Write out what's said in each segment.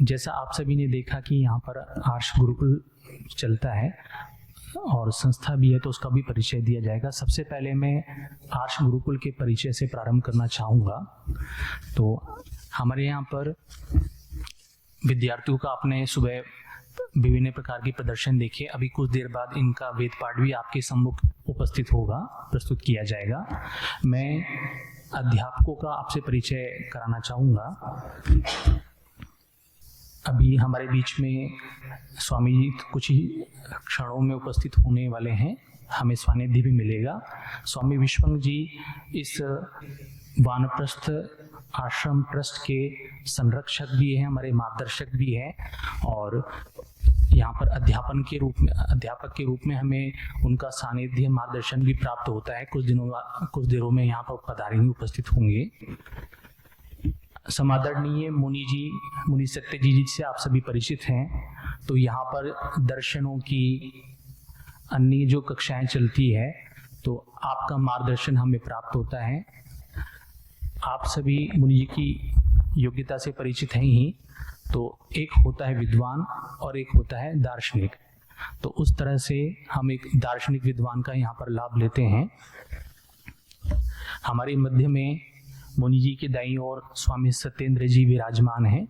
जैसा आप सभी ने देखा कि यहाँ पर आर्ष गुरुकुल चलता है और संस्था भी है, तो उसका भी परिचय दिया जाएगा। सबसे पहले मैं आर्ष गुरुकुल के परिचय से प्रारंभ करना चाहूँगा। तो हमारे यहाँ पर विद्यार्थियों का आपने सुबह विभिन्न प्रकार के प्रदर्शन देखे। अभी कुछ देर बाद इनका वेद पाठ भी आपके सम्मुख उपस्थित होगा, प्रस्तुत किया जाएगा। मैं अध्यापकों का आपसे परिचय कराना चाहूँगा। अभी हमारे बीच में स्वामी जी कुछ ही क्षणों में उपस्थित होने वाले हैं, हमें सानिध्य भी मिलेगा। स्वामी विश्वंग जी इस वानप्रस्थ आश्रम ट्रस्ट के संरक्षक भी हैं, हमारे मार्गदर्शक भी हैं, और यहाँ पर अध्यापक के रूप में हमें उनका सानिध्य मार्गदर्शन भी प्राप्त होता है। कुछ दिनों में यहाँ पर पधारेंगे, उपस्थित होंगे। समादरणीय मुनि सत्यजी जी से आप सभी परिचित हैं। तो यहाँ पर दर्शनों की अन्य जो कक्षाएं चलती है, तो आपका मार्गदर्शन हमें प्राप्त होता है। आप सभी मुनि जी की योग्यता से परिचित हैं ही। तो एक होता है विद्वान और एक होता है दार्शनिक। तो उस तरह से हम एक दार्शनिक विद्वान का यहाँ पर लाभ लेते हैं। हमारे मध्य में मुनि जी के दाईं ओर स्वामी सत्येंद्र जी विराजमान हैं।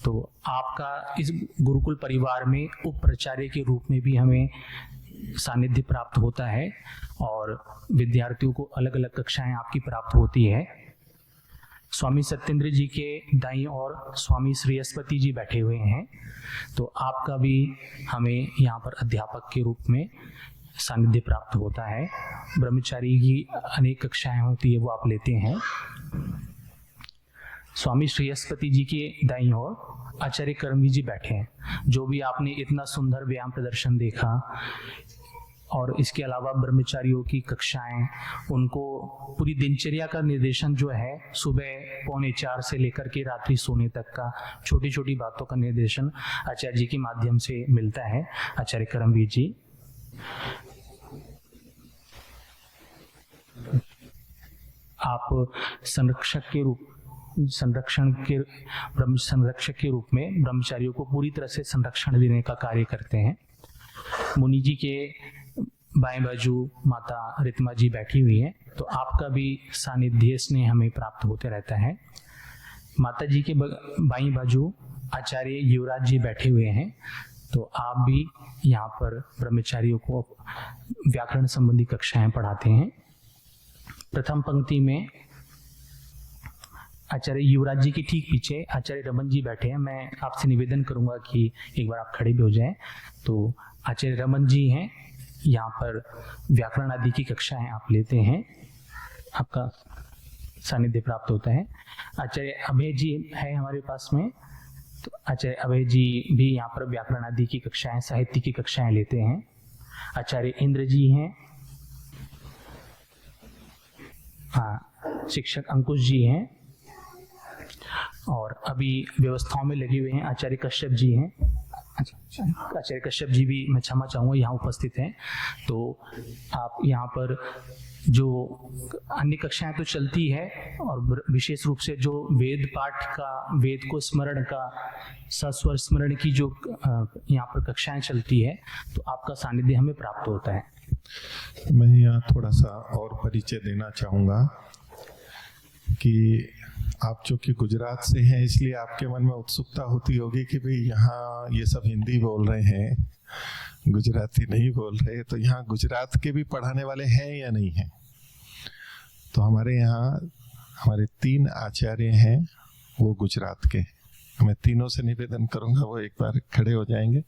तो आपका इस गुरुकुल परिवार में उप प्राचार्य के रूप में भी हमें सानिध्य प्राप्त होता है और विद्यार्थियों को अलग अलग कक्षाएं आपकी प्राप्त होती है। स्वामी सत्येंद्र जी के दाईं ओर स्वामी श्रेयस्पति जी बैठे हुए हैं। तो आपका भी हमें यहाँ पर अध्यापक के रूप में सानिध्य प्राप्त होता है। ब्रह्मचारी की अनेक कक्षाएं होती है, वो आप लेते हैं। स्वामी श्रेयस्पति जी के दाईं ओर आचार्य कर्मवीर जी बैठे हैं। जो भी आपने इतना सुंदर व्यायाम प्रदर्शन देखा, और इसके अलावा ब्रह्मचारियों की कक्षाएं, उनको पूरी दिनचर्या का निर्देशन जो है, सुबह 3:45 से लेकर के रात्रि सोने तक का छोटी छोटी बातों का निर्देशन आचार्य जी के माध्यम से मिलता है। आचार्य कर्मवीर जी, आप ब्रह्म संरक्षक के रूप में ब्रह्मचारियों को पूरी तरह से संरक्षण देने का कार्य करते हैं। मुनि जी के बाएं बाजू माता रितमा जी बैठी हुई हैं। तो आपका भी सानिध्य स्नेह हमें प्राप्त होते रहता है। माता जी के बाईं बाजू आचार्य युवराज जी बैठे हुए हैं। तो आप भी यहाँ पर ब्रह्मचारियों को व्याकरण संबंधी कक्षाएं पढ़ाते हैं। प्रथम पंक्ति में आचार्य युवराज जी के ठीक पीछे आचार्य रमन जी बैठे हैं। मैं आपसे निवेदन करूंगा कि एक बार आप खड़े भी हो जाएं। तो आचार्य रमन जी हैं, यहाँ पर व्याकरण आदि की कक्षाएं आप लेते हैं, आपका सानिध्य प्राप्त होता है। आचार्य अभय जी है हमारे पास में। तो आचार्य अभय जी भी यहाँ पर व्याकरण आदि की कक्षाएं, साहित्य की कक्षाएं लेते हैं। आचार्य इंद्र जी हैं, हाँ, शिक्षक अंकुश जी हैं, और अभी व्यवस्थाओं में लगे हुए हैं आचार्य कश्यप जी हैं। आचार्य कश्यप जी भी, मैं क्षमा चाहूँगा, यहाँ उपस्थित हैं। तो आप यहाँ पर जो अन्य कक्षाएं तो चलती है, और विशेष रूप से जो वेद पाठ का, वेद को स्मरण का, सस्वर स्मरण की जो यहाँ पर कक्षाएं चलती है, तो आपका सानिध्य हमें प्राप्त होता है। मैं यहाँ थोड़ा सा और परिचय देना चाहूँगा कि आप चूँकि गुजरात से हैं, इसलिए आपके मन में उत्सुकता होती होगी कि भाई यहाँ ये सब हिंदी बोल रहे हैं, गुजराती नहीं बोल रहे, तो यहाँ गुजरात के भी पढ़ाने वाले हैं या नहीं हैं? तो हमारे यहाँ हमारे 3 आचार्य हैं, वो गुजरात के। मैं तीनों से निवेदन करूँगा वो एक बार खड़े हो जाएंगे।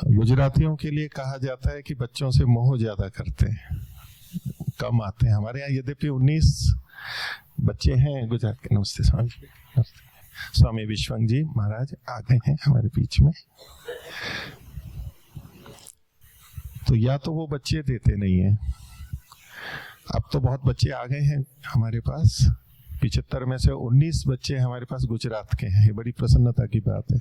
गुजरातियों के लिए कहा जाता है कि बच्चों से मोह ज्यादा करते हैं, कम आते हैं। हमारे यहाँ यद्यपि 19 बच्चे हैं गुजरात के। नमस्ते स्वामी जी। नमस्ते। स्वामी विश्वंग जी महाराज आ गए हैं हमारे बीच में। तो या तो वो बच्चे देते नहीं हैं, अब तो बहुत बच्चे आ गए हैं हमारे पास। 75 में से 19 बच्चे हमारे पास गुजरात के हैं, ये बड़ी प्रसन्नता की बात है।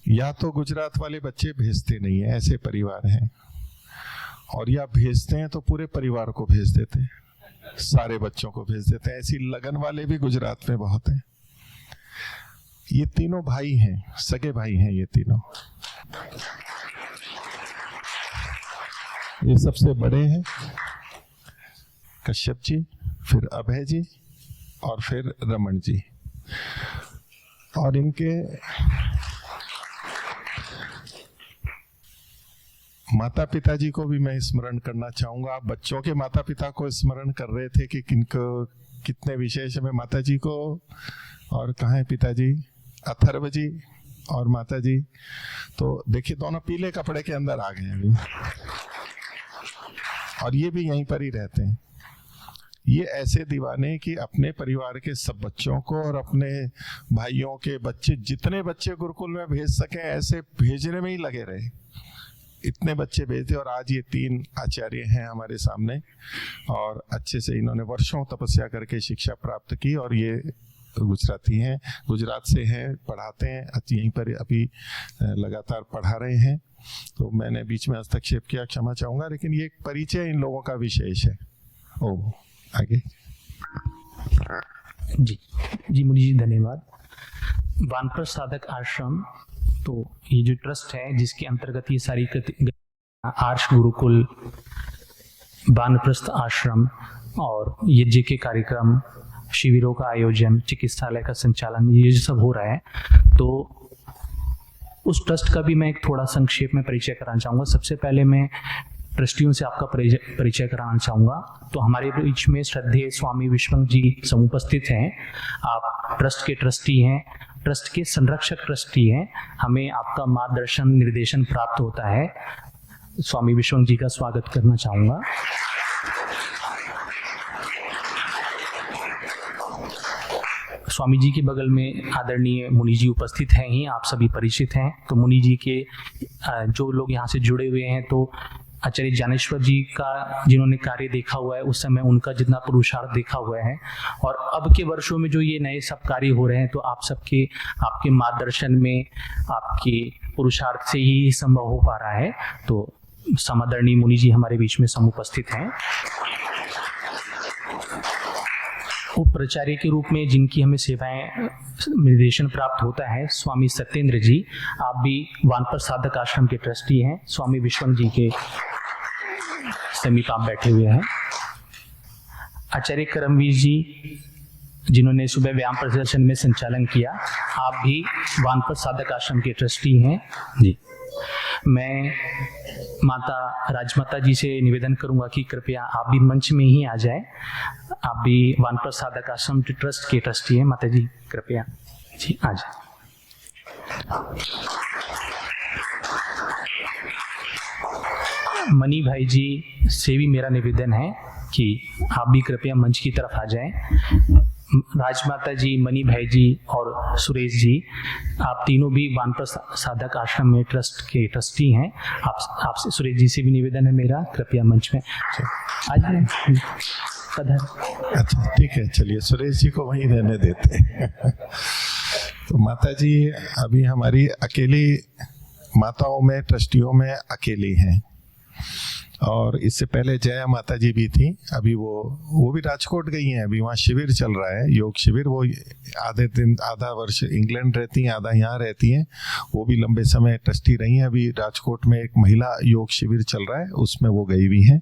या तो गुजरात वाले बच्चे भेजते नहीं है, ऐसे परिवार हैं। और या भेजते हैं तो पूरे परिवार को भेज देते हैं, सारे बच्चों को भेज देते हैं। ऐसी लगन वाले भी गुजरात में बहुत हैं। ये तीनों भाई हैं, सगे भाई हैं ये तीनों। ये सबसे बड़े हैं कश्यप जी, फिर अभय जी और फिर रमन जी। और इनके माता पिता जी को भी मैं स्मरण करना चाहूंगा। आप बच्चों के माता पिता को स्मरण कर रहे थे कि किनको कितने विशेष है। माता जी को, और कहाँ है पिताजी, अथर्व जी और माता जी, तो देखिए दोनों पीले कपड़े के अंदर आ गए अभी, और ये भी यहीं पर ही रहते हैं। ये ऐसे दीवाने कि अपने परिवार के सब बच्चों को और अपने भाइयों के बच्चे, जितने बच्चे गुरुकुल में भेज सके ऐसे भेजने में ही लगे रहे। इतने बच्चे भेजते, और आज ये 3 आचार्य हैं हमारे सामने, और अच्छे से इन्होंने वर्षों तपस्या करके शिक्षा प्राप्त की। और ये गुजराती हैं, गुजरात से हैं, पढ़ाते हैं, यहीं पर अभी लगातार पढ़ा रहे हैं। तो मैंने बीच में हस्तक्षेप किया, क्षमा चाहूंगा, लेकिन ये एक परिचय इन लोगों का विशेष है। ओ आगे जी मुनि जी धन्यवाद। वानप्रस्थ साधक आश्रम, तो ये जो ट्रस्ट है जिसके अंतर्गत ये सारी आर्ष गुरुकुल, वानप्रस्थ आश्रम और यज्ञ के कार्यक्रम, शिविरों का आयोजन, चिकित्सालय का संचालन, ये जो सब हो रहा है, तो उस ट्रस्ट का भी मैं एक थोड़ा संक्षेप में परिचय कराना चाहूँगा। सबसे पहले मैं ट्रस्टियों से आपका परिचय कराना चाहूँगा। तो हमारे बीच में श्रद्धेय स्वामी विश्वंग जी समुपस्थित हैं। आप ट्रस्ट के ट्रस्टी हैं, ट्रस्ट के संरक्षक ट्रस्टी हैं। हमें आपका मार्गदर्शन निर्देशन प्राप्त होता है। स्वामी विश्वंग जी का स्वागत करना चाहूँगा। स्वामी जी के बगल में आदरणीय मुनि जी उपस्थित हैं ही, आप सभी परिचित हैं। तो मुनि जी के जो लोग यहाँ से जुड़े हुए हैं, तो आचार्य ज्ञानेश्वर जी का जिन्होंने कार्य देखा हुआ है, उस समय उनका जितना पुरुषार्थ देखा हुआ है, और अब के वर्षों में जो ये नए सब कार्य हो रहे हैं, तो आप सबके, आपके मार्गदर्शन में, आपके पुरुषार्थ से ही संभव हो पा रहा है। तो समादरणीय मुनि जी हमारे बीच में समुपस्थित हैं। उपप्रचार्य के रूप में जिनकी हमें सेवाएं निर्देशन प्राप्त होता है, स्वामी सत्येंद्र जी, आप भी वानप्रस्थ साधक आश्रम के ट्रस्टी हैं। स्वामी विश्वंग जी के समीप आप बैठे हुए हैं। आचार्य करमवीर जी, जिन्होंने सुबह व्यायाम प्रदर्शन में संचालन किया, आप भी वानप्रस्थ साधक आश्रम के ट्रस्टी हैं जी। मैं माता राजमाता जी से निवेदन करूंगा कि कृपया आप भी मंच में ही आ जाएं। आप भी वानप्रस्थ साधक आश्रम ट्रस्ट के ट्रस्टी हैं। माता जी कृपया जी आ जाए। मनी भाई जी से भी मेरा निवेदन है कि आप भी कृपया मंच की तरफ आ जाएं। राजमाता जी, मनी भाई जी और सुरेश जी, आप तीनों भी वानप्रस्थ साधक आश्रम में ट्रस्ट के ट्रस्टी हैं। आपसे सुरेश जी से भी निवेदन है मेरा, कृपया मंच में आ जाएं। अच्छा ठीक है, चलिए सुरेश जी को वहीं रहने देते हैं। तो माता जी अभी हमारी अकेली माताओं में, ट्रस्टियों में अकेली हैं, और इससे पहले जया माता जी भी थी। अभी वो भी राजकोट गई हैं। अभी वहाँ शिविर चल रहा है, योग शिविर। वो आधा वर्ष इंग्लैंड रहती हैं, आधा यहाँ रहती हैं। वो भी लंबे समय ट्रस्टी रही हैं। अभी राजकोट में एक महिला योग शिविर चल रहा है, उसमें वो गई हुई हैं।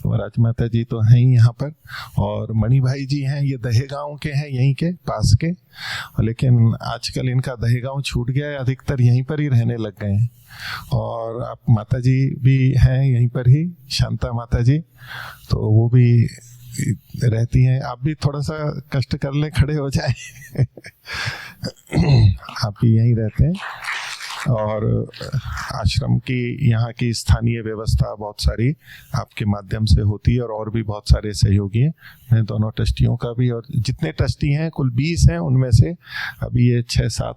और राजमाता जी तो हैं ही यहाँ पर, और मणि भाई जी हैं, ये दहेगांव के हैं, यहीं के पास के, लेकिन आजकल इनका दहेगांव छूट गया है, अधिकतर यहीं पर ही रहने लग गए हैं। और आप माता जी भी हैं यहीं पर ही, शांता माता जी, तो वो भी रहती हैं। आप भी थोड़ा सा कष्ट कर लें, खड़े हो जाए। आप भी यहीं रहते हैं। और आश्रम की यहाँ की स्थानीय व्यवस्था बहुत सारी आपके माध्यम से होती है, और भी बहुत सारे सहयोगी हैं। मैं दोनों ट्रस्टियों का भी, और जितने ट्रस्टी हैं कुल 20 हैं, उनमें से अभी ये 6-7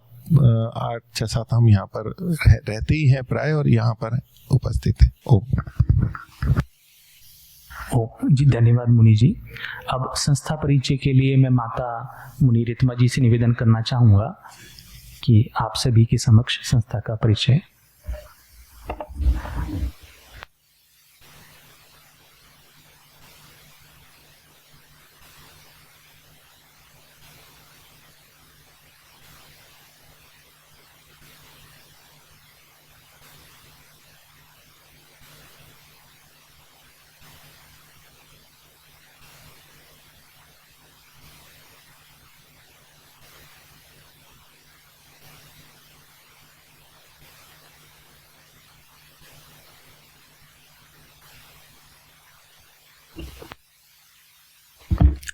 हम यहाँ पर रहते ही हैं प्राय, और यहाँ पर उपस्थित हैं। जी धन्यवाद मुनि जी। अब संस्था परिचय के लिए मैं माता मुनि रितमा जी से निवेदन करना चाहूँगा कि आप सभी के समक्ष संस्था का परिचय।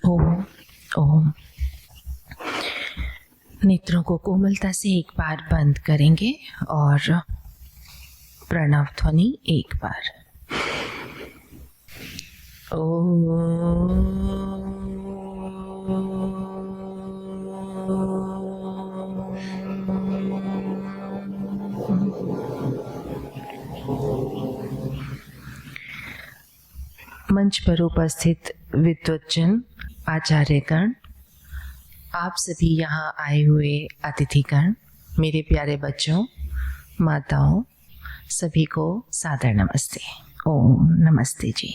ओम ओम। नेत्रों को कोमलता से एक बार बंद करेंगे और प्रणव ध्वनि एक बार। मंच पर उपस्थित विद्वज्जन, आचार्यगण, आप सभी यहाँ आए हुए अतिथिगण, मेरे प्यारे बच्चों, माताओं, सभी को सादर नमस्ते। ओम नमस्ते जी।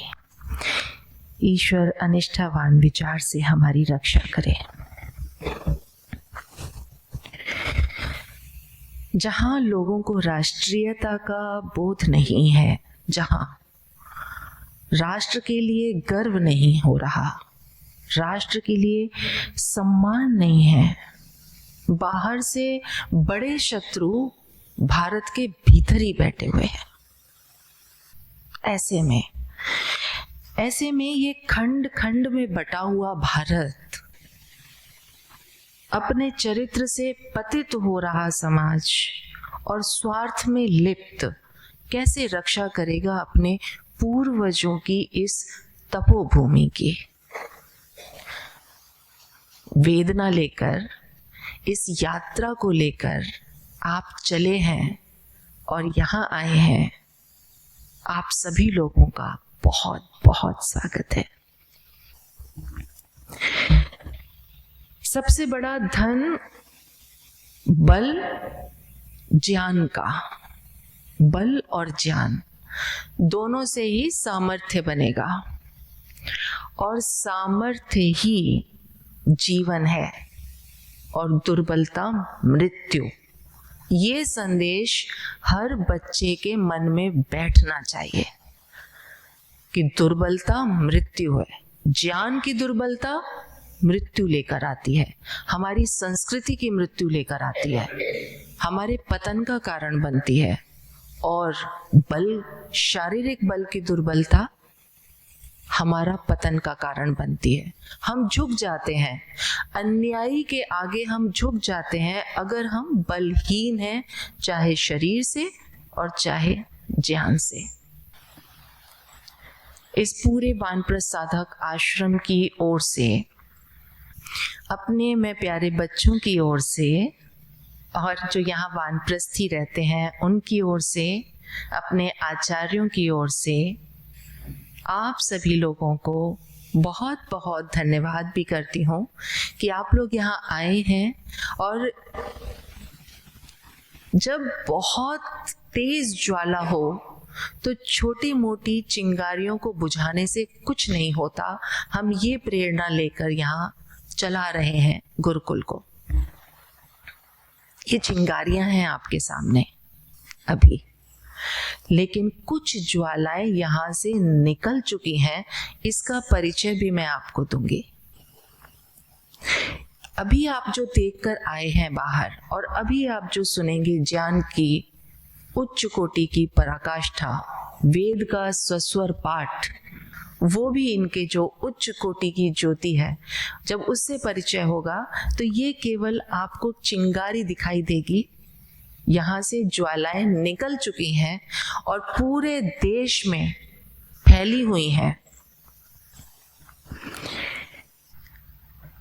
ईश्वर अनिष्ठावान विचार से हमारी रक्षा करे। जहाँ लोगों को राष्ट्रीयता का बोध नहीं है, जहाँ राष्ट्र के लिए गर्व नहीं हो रहा, राष्ट्र के लिए सम्मान नहीं है, बाहर से बड़े शत्रु भारत के भीतर ही बैठे हुए हैं, ऐसे में ये खंड खंड में बटा हुआ भारत, अपने चरित्र से पतित हो रहा समाज और स्वार्थ में लिप्त कैसे रक्षा करेगा अपने पूर्वजों की इस तपोभूमि की। वेदना लेकर, इस यात्रा को लेकर आप चले हैं और यहाँ आए हैं। आप सभी लोगों का बहुत बहुत स्वागत है। सबसे बड़ा धन बल ज्ञान का, बल और ज्ञान दोनों से ही सामर्थ्य बनेगा और सामर्थ्य ही जीवन है और दुर्बलता मृत्यु। ये संदेश हर बच्चे के मन में बैठना चाहिए कि दुर्बलता मृत्यु है। ज्ञान की दुर्बलता मृत्यु लेकर आती है, हमारी संस्कृति की मृत्यु लेकर आती है, हमारे पतन का कारण बनती है। और बल, शारीरिक बल की दुर्बलता हमारा पतन का कारण बनती है। हम झुक जाते हैं, अन्यायी के आगे हम झुक जाते हैं अगर हम बलहीन हैं, चाहे शरीर से और चाहे ज्ञान से। इस पूरे वानप्रस्थ साधक आश्रम की ओर से, अपने मैं प्यारे बच्चों की ओर से और जो यहाँ वानप्रस्थी रहते हैं उनकी ओर से, अपने आचार्यों की ओर से आप सभी लोगों को बहुत बहुत धन्यवाद भी करती हूँ कि आप लोग यहाँ आए हैं। और जब बहुत तेज ज्वाला हो तो छोटी मोटी चिंगारियों को बुझाने से कुछ नहीं होता। हम ये प्रेरणा लेकर यहाँ चला रहे हैं गुरुकुल को। ये चिंगारियां हैं आपके सामने अभी, लेकिन कुछ ज्वालाएं यहाँ से निकल चुकी हैं। इसका परिचय भी मैं आपको दूंगी। अभी आप जो देखकर आए हैं बाहर, और अभी आप जो सुनेंगे ज्ञान की उच्च कोटि की पराकाष्ठा, वेद का स्वस्वर पाठ, वो भी इनके जो उच्च कोटि की ज्योति है, जब उससे परिचय होगा तो ये केवल आपको चिंगारी दिखाई देगी। यहाँ से ज्वालाएं निकल चुकी हैं और पूरे देश में फैली हुई हैं।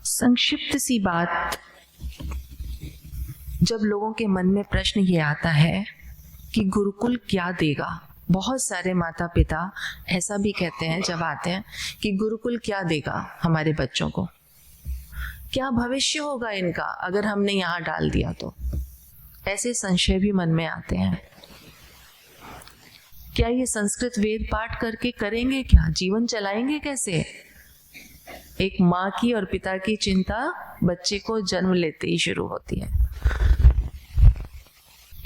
संक्षिप्त सी बात, जब लोगों के मन में प्रश्न ये आता है कि गुरुकुल क्या देगा, बहुत सारे माता पिता ऐसा भी कहते हैं जब आते हैं कि गुरुकुल क्या देगा हमारे बच्चों को, क्या भविष्य होगा इनका अगर हमने यहाँ डाल दिया तो। ऐसे संशय भी मन में आते हैं। क्या ये संस्कृत वेद पाठ करके करेंगे क्या, जीवन चलाएंगे कैसे? एक माँ की और पिता की चिंता बच्चे को जन्म लेते ही शुरू होती है।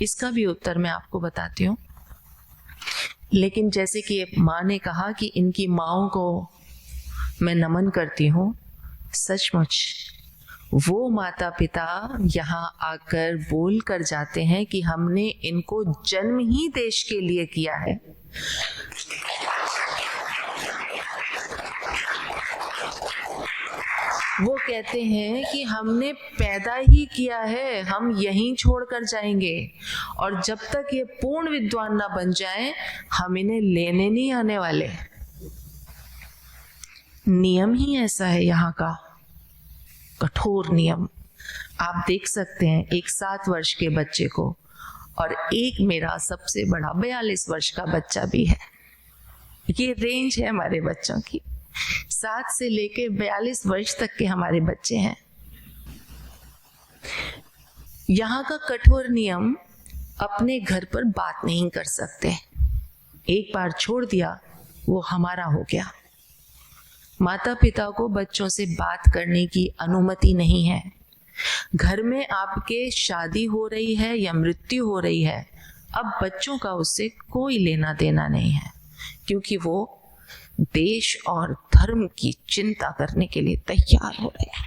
इसका भी उत्तर मैं आपको बताती हूँ। लेकिन जैसे कि माँ ने कहा कि इनकी माँओं को मैं नमन करती हूँ, सचमुच वो माता पिता यहाँ आकर बोल कर जाते हैं कि हमने इनको जन्म ही देश के लिए किया है। वो कहते हैं कि हमने पैदा ही किया है, हम यहीं छोड़कर जाएंगे, और जब तक ये पूर्ण विद्वान ना बन जाएं, हम इन्हें लेने नहीं आने वाले। नियम ही ऐसा है यहाँ का, कठोर नियम। आप देख सकते हैं एक 7 वर्ष के बच्चे को, और एक मेरा सबसे बड़ा 42 वर्ष का बच्चा भी है। ये रेंज है हमारे बच्चों की, 7 से लेके 42 वर्ष तक के हमारे बच्चे हैं। यहाँ का कठोर नियम, अपने घर पर बात नहीं कर सकते, एक बार छोड़ दिया वो हमारा हो गया। माता पिता को बच्चों से बात करने की अनुमति नहीं है। घर में आपके शादी हो रही है या मृत्यु हो रही है, अब बच्चों का उससे कोई लेना देना नहीं है, क्योंकि वो देश और धर्म की चिंता करने के लिए तैयार हो रहे हैं।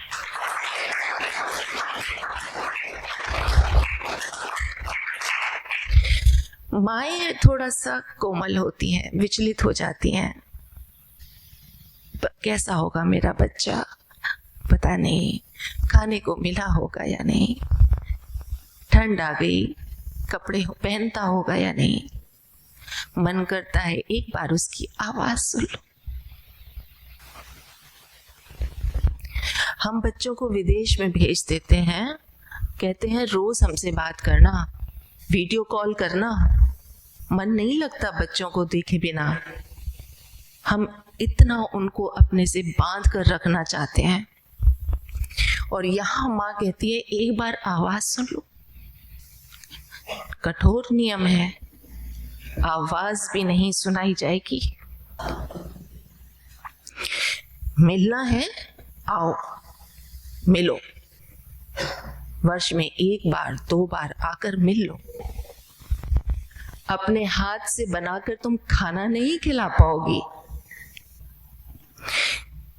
माएं थोड़ा सा कोमल होती हैं, विचलित हो जाती हैं, कैसा होगा मेरा बच्चा, पता नहीं खाने को मिला होगा या नहीं, ठंड आ गई, कपड़े पहनता होगा या नहीं। मन करता है एक बार उसकी आवाज सुन लो। हम बच्चों को विदेश में भेज देते हैं, कहते हैं रोज हमसे बात करना, वीडियो कॉल करना। मन नहीं लगता बच्चों को देखे बिना। हम इतना उनको अपने से बांध कर रखना चाहते हैं, और यहाँ माँ कहती है एक बार आवाज सुन लो। कठोर नियम है, आवाज भी नहीं सुनाई जाएगी। मिलना है, आओ मिलो, वर्ष में 1 बार 2 बार आकर मिल लो। अपने हाथ से बनाकर तुम खाना नहीं खिला पाओगी।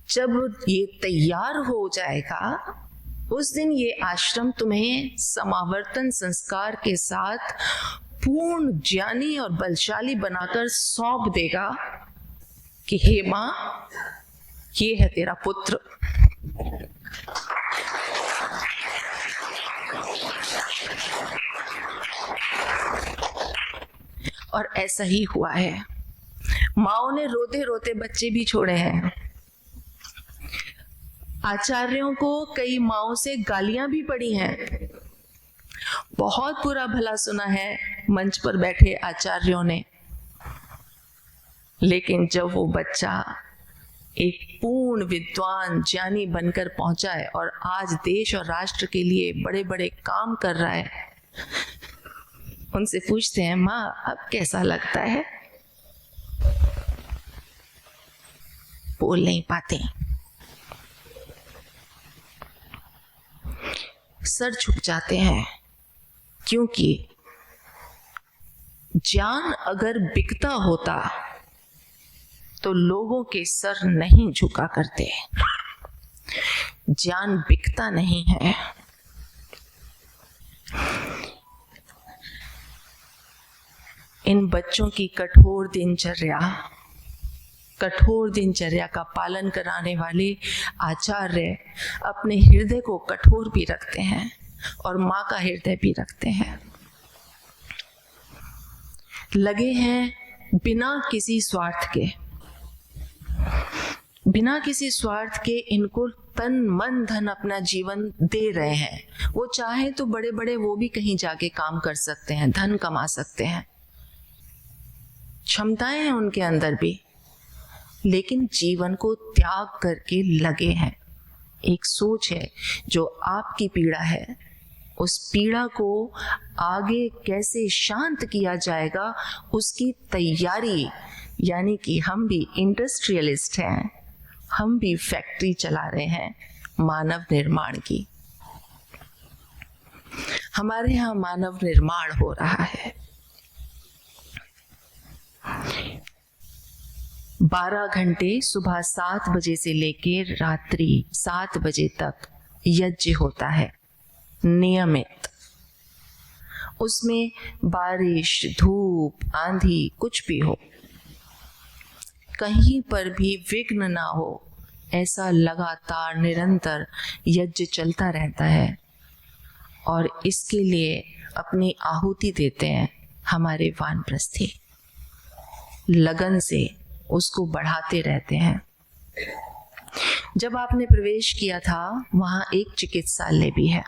जब ये तैयार हो जाएगा, उस दिन ये आश्रम तुम्हें समावर्तन संस्कार के साथ पूर्ण ज्ञानी और बलशाली बनाकर सौंप देगा कि हे मां, ये है तेरा पुत्र। और ऐसा ही हुआ है। माओ ने रोते रोते बच्चे भी छोड़े हैं। आचार्यों को कई माओ से गालियां भी पड़ी हैं। बहुत बुरा भला सुना है मंच पर बैठे आचार्यों ने। लेकिन जब वो बच्चा एक पूर्ण विद्वान ज्ञानी बनकर पहुंचा है और आज देश और राष्ट्र के लिए बड़े बड़े काम कर रहा है, उनसे पूछते हैं माँ अब कैसा लगता है? बोल नहीं पाते, सर झुक जाते हैं, क्योंकि ज्ञान अगर बिकता होता तो लोगों के सर नहीं झुका करते। ज्ञान बिकता नहीं है। इन बच्चों की कठोर दिनचर्या का पालन कराने वाले आचार्य अपने हृदय को कठोर भी रखते हैं और माँ का हृदय भी रखते हैं। लगे हैं बिना किसी स्वार्थ के इनको तन मन धन अपना जीवन दे रहे हैं। वो चाहे तो बड़े बड़े वो भी कहीं जाके काम कर सकते हैं, धन कमा सकते हैं, क्षमताएं हैं उनके अंदर भी, लेकिन जीवन को त्याग करके लगे हैं। एक सोच है जो आपकी पीड़ा है, उस पीड़ा को आगे कैसे शांत किया जाएगा उसकी तैयारी। यानी कि हम भी इंडस्ट्रियलिस्ट हैं, हम भी फैक्ट्री चला रहे हैं मानव निर्माण की। हमारे यहाँ मानव निर्माण हो रहा है। 12 घंटे सुबह 7 बजे से लेके रात्रि 7 बजे तक यज्ञ होता है नियमित। उसमें बारिश, धूप, आंधी कुछ भी हो, कहीं पर भी विघ्न ना हो, ऐसा लगातार निरंतर यज्ञ चलता रहता है और इसके लिए अपनी आहुति देते हैं हमारे वानप्रस्थी, लगन से उसको बढ़ाते रहते हैं। जब आपने प्रवेश किया था वहाँ एक चिकित्सालय भी है।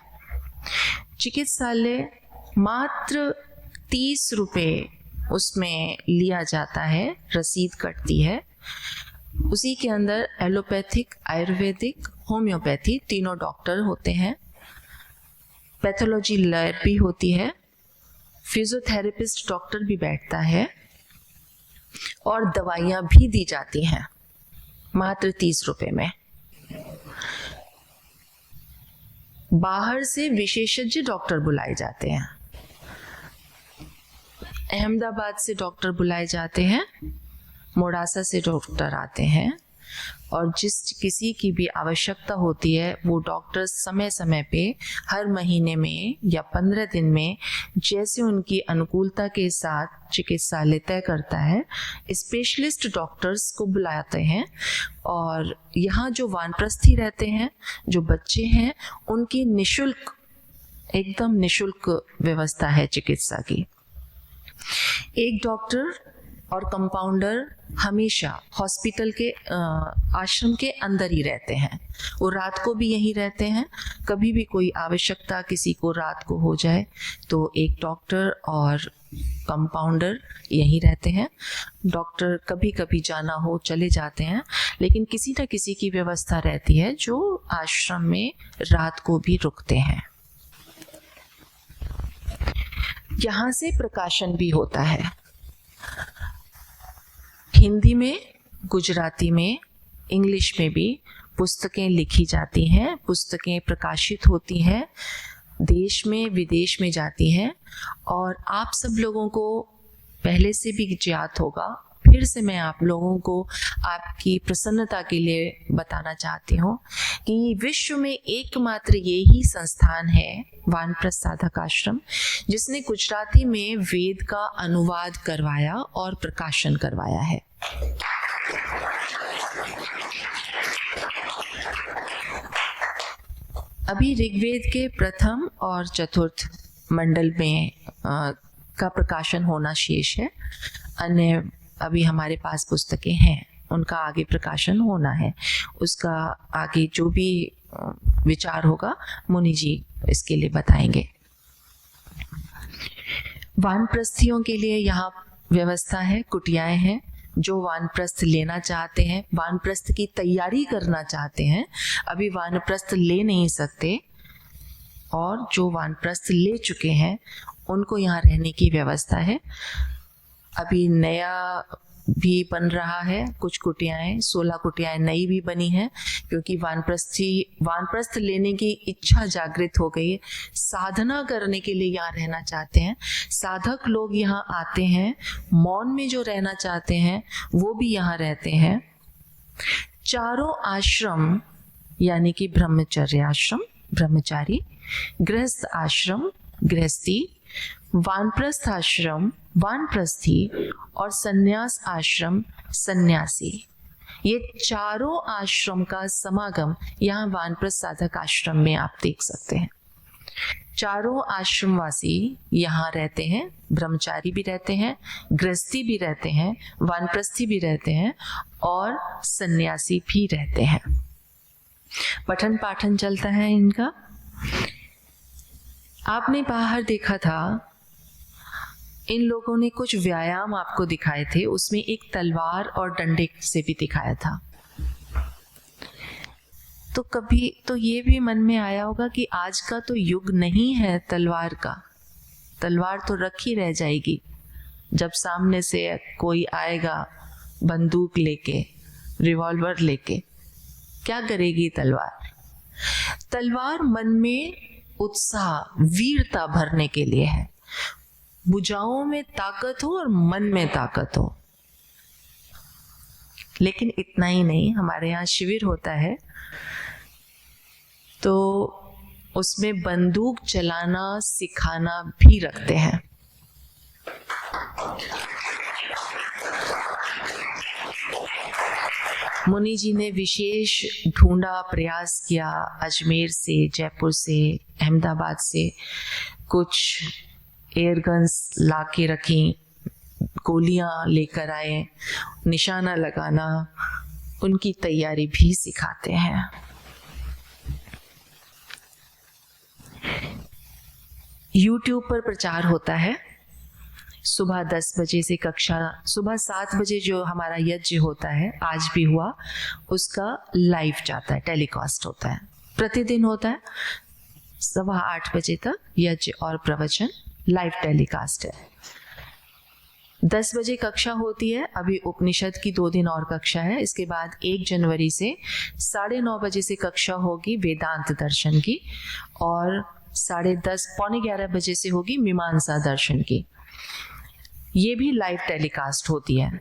चिकित्सालय मात्र 30 रुपये उसमें लिया जाता है, रसीद कटती है। उसी के अंदर एलोपैथिक, आयुर्वेदिक, होम्योपैथी तीनों डॉक्टर होते हैं। पैथोलॉजी लैब भी होती है, फिजियोथेरेपिस्ट डॉक्टर भी बैठता है और दवाइयाँ भी दी जाती हैं मात्र 30 रुपये में। बाहर से विशेषज्ञ डॉक्टर बुलाए जाते हैं, अहमदाबाद से डॉक्टर बुलाए जाते हैं, मोडासा से डॉक्टर आते हैं और जिस किसी की भी आवश्यकता होती है वो डॉक्टर समय समय पे हर महीने में या 15 दिन में जैसे उनकी अनुकूलता के साथ चिकित्सालय तय करता है, स्पेशलिस्ट डॉक्टर्स को बुलाते हैं। और यहाँ जो वानप्रस्थी रहते हैं, जो बच्चे हैं, उनकी निशुल्क, एकदम निशुल्क व्यवस्था है चिकित्सा की। एक डॉक्टर और कंपाउंडर हमेशा हॉस्पिटल के आश्रम के अंदर ही रहते हैं। वो रात को भी यहीं रहते हैं। कभी भी कोई आवश्यकता किसी को रात को हो जाए तो एक डॉक्टर और कंपाउंडर यहीं रहते हैं। डॉक्टर कभी कभी जाना हो चले जाते हैं, लेकिन किसी न किसी की व्यवस्था रहती है जो आश्रम में रात को भी रुकते हैं। यहाँ से प्रकाशन भी होता है, हिंदी में, गुजराती में, इंग्लिश में भी पुस्तकें लिखी जाती हैं, पुस्तकें प्रकाशित होती हैं, देश में विदेश में जाती हैं। और आप सब लोगों को पहले से भी ज्ञात होगा, फिर से मैं आप लोगों को आपकी प्रसन्नता के लिए बताना चाहती हूँ कि विश्व में एकमात्र ये ही संस्थान है वानप्रस्थ साधक आश्रम जिसने गुजराती में वेद का अनुवाद करवाया और प्रकाशन करवाया है। अभी ऋग्वेद के प्रथम और चतुर्थ मंडल में का प्रकाशन होना शेष है। अन्य अभी हमारे पास पुस्तकें हैं, उनका आगे प्रकाशन होना है। उसका आगे जो भी विचार होगा मुनि जी इसके लिए बताएंगे। वानप्रस्थियों के लिए यहाँ व्यवस्था है, कुटियाएं हैं। जो वानप्रस्थ लेना चाहते हैं, वानप्रस्थ की तैयारी करना चाहते हैं, अभी वानप्रस्थ ले नहीं सकते, और जो वानप्रस्थ ले चुके हैं उनको यहाँ रहने की व्यवस्था है। अभी नया भी बन रहा है, कुछ कुटियाएं, 16 कुटियाएं नई भी बनी हैं, क्योंकि वानप्रस्थ लेने की इच्छा जागृत हो गई है। साधना करने के लिए यहाँ रहना चाहते हैं, साधक लोग यहाँ आते हैं। मौन में जो रहना चाहते हैं वो भी यहाँ रहते हैं। चारों आश्रम यानी कि ब्रह्मचर्य आश्रम, ब्रह्मचारी, गृहस्थ आश्रम, गृहस्थी, वानप्रस्थ आश्रम, वानप्रस्थी और सन्यास आश्रम, सन्यासी, ये चारों आश्रम का समागम यहाँ वानप्रस्थ साधक आश्रम में आप देख सकते हैं। चारों आश्रमवासी यहाँ रहते हैं, ब्रह्मचारी भी रहते हैं, गृहस्थी भी रहते हैं, वानप्रस्थी भी रहते हैं और सन्यासी भी रहते हैं। पठन पाठन चलता है इनका। आपने बाहर देखा था, इन लोगों ने कुछ व्यायाम आपको दिखाए थे, उसमें एक तलवार और डंडे से भी दिखाया था। तो कभी तो ये भी मन में आया होगा कि आज का तो युग नहीं है तलवार का, तलवार तो रखी रह जाएगी। जब सामने से कोई आएगा बंदूक लेके, रिवॉल्वर लेके, क्या करेगी तलवार? तलवार मन में उत्साह, वीरता भरने के लिए है। भुजाओं में ताकत हो और मन में ताकत हो। लेकिन इतना ही नहीं, हमारे यहाँ शिविर होता है तो उसमें बंदूक चलाना सिखाना भी रखते हैं। मुनि जी ने विशेष ढूंढा, प्रयास किया, अजमेर से, जयपुर से, अहमदाबाद से कुछ एयरगन्स ला के रखी, गोलियां लेकर आए, निशाना लगाना, उनकी तैयारी भी सिखाते हैं। YouTube पर प्रचार होता है। सुबह 10 बजे से कक्षा, सुबह 7 बजे जो हमारा यज्ञ होता है, आज भी हुआ, उसका लाइव जाता है, टेलीकास्ट होता है, प्रतिदिन होता है। 7:15 बजे तक यज्ञ और प्रवचन लाइव टेलीकास्ट है। 10 बजे कक्षा होती है। अभी उपनिषद की 2 दिन और कक्षा है। इसके बाद 1 जनवरी से 9:30 बजे से कक्षा होगी वेदांत दर्शन की, और 10:30 पौने 11 बजे से होगी मीमांसा दर्शन की। ये भी लाइव टेलीकास्ट होती है।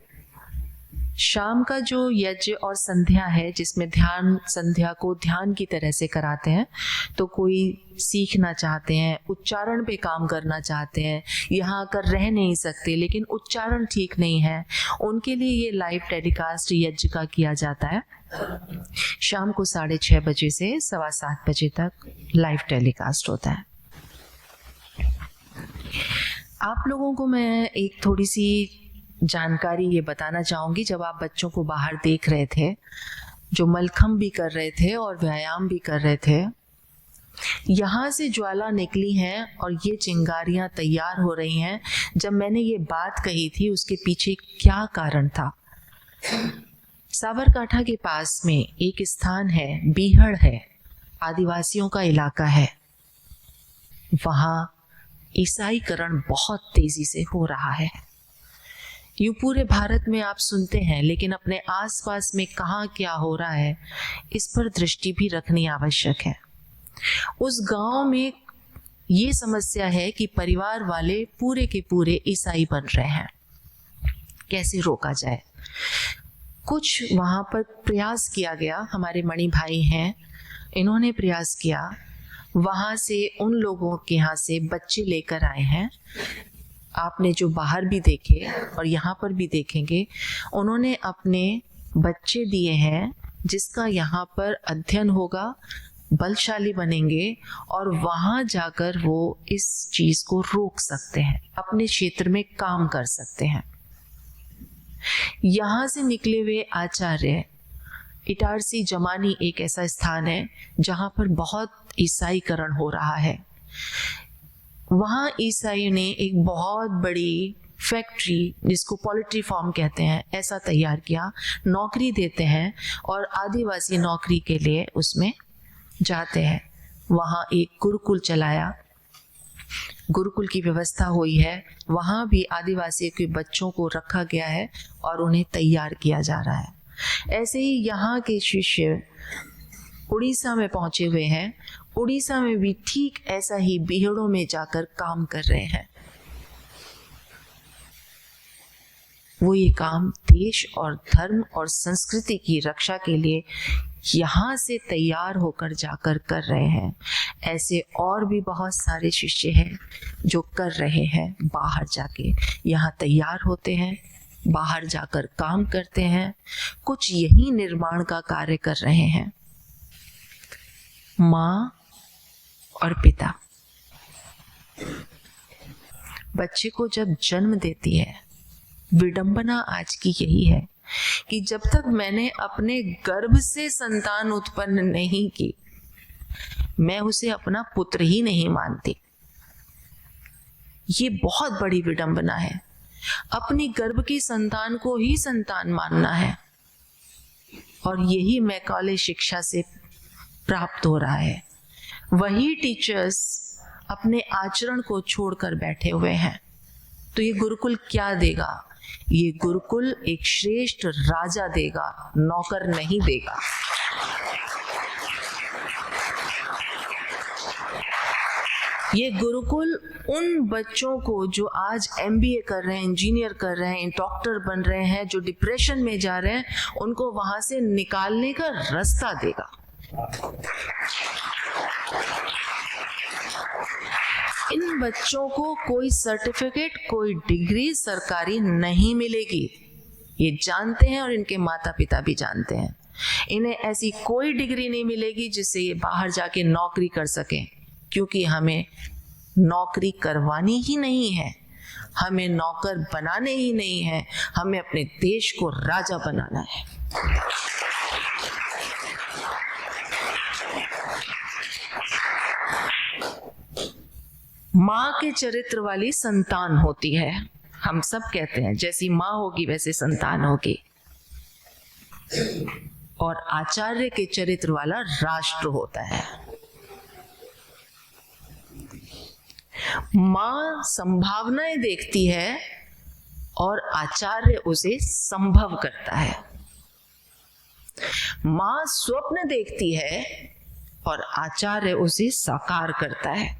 शाम का जो यज्ञ और संध्या है, जिसमें ध्यान, संध्या को ध्यान की तरह से कराते हैं, तो कोई सीखना चाहते हैं, उच्चारण पे काम करना चाहते हैं, यहाँ आकर रह नहीं सकते लेकिन उच्चारण ठीक नहीं है, उनके लिए ये लाइव टेलीकास्ट यज्ञ का किया जाता है। शाम को 6:30 बजे से 7:15 बजे तक लाइव टेलीकास्ट होता है। आप लोगों को मैं एक थोड़ी सी जानकारी ये बताना चाहूँगी। जब आप बच्चों को बाहर देख रहे थे, जो मलखम भी कर रहे थे और व्यायाम भी कर रहे थे, यहाँ से ज्वाला निकली हैं और ये चिंगारियाँ तैयार हो रही हैं। जब मैंने ये बात कही थी, उसके पीछे क्या कारण था? साबरकांठा के पास में एक स्थान है, बीहड़ है, आदिवासियों का इलाका है। वहाँ ईसाईकरण बहुत तेजी से हो रहा है। यूं पूरे भारत में आप सुनते हैं, लेकिन अपने आसपास में कहाँ क्या हो रहा है, इस पर दृष्टि भी रखनी आवश्यक है। उस गांव में ये समस्या है कि परिवार वाले पूरे के पूरे ईसाई बन रहे हैं। कैसे रोका जाए? कुछ वहाँ पर प्रयास किया गया। हमारे मणि भाई हैं, इन्होंने प्रयास किया। वहाँ से उन लोगों के यहाँ से बच्चे लेकर आए हैं। आपने जो बाहर भी देखे और यहाँ पर भी देखेंगे, उन्होंने अपने बच्चे दिए हैं, जिसका यहाँ पर अध्ययन होगा, बलशाली बनेंगे और वहाँ जाकर वो इस चीज़ को रोक सकते हैं, अपने क्षेत्र में काम कर सकते हैं। यहाँ से निकले हुए आचार्य, इटारसी जमानी एक ऐसा स्थान है जहाँ पर बहुत ईसाईकरण हो रहा है। वहाँ ईसाइयों ने एक बहुत बड़ी फैक्ट्री, जिसको पोल्ट्री फार्म कहते हैं, ऐसा तैयार किया। नौकरी देते हैं और आदिवासी नौकरी के लिए उसमें जाते हैं। वहाँ एक गुरुकुल चलाया, गुरुकुल की व्यवस्था हुई है। वहाँ भी आदिवासियों के बच्चों को रखा गया है और उन्हें तैयार किया जा रहा है। ऐसे ही यहाँ के शिष्य उड़ीसा में पहुंचे हुए हैं। उड़ीसा में भी ठीक ऐसा ही बीहड़ों में जाकर काम कर रहे हैं। वो ये काम देश और धर्म और संस्कृति की रक्षा के लिए यहाँ से तैयार होकर जाकर कर रहे हैं। ऐसे और भी बहुत सारे शिष्य हैं जो कर रहे हैं। बाहर जाके यहाँ तैयार होते हैं, बाहर जाकर काम करते हैं, कुछ यही निर्माण का कार्य कर रहे हैं। माँ और पिता बच्चे को जब जन्म देती है, विडंबना आज की यही है कि जब तक मैंने अपने गर्भ से संतान उत्पन्न नहीं की, मैं उसे अपना पुत्र ही नहीं मानती। ये बहुत बड़ी विडंबना है। अपनी गर्भ की संतान को ही संतान मानना है, और यही मैकॉले शिक्षा से प्राप्त हो रहा है। वही टीचर्स अपने आचरण को छोड़कर बैठे हुए हैं। तो ये गुरुकुल क्या देगा? ये गुरुकुल एक श्रेष्ठ राजा देगा, नौकर नहीं देगा। ये गुरुकुल उन बच्चों को जो आज MBA कर रहे हैं, इंजीनियर कर रहे हैं, डॉक्टर बन रहे हैं, जो डिप्रेशन में जा रहे हैं, उनको वहां से निकालने का रास्ता देगा। इन बच्चों को कोई सर्टिफिकेट, कोई डिग्री सरकारी नहीं मिलेगी। ये जानते हैं और इनके माता पिता भी जानते हैं। इन्हें ऐसी कोई डिग्री नहीं मिलेगी जिससे ये बाहर जाके नौकरी कर सकें, क्योंकि हमें नौकरी करवानी ही नहीं है, हमें नौकर बनाने ही नहीं है, हमें अपने देश को राजा बनाना है। माँ के चरित्र वाली संतान होती है। हम सब कहते हैं जैसी माँ होगी वैसे संतान होगी। और आचार्य के चरित्र वाला राष्ट्र होता है। माँ संभावनाएं देखती है और आचार्य उसे संभव करता है। माँ स्वप्न देखती है और आचार्य उसे साकार करता है।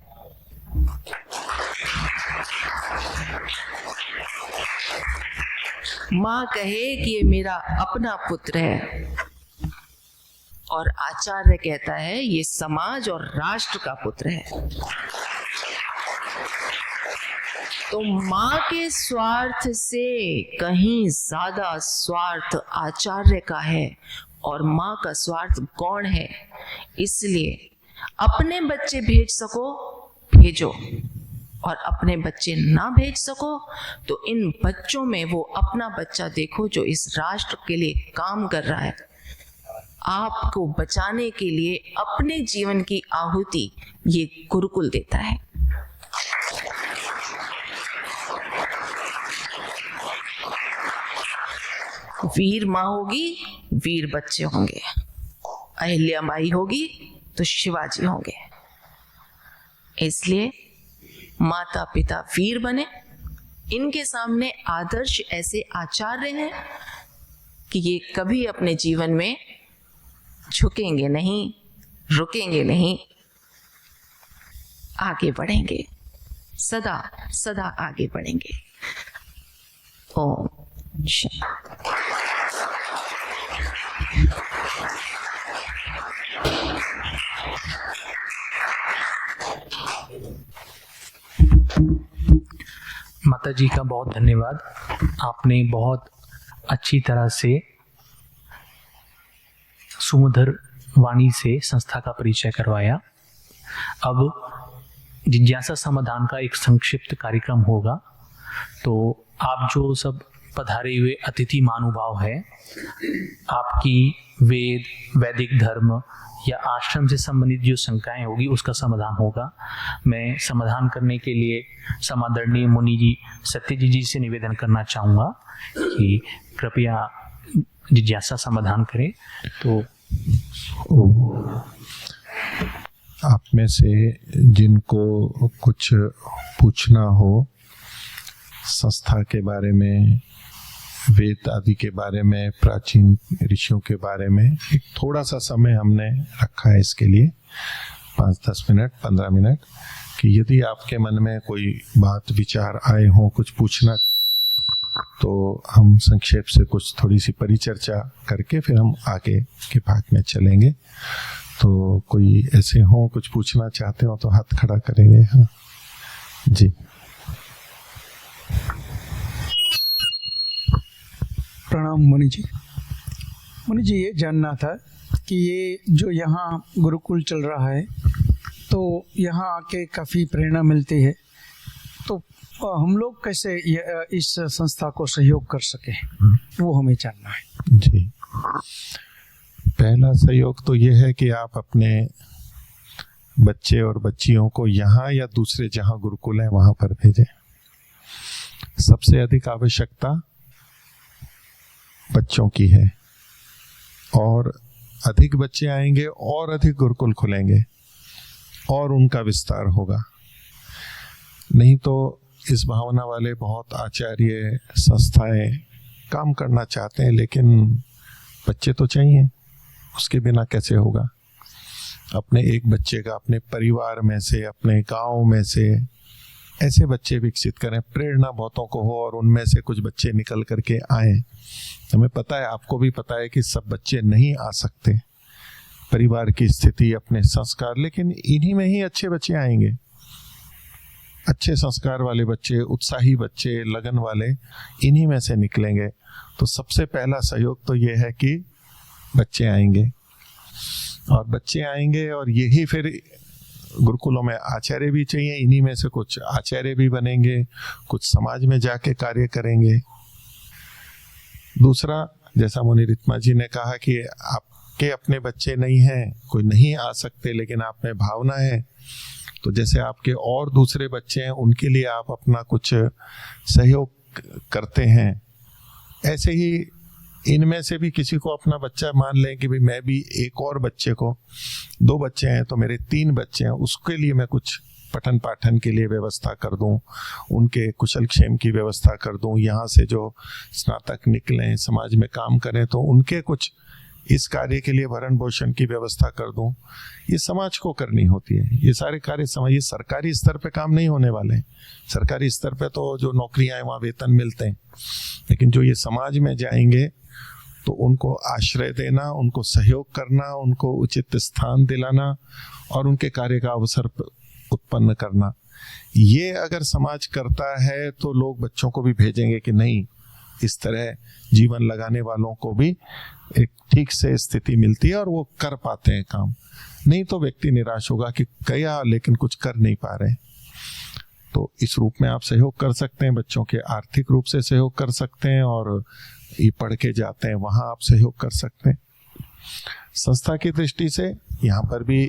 माँ कहे कि ये मेरा अपना पुत्र है और आचार्य कहता है ये समाज और राष्ट्र का पुत्र है। तो माँ के स्वार्थ से कहीं ज्यादा स्वार्थ आचार्य का है और माँ का स्वार्थ गौण है। इसलिए अपने बच्चे भेज सको भेजो, और अपने बच्चे ना भेज सको तो इन बच्चों में वो अपना बच्चा देखो जो इस राष्ट्र के लिए काम कर रहा है। आपको बचाने के लिए अपने जीवन की आहुति ये गुरुकुल देता है। वीर माँ होगी, वीर बच्चे होंगे। अहिल्याबाई होगी तो शिवाजी होंगे। इसलिए माता पिता वीर बने। इनके सामने आदर्श ऐसे आचार्य हैं कि ये कभी अपने जीवन में झुकेंगे नहीं, रुकेंगे नहीं, आगे बढ़ेंगे, सदा सदा आगे बढ़ेंगे। ओम शांति। माता जी का बहुत धन्यवाद। आपने बहुत अच्छी तरह से सुमधुर वाणी से संस्था का परिचय करवाया। अब जिज्ञासा समाधान का एक संक्षिप्त कार्यक्रम होगा। तो आप जो सब पधारे हुए अतिथि महानुभाव है, आपकी वैदिक धर्म या आश्रम से संबंधित जो शंकाएं होगी उसका समाधान होगा। मैं समाधान करने के लिए समादरणीय मुनि जी सत्यजी जी से निवेदन करना चाहूँगा कि कृपया जिज्ञासा समाधान करें। तो आप में से जिनको कुछ पूछना हो संस्था के बारे में, वेद आदि के बारे में, प्राचीन ऋषियों के बारे में, एक थोड़ा सा समय हमने रखा है इसके लिए, 5-10 मिनट 15 मिनट, कि यदि आपके मन में कोई बात विचार आए हों, कुछ पूछना तो हम संक्षेप से कुछ थोड़ी सी परिचर्चा करके फिर हम आगे के भाग में चलेंगे। तो कोई ऐसे हों कुछ पूछना चाहते हो तो हाथ खड़ा करेंगे। हाँ जी। प्रणाम मुनि जी। मुनि जी, ये जानना था कि ये जो यहाँ गुरुकुल चल रहा है तो यहाँ आके काफ़ी प्रेरणा मिलती है, तो हम लोग कैसे इस संस्था को सहयोग कर सके, वो हमें जानना है। जी, पहला सहयोग तो ये है कि आप अपने बच्चे और बच्चियों को यहाँ या दूसरे जहाँ गुरुकुल है वहाँ पर भेजें। सबसे अधिक आवश्यकता बच्चों की है, और अधिक बच्चे आएंगे और अधिक गुरुकुल खुलेंगे और उनका विस्तार होगा। नहीं तो इस भावना वाले बहुत आचार्य संस्थाएं काम करना चाहते हैं, लेकिन बच्चे तो चाहिए, उसके बिना कैसे होगा। अपने एक बच्चे का अपने परिवार में से, अपने गांव में से ऐसे बच्चे विकसित करें, प्रेरणा बहुतों को हो और उनमें से कुछ बच्चे निकल करके आए। हमें पता है, आपको भी पता है कि सब बच्चे नहीं आ सकते, परिवार की स्थिति, अपने संस्कार, लेकिन इन्हीं में ही अच्छे बच्चे आएंगे। अच्छे संस्कार वाले बच्चे, उत्साही बच्चे, लगन वाले, इन्हीं में से निकलेंगे। तो सबसे पहला सहयोग तो ये है कि बच्चे आएंगे, और बच्चे आएंगे और यही फिर गुरुकुलों में आचार्य भी चाहिए, इन्हीं में से कुछ आचार्य भी बनेंगे, कुछ समाज में जाके कार्य करेंगे। दूसरा, जैसा मुनि रित्मा जी ने कहा कि आपके अपने बच्चे नहीं हैं, कोई नहीं आ सकते, लेकिन आप में भावना है, तो जैसे आपके और दूसरे बच्चे हैं उनके लिए आप अपना कुछ सहयोग करते हैं, ऐसे ही इनमें से भी किसी को अपना बच्चा मान लें कि भाई मैं भी एक और बच्चे को, 2 बच्चे हैं तो मेरे 3 बच्चे हैं, उसके लिए मैं कुछ पठन पाठन के लिए व्यवस्था कर दूं, उनके कुशल क्षेम की व्यवस्था कर दूं, यहाँ से जो स्नातक निकलें समाज में काम करें तो उनके कुछ इस कार्य के लिए भरण पोषण की व्यवस्था कर दूं। ये समाज को करनी होती है, ये सारे कार्य समाज, ये सरकारी स्तर पे काम नहीं होने वाले हैं। सरकारी स्तर पे तो जो नौकरियां हैं वहाँ वेतन मिलते हैं, लेकिन जो ये समाज में जाएंगे तो उनको आश्रय देना, उनको सहयोग करना, उनको उचित स्थान दिलाना और उनके कार्य का अवसर उत्पन्न करना, ये अगर समाज करता है तो लोग बच्चों को भी भेजेंगे कि नहीं, इस तरह जीवन लगाने वालों को भी एक ठीक से स्थिति मिलती है और वो कर पाते हैं काम। नहीं तो व्यक्ति निराश होगा कि गया लेकिन कुछ कर नहीं पा रहे। तो इस रूप में आप सहयोग कर सकते हैं, बच्चों के आर्थिक रूप से सहयोग कर सकते हैं, और ये पढ़ के जाते हैं वहां आप सहयोग कर सकते हैं। संस्था की दृष्टि से यहाँ पर भी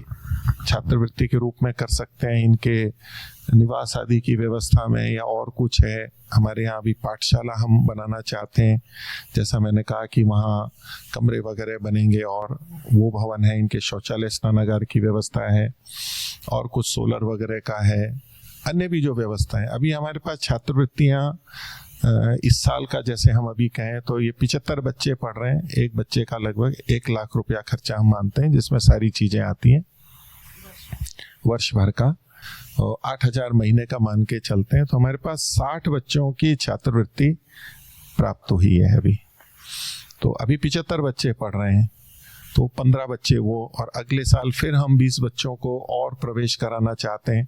छात्रवृत्ति के रूप में कर सकते हैं, इनके निवास आदि की व्यवस्था में, या और कुछ है। हमारे यहाँ भी पाठशाला हम बनाना चाहते हैं, जैसा मैंने कहा कि वहाँ कमरे वगैरह बनेंगे और वो भवन है, इनके शौचालय स्नानागार की व्यवस्था है, और कुछ सोलर वगैरह का है, अन्य भी जो व्यवस्था है। अभी हमारे पास छात्रवृत्तियाँ इस साल का जैसे हम अभी कहें तो ये 75 बच्चे पढ़ रहे हैं, एक बच्चे का लगभग 1 लाख रुपया खर्चा हम मानते हैं, जिसमें सारी चीजें आती हैं, वर्ष भर का 8,000 महीने का मान के चलते हैं। तो हमारे पास 60 बच्चों की छात्रवृत्ति प्राप्त हुई है अभी। तो अभी 75 बच्चे पढ़ रहे हैं, तो 15 बच्चे वो, और अगले साल फिर हम 20 बच्चों को और प्रवेश कराना चाहते हैं,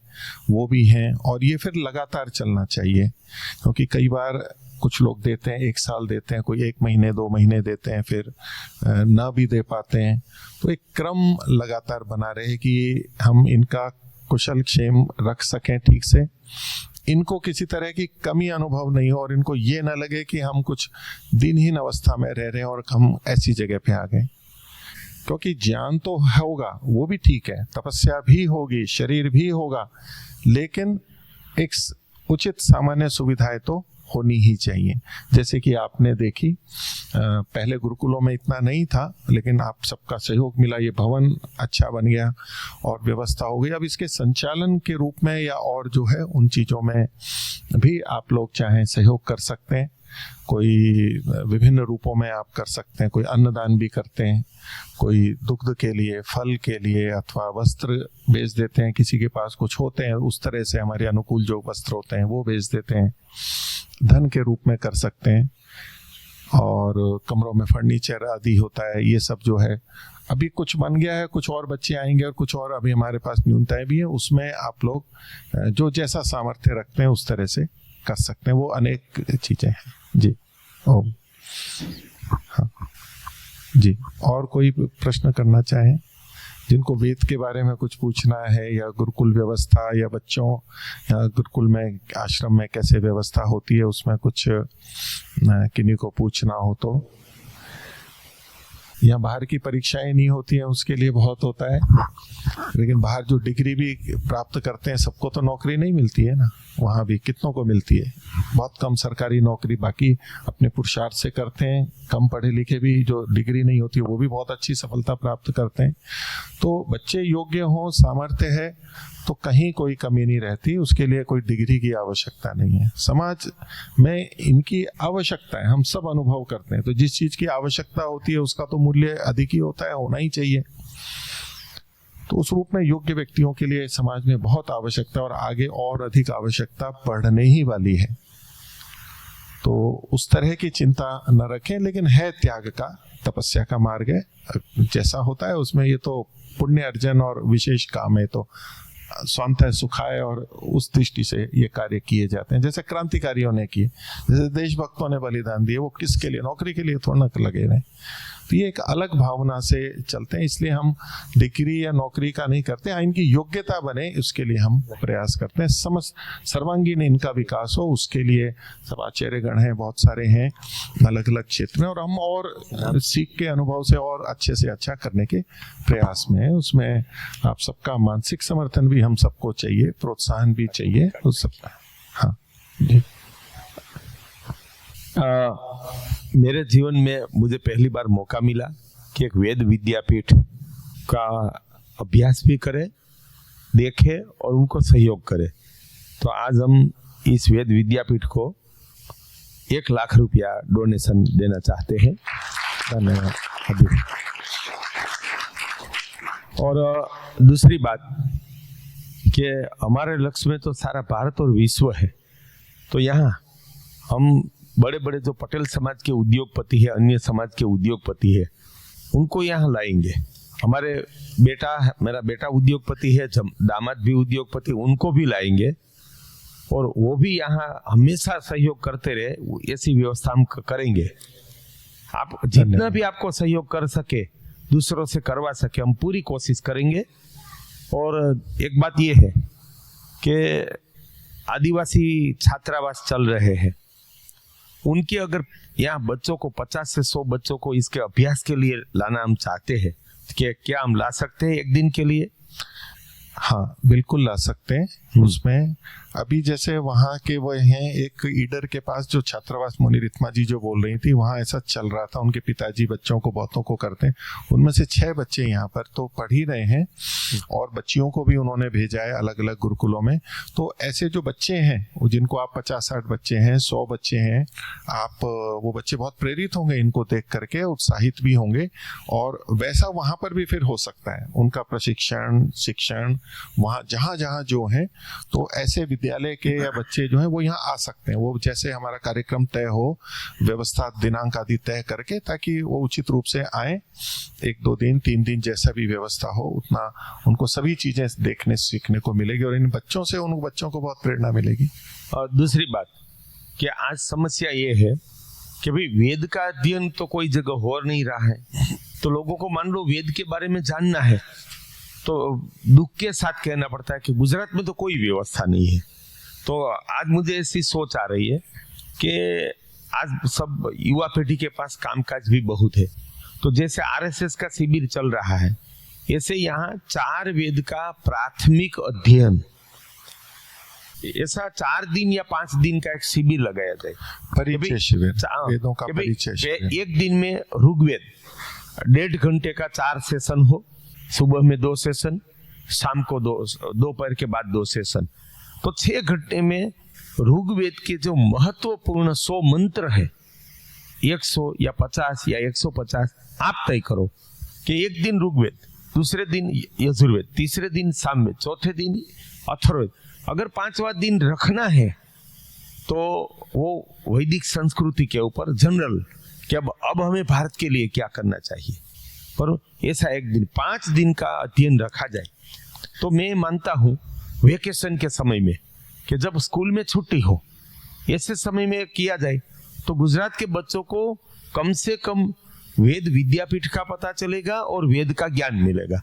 वो भी हैं। और ये फिर लगातार चलना चाहिए, क्योंकि कई बार कुछ लोग देते हैं 1 साल देते हैं, कोई 1 महीने 2 महीने देते हैं, फिर ना भी दे पाते हैं। तो एक क्रम लगातार बना रहे कि हम इनका कुशल क्षेम रख सकें ठीक से, इनको किसी तरह की कमी अनुभव नहीं हो, और इनको ये ना लगे कि हम कुछ दिनहीन अवस्था में रह रहे हैं और हम ऐसी जगह पे आ गए। क्योंकि ज्ञान तो होगा, वो भी ठीक है, तपस्या भी होगी, शरीर भी होगा, लेकिन एक उचित सामान्य सुविधाएं तो होनी ही चाहिए। जैसे कि आपने देखी, पहले गुरुकुलों में इतना नहीं था, लेकिन आप सबका सहयोग मिला, ये भवन अच्छा बन गया और व्यवस्था हो गई। अब इसके संचालन के रूप में या और जो है उन चीज़ों में भी आप लोग चाहें सहयोग कर सकते हैं। कोई विभिन्न रूपों में आप कर सकते हैं, कोई अन्नदान भी करते हैं, कोई दुग्ध के लिए, फल के लिए, अथवा वस्त्र बेच देते हैं, किसी के पास कुछ होते हैं उस तरह से हमारे अनुकूल जो वस्त्र होते हैं वो बेच देते हैं, धन के रूप में कर सकते हैं। और कमरों में फर्नीचर आदि होता है, ये सब जो है अभी कुछ बन गया है, कुछ और बच्चे आएंगे और कुछ और अभी हमारे पास न्यूनताएं भी है, उसमें आप लोग जो जैसा सामर्थ्य रखते हैं उस तरह से कर सकते हैं। वो अनेक चीजें हैं जी। ओम। हाँ जी, और कोई प्रश्न करना चाहें, जिनको वेद के बारे में कुछ पूछना है, या गुरुकुल व्यवस्था, या बच्चों, या गुरुकुल में आश्रम में कैसे व्यवस्था होती है उसमें कुछ किन्हीं को पूछना हो तो। यहाँ बाहर की परीक्षाएं नहीं होती हैं, उसके लिए बहुत होता है, लेकिन बाहर जो डिग्री भी प्राप्त करते हैं सबको तो नौकरी नहीं मिलती है ना, वहाँ भी कितनों को मिलती है, बहुत कम सरकारी नौकरी, बाकी अपने पुरुषार्थ से करते हैं। कम पढ़े लिखे भी जो डिग्री नहीं होती वो भी बहुत अच्छी सफलता प्राप्त करते हैं। तो बच्चे योग्य हों, सामर्थ्य है तो कहीं कोई कमी नहीं रहती, उसके लिए कोई डिग्री की आवश्यकता नहीं है। समाज में इनकी आवश्यकता है, हम सब अनुभव करते हैं, तो जिस चीज की आवश्यकता होती है उसका तो मूल्य अधिक ही होता है, होना ही चाहिए। तो उस रूप में योग्य व्यक्तियों के लिए समाज में बहुत आवश्यकता, और आगे और अधिक आवश्यकता पढ़ने ही वाली है। तो उस तरह की चिंता न रखें, लेकिन है त्याग का, तपस्या का मार्ग है, जैसा होता है उसमें ये तो पुण्य अर्जन और विशेष काम है, तो स्वांतः सुखाय, और उस दृष्टि से ये कार्य किए जाते हैं। जैसे क्रांतिकारियों ने किए, जैसे देशभक्तों ने बलिदान दिए, वो किसके लिए? नौकरी के लिए थोड़ा ना लगे रहे। तो ये एक अलग भावना से चलते हैं, इसलिए हम डिग्री या नौकरी का नहीं करते, इनकी योग्यता बने उसके लिए हम प्रयास करते हैं। सर्वांगीण इनका विकास हो, उसके लिए सब आचार्यगण हैं, बहुत सारे हैं अलग अलग क्षेत्र में, और हम और सीख के अनुभव से और अच्छे से अच्छा करने के प्रयास में हैं। उसमें आप सबका मानसिक समर्थन भी हम सबको चाहिए, प्रोत्साहन भी चाहिए उस सबका। हाँ जी। मेरे जीवन में मुझे पहली बार मौका मिला कि एक वेद विद्यापीठ का अभ्यास भी करे, देखे और उनको सहयोग करे। तो आज हम इस वेद विद्यापीठ को 1 लाख रुपया डोनेशन देना चाहते हैं। धन्यवाद। और दूसरी बात कि हमारे लक्ष्य में तो सारा भारत और विश्व है, तो यहाँ हम बड़े बड़े जो पटेल समाज के उद्योगपति है, अन्य समाज के उद्योगपति है, उनको यहाँ लाएंगे। मेरा बेटा उद्योगपति है, दामाद भी उद्योगपति, उनको भी लाएंगे और वो भी यहाँ हमेशा सहयोग करते रहे, ऐसी व्यवस्था हम करेंगे। आप जितना भी आपको सहयोग कर सके, दूसरों से करवा सके, हम पूरी कोशिश करेंगे। और एक बात ये है कि आदिवासी छात्रावास चल रहे हैं, उनके अगर यहाँ बच्चों को 50 से 100 बच्चों को इसके अभ्यास के लिए लाना हम चाहते हैं, कि क्या हम ला सकते हैं 1 दिन के लिए? हाँ बिल्कुल ला सकते हैं। उसमें अभी जैसे वहाँ के वो हैं, एक ईडर के पास जो छात्रावास मुनि रित्मा जी जो बोल रही थी, वहाँ ऐसा चल रहा था। उनके पिताजी बच्चों को बहुतों को करते हैं, उनमें से 6 बच्चे यहाँ पर तो पढ़ ही रहे हैं, और बच्चियों को भी उन्होंने भेजा है अलग अलग गुरुकुलों में। तो ऐसे जो बच्चे हैं, जिनको आप 50-60 बच्चे हैं, 100 बच्चे हैं, आप वो बच्चे बहुत प्रेरित होंगे इनको देख करके, उत्साहित भी होंगे, और वैसा वहाँ पर भी फिर हो सकता है उनका प्रशिक्षण शिक्षण वहाँ जहाँ जहाँ जो है। तो ऐसे विद्यालय के या बच्चे जो हैं वो यहाँ आ सकते हैं। वो जैसे हमारा कार्यक्रम तय हो, व्यवस्था दिनांक आदि तय करके, ताकि वो उचित रूप से आए, 1-2 दिन 3 दिन जैसा भी व्यवस्था हो, उतना उनको सभी चीजें देखने सीखने को मिलेगी, और इन बच्चों से उन बच्चों को बहुत प्रेरणा मिलेगी। और दूसरी बात कि आज समस्या ये है कि भाई वेद का अध्ययन तो कोई जगह हो नहीं रहा है, तो लोगों को मान लो वेद के बारे में जानना है, तो दुख के साथ कहना पड़ता है कि गुजरात में तो कोई व्यवस्था नहीं है। तो आज मुझे ऐसी सोच आ रही है कि आज सब युवा पीढ़ी के पास कामकाज भी बहुत है, तो जैसे आरएसएस का शिविर चल रहा है, ऐसे यहाँ 4 वेद का प्राथमिक अध्ययन, ऐसा 4 दिन या 5 दिन का एक शिविर लगाया जाए, परिचय शिविर, वेदों का परिचय शिविर। 1 दिन में ऋग्वेद 1.5 घंटे का 4 सेशन हो, सुबह में 2 सेशन, शाम को दोपहर के बाद 2 सेशन। तो 6 घंटे में ऋग्वेद के जो महत्वपूर्ण 100 मंत्र है, 100 या 50 या 150 आप तय करो कि 1 दिन ऋग्वेद, दूसरे दिन यजुर्वेद, तीसरे दिन सामवेद, चौथे दिन अथर्ववेद। अगर 5वां दिन रखना है तो वो वैदिक संस्कृति के ऊपर जनरल, कि अब हमें भारत के लिए क्या करना चाहिए, पर ऐसा 1 दिन 5 दिन का अध्ययन रखा जाए। तो मैं मानता हूँ वेकेशन के समय में, कि जब स्कूल में छुट्टी हो, ऐसे समय में किया जाए, तो गुजरात के बच्चों को कम से कम वेद विद्यापीठ का पता चलेगा और वेद का ज्ञान मिलेगा।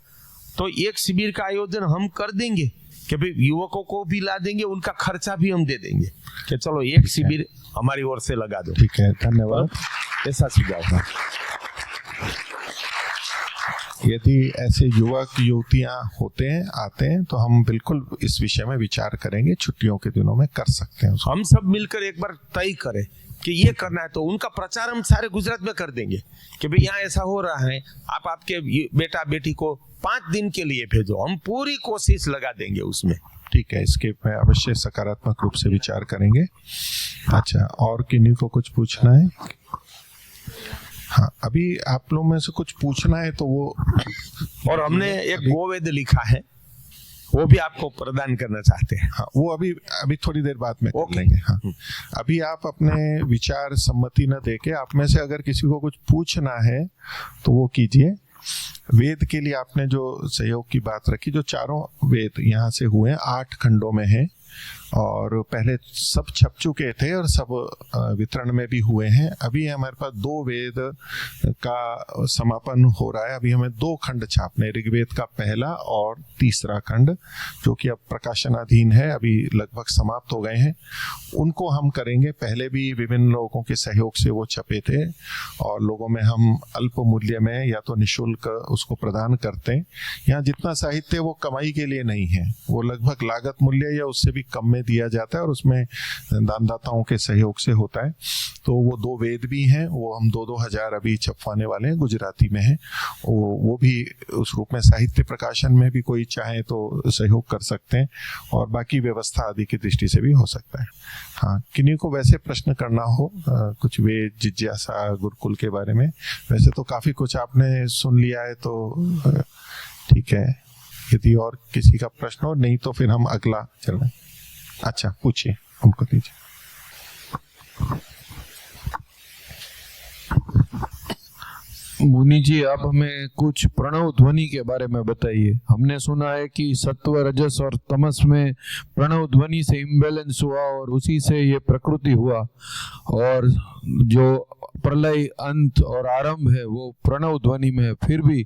तो एक शिविर का आयोजन हम कर देंगे कि भाई युवकों को भी ला देंगे, उनका खर्चा भी हम दे देंगे, कि चलो एक शिविर हमारी ओर से लगा दो। ठीक है, धन्यवाद। ऐसा सुझाव है। यदि ऐसे युवक युवतियां होते हैं, आते हैं, तो हम बिल्कुल इस विषय में विचार करेंगे, छुट्टियों के दिनों में कर सकते हैं। हम सब मिलकर एक बार तय करें कि ये करना है, तो उनका प्रचार हम सारे गुजरात में कर देंगे कि भाई यहाँ ऐसा हो रहा है, आप आपके बेटा बेटी को 5 दिन के लिए भेजो, हम पूरी कोशिश लगा देंगे उसमें। ठीक है, इसके पे अवश्य सकारात्मक रूप से विचार करेंगे। अच्छा, और किन्हीं को कुछ पूछना है? हाँ, अभी आप लोग में से कुछ पूछना है तो वो, और हमने एक गोवेद लिखा है, वो भी आपको प्रदान करना चाहते हैं। हाँ, वो अभी थोड़ी देर बाद में कर लेंगे। हाँ, अभी आप अपने विचार सम्मति न देके, आप में से अगर किसी को कुछ पूछना है तो वो कीजिए, वेद के लिए आपने जो सहयोग की बात रखी, जो चारों वेद यहाँ से हुए हैं 8 खंडों में हैं और पहले सब छप चुके थे और सब वितरण में भी हुए हैं। अभी हमारे पास 2 वेद का समापन हो रहा है। अभी हमें 2 खंड छापने, ऋग्वेद का पहला और तीसरा खंड, जो कि अब प्रकाशनाधीन है, अभी लगभग समाप्त हो गए हैं। उनको हम करेंगे। पहले भी विभिन्न लोगों के सहयोग से वो छपे थे और लोगों में हम अल्प मूल्य में या तो निःशुल्क उसको प्रदान करते हैं। यहाँ जितना साहित्य वो कमाई के लिए नहीं है, वो लगभग लागत मूल्य या उससे भी कम में दिया जाता है और उसमें दानदाताओं के सहयोग से होता है। तो वो 2 वेद भी हैं, वो हम 2-2 हजार अभी छपवाने वाले हैं, गुजराती में है। वो भी उस रूप में साहित्य प्रकाशन में भी कोई चाहे तो सहयोग कर सकते हैं और बाकी व्यवस्था आदि की दृष्टि से भी हो सकता है। हाँ, किन्हीं को वैसे प्रश्न करना हो कुछ वेद जिज्ञासा गुरुकुल के बारे में, वैसे तो काफी कुछ आपने सुन लिया है, तो ठीक है। यदि और किसी का प्रश्न हो, नहीं तो फिर हम अगला चल रहे हैं। अच्छा, पूछिए, उनको दीजिए। मुनि जी, आप हमें कुछ प्रणव ध्वनि के बारे में बताइए। हमने सुना है कि सत्व, रजस और तमस में प्रणव ध्वनि से इम्बैलेंस हुआ और उसी से ये प्रकृति हुआ, और जो प्रलय, अंत और आरंभ है वो प्रणव ध्वनि में है। फिर भी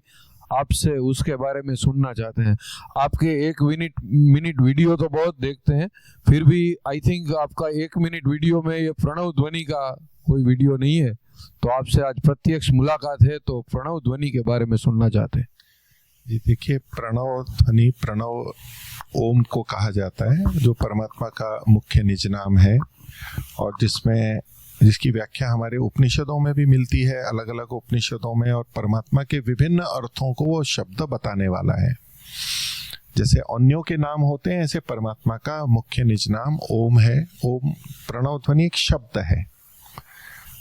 आपसे उसके बारे में सुनना चाहते हैं। आपके 1 मिनट वीडियो तो बहुत देखते हैं, फिर भी आई थिंक आपका 1 मिनट वीडियो में ये प्रणव ध्वनि का कोई वीडियो नहीं है। तो आपसे आज प्रत्यक्ष मुलाकात है, तो प्रणव ध्वनि के बारे में सुनना चाहते हैं। जी देखिए, प्रणव ध्वनि, प्रणव ओम को कहा जाता है, जो परमात्मा का मुख्य निज नाम है और जिसकी व्याख्या हमारे उपनिषदों में भी मिलती है, अलग अलग उपनिषदों में, और परमात्मा के विभिन्न अर्थों को वो शब्द बताने वाला है। जैसे अन्यों के नाम होते हैं, ऐसे परमात्मा का मुख्य निज नाम ओम है। ओम प्रणव ध्वनि एक शब्द है।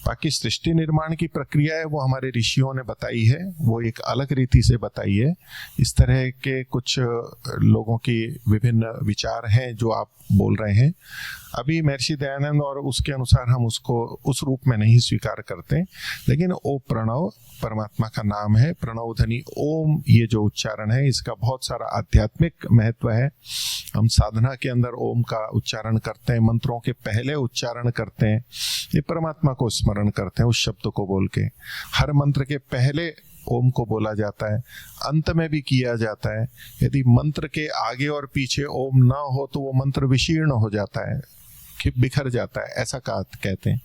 बाकी सृष्टि निर्माण की प्रक्रिया है वो हमारे ऋषियों ने बताई है, वो एक अलग रीति से बताई है। इस तरह के कुछ लोगों की विभिन्न विचार हैं जो आप बोल रहे हैं। अभी महर्षि दयानंद और उसके अनुसार हम उसको उस रूप में नहीं स्वीकार करते, लेकिन ओ प्रणव परमात्मा का नाम है। प्रणव ध्वनि ओम, ये जो उच्चारण है इसका बहुत सारा आध्यात्मिक महत्व है। हम साधना के अंदर ओम का उच्चारण करते हैं, मंत्रों के पहले उच्चारण करते हैं, ये परमात्मा को स्मरण करते हैं उस शब्द को बोल के। हर मंत्र के पहले ओम को बोला जाता है, अंत में भी किया जाता है। यदि मंत्र के आगे और पीछे ओम ना हो तो वो मंत्र विशीर्ण हो जाता है, बिखर जाता है, ऐसा कहते हैं।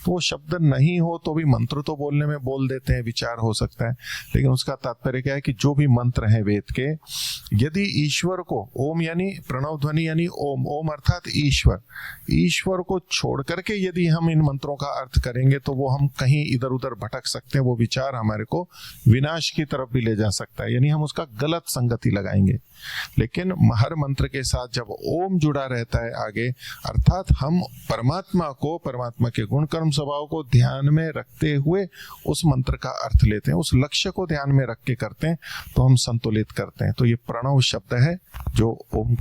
तो वो शब्द नहीं हो तो भी मंत्र तो बोलने में बोल देते हैं, विचार हो सकता है, लेकिन उसका तात्पर्य क्या है कि जो भी मंत्र हैं वेद के, यदि ईश्वर को, ओम यानी प्रणव ध्वनि यानी ओम, ओम अर्थात ईश्वर को छोड़ करके यदि हम इन मंत्रों का अर्थ करेंगे तो वो हम कहीं इधर उधर भटक सकते हैं, वो विचार हमारे को विनाश की तरफ भी ले जा सकता है, यानी हम उसका गलत संगति लगाएंगे। लेकिन हर मंत्र के साथ जब ओम जुड़ा रहता है आगे, अर्थात हम परमात्मा को, परमात्मा के गुण कर्म स्वभाव को ध्यान में रखते हुए उस मंत्र का अर्थ लेते हैं, उस लक्ष्य को ध्यान में रख के करते हैं, तो हम संतुलित करते हैं। तो ये प्रणव शब्द है जो ओम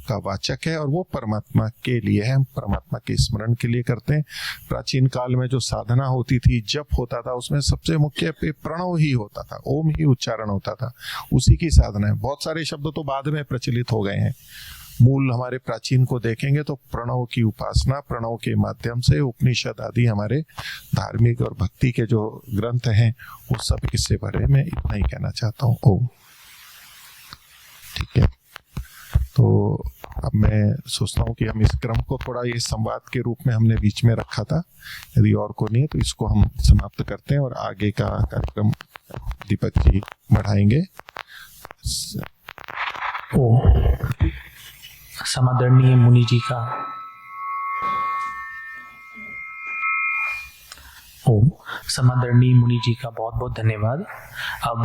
का वाचक है और वो परमात्मा के लिए है, हम परमात्मा के स्मरण के लिए करते हैं। प्राचीन काल में जो साधना होती थी, जप होता था, उसमें सबसे मुख्य प्रणव ही होता था, ओम ही उच्चारण होता था, उसी की साधना है। बहुत सारे शब्द तो बाद में प्रचलित हो गए हैं। मूल हमारे प्राचीन को देखेंगे तो प्रणव की उपासना, प्रणव के माध्यम से उपनिषद आदि हमारे धार्मिक और भक्ति के जो ग्रंथ हैं वो सब इससे भरे। मैं इतना ही कहना चाहता हूँ। ओम, ठीक है। तो अब मैं सोचता हूँ कि हम इस क्रम को थोड़ा ये संवाद के रूप में हमने बीच में रखा था, यदि और को नहीं है तो इसको हम समाप्त करते हैं और आगे का कार्यक्रम दीपक जी बढ़ाएंगे। समादरणीय मुनि जी का समादरणीय मुनि जी का बहुत बहुत धन्यवाद। अब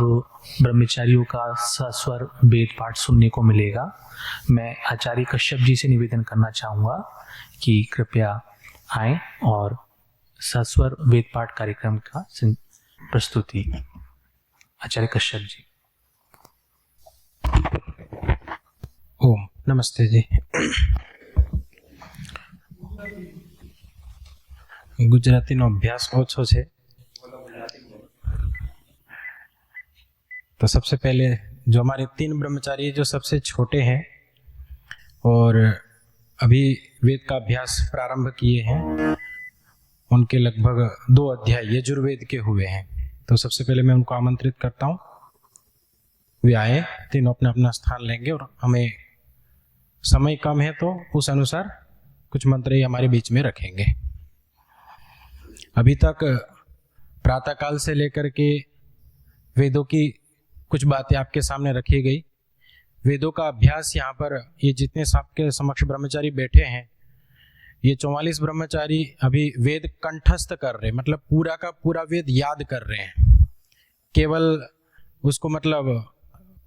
ब्रह्मचारियों का सस्वर वेद पाठ सुनने को मिलेगा। मैं आचार्य कश्यप जी से निवेदन करना चाहूँगा कि कृपया आएं और सस्वर वेद पाठ कार्यक्रम का प्रस्तुति। आचार्य कश्यप जी। ओम नमस्ते जी। ગુજરાતીનો અભ્યાસ ઓછો છે तो सबसे पहले जो हमारे 3 ब्रह्मचारी जो सबसे छोटे हैं और अभी वेद का अभ्यास प्रारंभ किए हैं, उनके लगभग 2 अध्याय यजुर्वेद के हुए हैं। तो सबसे पहले मैं उनको आमंत्रित करता हूँ, वे आए, तीनों अपना अपना स्थान लेंगे और हमें समय कम है तो उस अनुसार कुछ मंत्र ही हमारे बीच में रखेंगे। अभी तक प्रातःकाल से लेकर के वेदों की कुछ बातें आपके सामने रखी गई। वेदों का अभ्यास यहाँ पर ये जितने आपके समक्ष ब्रह्मचारी बैठे हैं, ये 44 ब्रह्मचारी अभी वेद कंठस्थ कर रहे हैं, मतलब पूरा का पूरा वेद याद कर रहे हैं। केवल उसको मतलब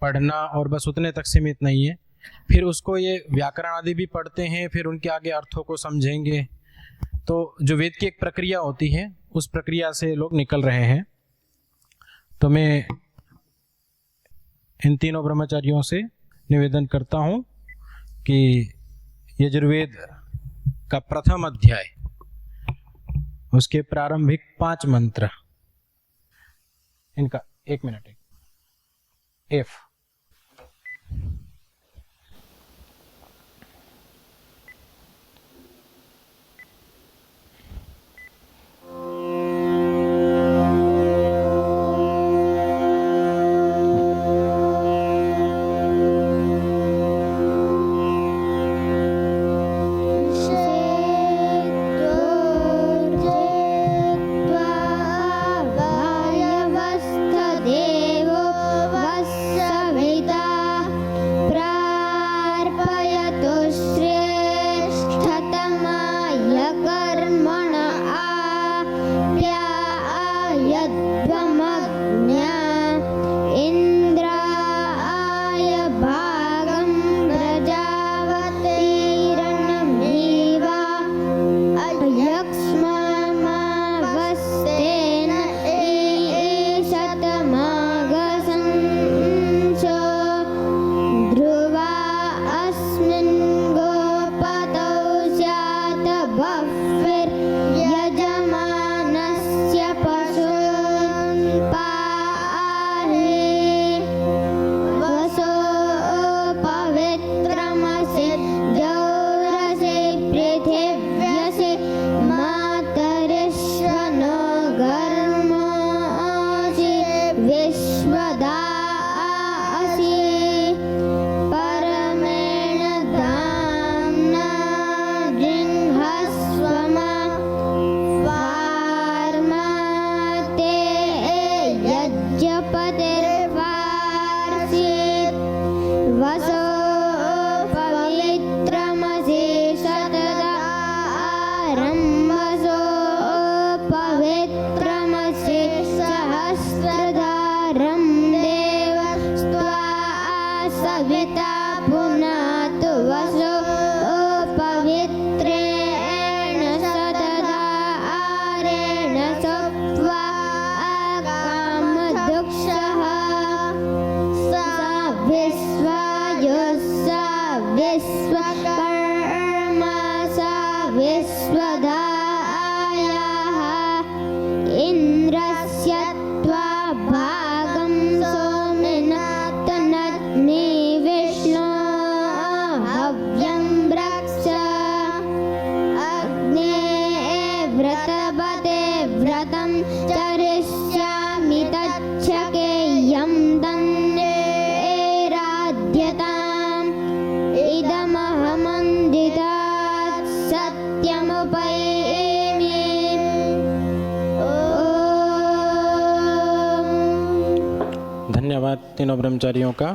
पढ़ना और बस उतने तक सीमित नहीं है, फिर उसको ये व्याकरण आदि भी पढ़ते हैं, फिर उनके आगे अर्थों को समझेंगे। तो जो वेद की एक प्रक्रिया होती है, उस प्रक्रिया से लोग निकल रहे हैं। तो मैं इन तीनों ब्रह्मचारियों से निवेदन करता हूं कि यजुर्वेद का प्रथम अध्याय, उसके प्रारंभिक 5 मंत्र, इनका 1 मिनट एफ। धन्यवाद तीनों ब्रह्मचारियों का।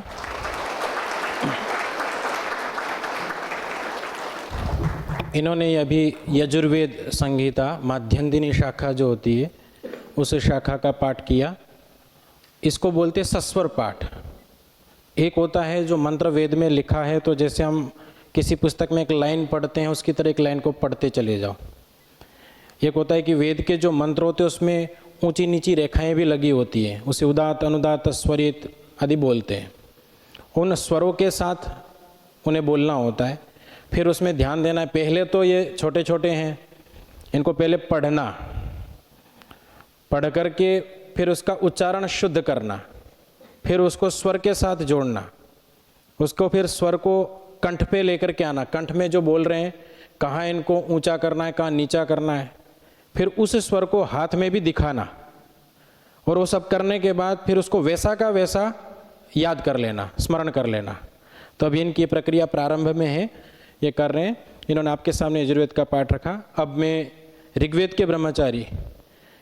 इन्होंने अभी यजुर्वेद संहिता माध्यन्दिनी शाखा जो होती है उस शाखा का पाठ किया। इसको बोलते सस्वर पाठ। एक होता है जो मंत्र वेद में लिखा है, तो जैसे हम किसी पुस्तक में एक लाइन पढ़ते हैं उसकी तरह एक लाइन को पढ़ते चले जाओ। एक होता है कि वेद के जो मंत्र होते हैं उसमें ऊंची नीची रेखाएं भी लगी होती हैं, उसे उदात अनुदात स्वरित आदि बोलते हैं। उन स्वरों के साथ उन्हें बोलना होता है, फिर उसमें ध्यान देना है। पहले तो ये छोटे छोटे हैं, इनको पहले पढ़ना, पढ़ करके फिर उसका उच्चारण शुद्ध करना, फिर उसको स्वर के साथ जोड़ना, उसको फिर स्वर को कंठ पे लेकर के आना, कंठ में जो बोल रहे हैं कहाँ इनको ऊंचा करना है, कहाँ नीचा करना है, फिर उस स्वर को हाथ में भी दिखाना, और वो सब करने के बाद फिर उसको वैसा का वैसा याद कर लेना, स्मरण कर लेना। तो अभी इनकी प्रक्रिया प्रारंभ में है, ये कर रहे हैं। इन्होंने आपके सामने यजुर्वेद का पाठ रखा। अब मैं ऋग्वेद के ब्रह्मचारी,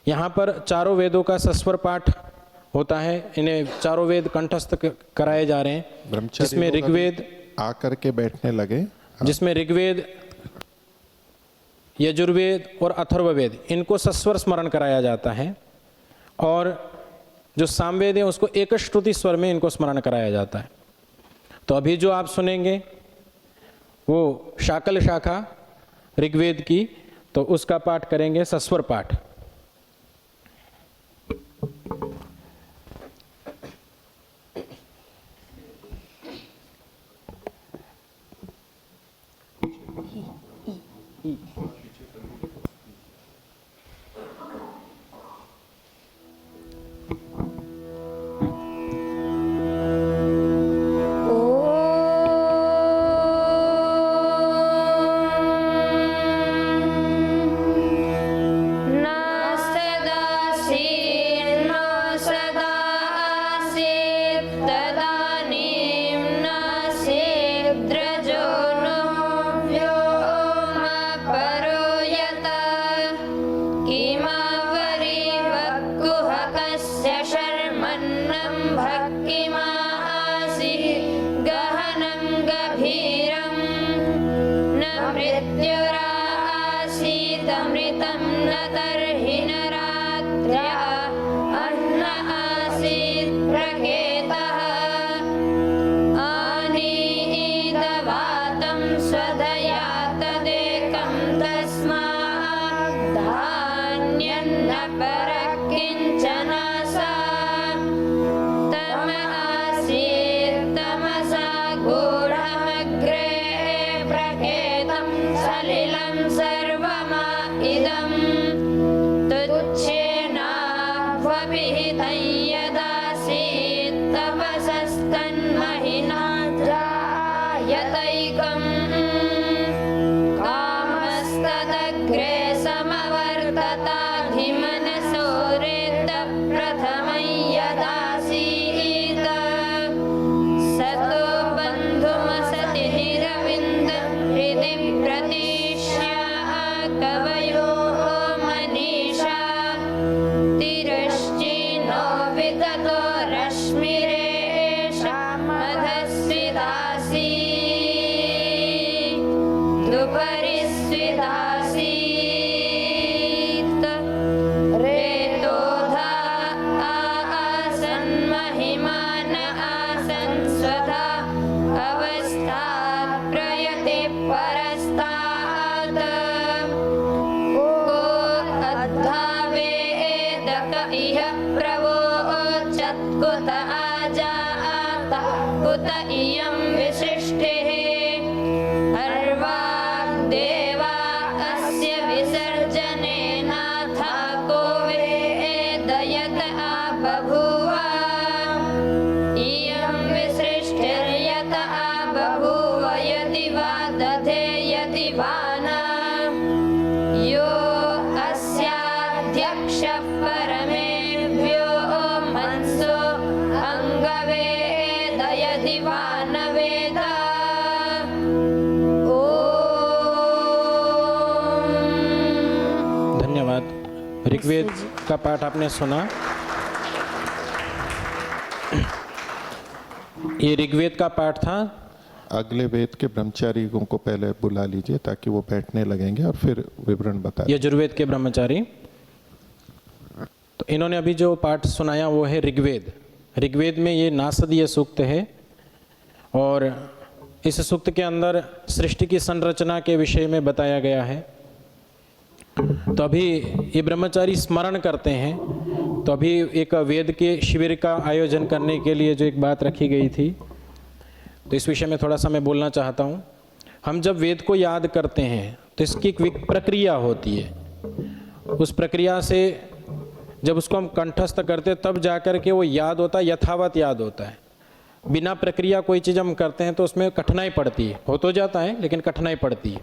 यहाँ पर चारों वेदों का सस्वर पाठ होता है, इन्हें चारों वेद कंठस्थ कराए जा रहे हैं, जिसमें ऋग्वेद आकर के बैठने लगे, जिसमें ऋग्वेद, यजुर्वेद और अथर्ववेद इनको सस्वर स्मरण कराया जाता है, और जो सामवेद है उसको एक श्रुति स्वर में इनको स्मरण कराया जाता है। तो अभी जो आप सुनेंगे वो शाकल शाखा ऋग्वेद की, तो उसका पाठ करेंगे सस्वर पाठ। ऋग्वेद का पाठ आपने सुना। ये ऋग्वेद का पाठ था। अगले वेद के ब्रह्मचारियों को पहले बुला लीजिए ताकि वो बैठने लगेंगे और फिर विवरण बताएं। यजुर्वेद के ब्रह्मचारी, तो इन्होंने अभी जो पाठ सुनाया वो है ऋग्वेद। ऋग्वेद में ये नासदीय सूक्त है, और इस सूक्त के अंदर सृष्टि की संरचना के विषय में बताया गया है। तो अभी ये ब्रह्मचारी स्मरण करते हैं। तो अभी एक वेद के शिविर का आयोजन करने के लिए जो एक बात रखी गई थी, तो इस विषय में थोड़ा सा मैं बोलना चाहता हूँ। हम जब वेद को याद करते हैं तो इसकी एक प्रक्रिया होती है। उस प्रक्रिया से जब उसको हम कंठस्थ करते तब जाकर के वो याद होता है, यथावत याद होता है। बिना प्रक्रिया कोई चीज़ हम करते हैं तो उसमें कठिनाई पड़ती है, हो तो जाता है लेकिन कठिनाई पड़ती है।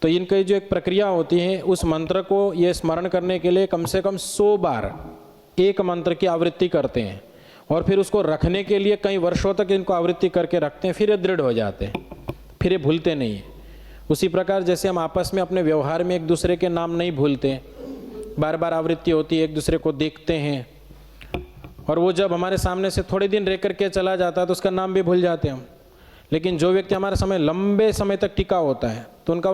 तो इनकी जो एक प्रक्रिया होती है, उस मंत्र को ये स्मरण करने के लिए कम से कम 100 बार एक मंत्र की आवृत्ति करते हैं और फिर उसको रखने के लिए कई वर्षों तक इनको आवृत्ति करके रखते हैं, फिर ये दृढ़ हो जाते हैं, फिर ये भूलते नहीं हैं। उसी प्रकार जैसे हम आपस में अपने व्यवहार में एक दूसरे के नाम नहीं भूलते, बार बार आवृत्ति होती है, एक दूसरे को देखते हैं और वो जब हमारे सामने से थोड़े दिन रह करके चला जाता है तो उसका नाम भी भूल जाते हैं हम। लेकिन जो व्यक्ति हमारे समय लंबे समय तक टिका होता है तो उनका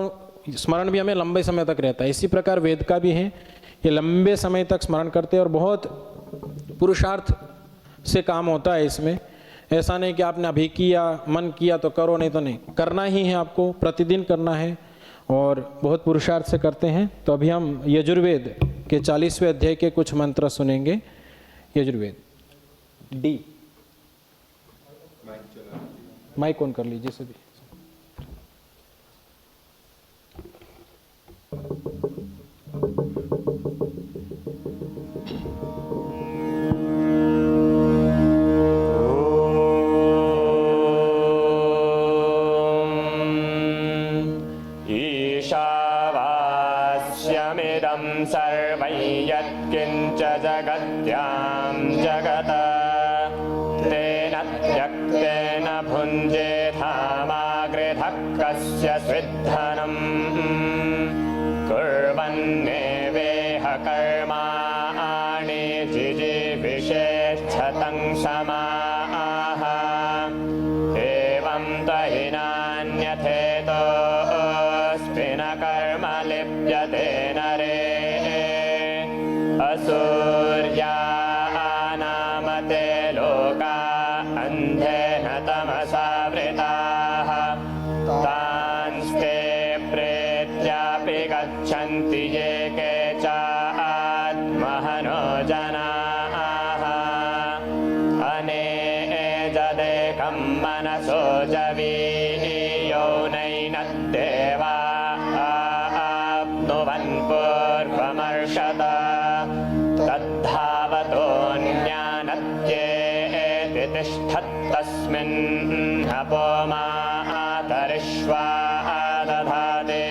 स्मरण भी हमें लंबे समय तक रहता है। इसी प्रकार वेद का भी है, ये लंबे समय तक स्मरण करते हैं और बहुत पुरुषार्थ से काम होता है इसमें। ऐसा नहीं कि आपने अभी किया, मन किया तो करो, नहीं तो नहीं, करना ही है, आपको प्रतिदिन करना है और बहुत पुरुषार्थ से करते हैं। तो अभी हम यजुर्वेद के 40वें अध्याय के कुछ मंत्र सुनेंगे। यजुर्वेद डी, माइक ऑन कर लीजिए सभी। ईशावास्यमिदं सर्वं यत्किञ्च जगत्यां जगत तेन त्यक्तेन भुञ्जेथामागृधः कस्य स्विद्धनं कुर्वन्नेवेह कर्माणि जिजीविषेच्छतं समाह एवं तहि नान्यथेतोऽस्ति न कर्म लिप्यते नरे असूर्यानामते लोका अन्धेन तमसावृताः तांस्ते प्रेत्यापि गच्छन्ति ये के चात्महनो जनाः अनेजदेकं मनसो जवीयो नैनद्देवा आप्नुवन् पूर्वमर्षत तद्धावतोऽन्यानत्येति तिष्ठत्तस्मिन् अपो मातरिष्वा दधाति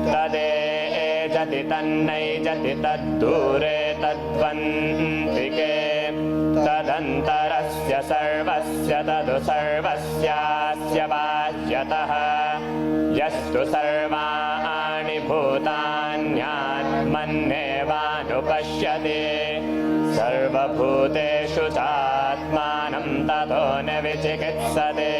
तदेजति तन्नैजति तद्दूरे तद्वन्तिके तदन्तरस्य सर्वस्य तदु सर्वस्यास्य बाह्यतः यस्तु सर्वाणि भूतान्यात्मन्नेवानुपश्यति सर्वभूतेषु चात्मानं ततो न विचिकित्सते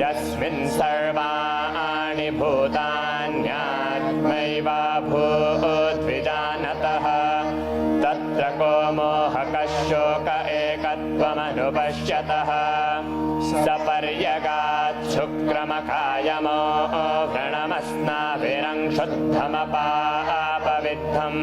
यस्मिन् सर्वाणि भूतान्यात्मैवाभूद्विजानतः तत्र को मोहकशोक एकत्वमनुपश्यतः सपर्यगात् शुक्रमकायमो व्रणमस्नाभिरंशुद्धमपापविद्धम्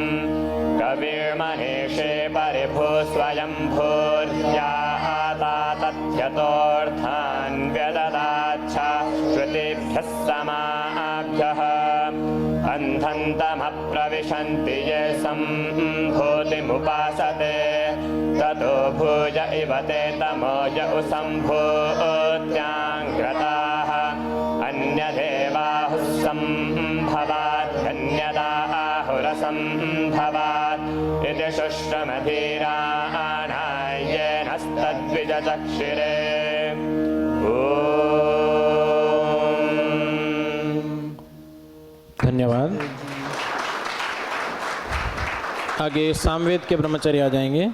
कविर्मनीषे परिभूस्वयं भूर्याता तथ्यतोऽर्थान् व्यददाच्छा श्रुतिभ्यः समाभ्यः अन्धन्तमप्रविशन्ति ये सम्भूतिमुपासते ततो भूय इव ते तमो य सम्भूत्याङ्ग्रताः अन्यदेवाहुः सम्भवात् अन्यदाहुरसम्भवात् इति शुश्रमधीराणायेनस्तद्विजचक्षिरे धन्यवाद। आगे सामवेद के ब्रह्मचर्य आ जाएंगे।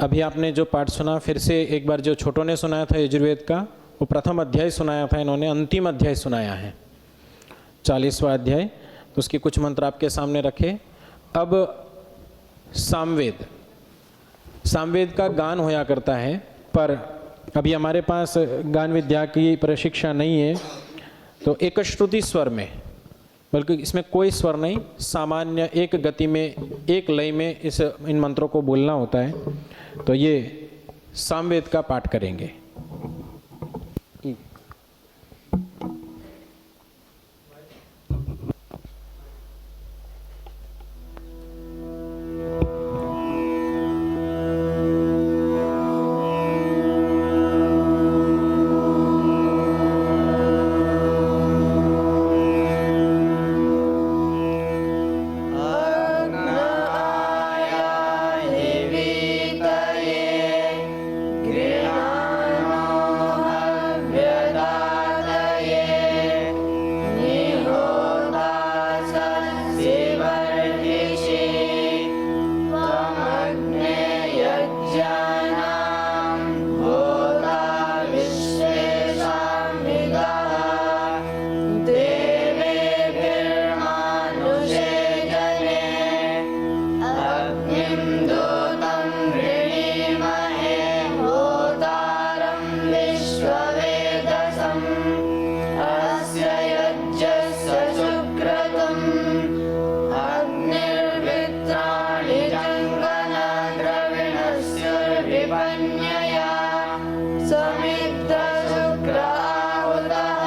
अभी आपने जो पाठ सुना, फिर से एक बार जो छोटों ने सुनाया था यजुर्वेद का, वो प्रथम अध्याय सुनाया था, इन्होंने अंतिम अध्याय सुनाया है 40वां अध्याय। तो उसके कुछ मंत्र आपके सामने रखे। अब सामवेद, सामवेद का गान होया करता है, पर अभी हमारे पास गान विद्या की प्रशिक्षण नहीं है, तो एक श्रुति स्वर में, बल्कि इसमें कोई स्वर नहीं, सामान्य एक गति में एक लय में इन मंत्रों को बोलना होता है। तो ये सामवेद का पाठ करेंगे। विपन्यया समिद्ध शुक्र आहुतः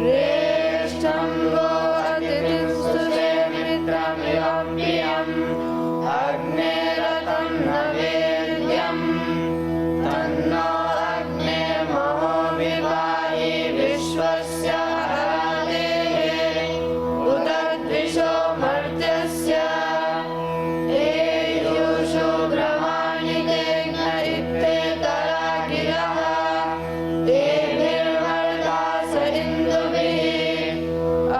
रेष्ठम्बो अतिथिस्तुते मित्रमिव प्रियम् अग्नेरतं नवेद्यम् तन्नो अग्निर्महो विवाहि विश्वस्य हरादेः उदद्विषो मर्त्यस्य एयुषो ब्रह्माणि तेऽग्न इत्येतरा गिरः तेभिर्वर्धास इन्दुभिः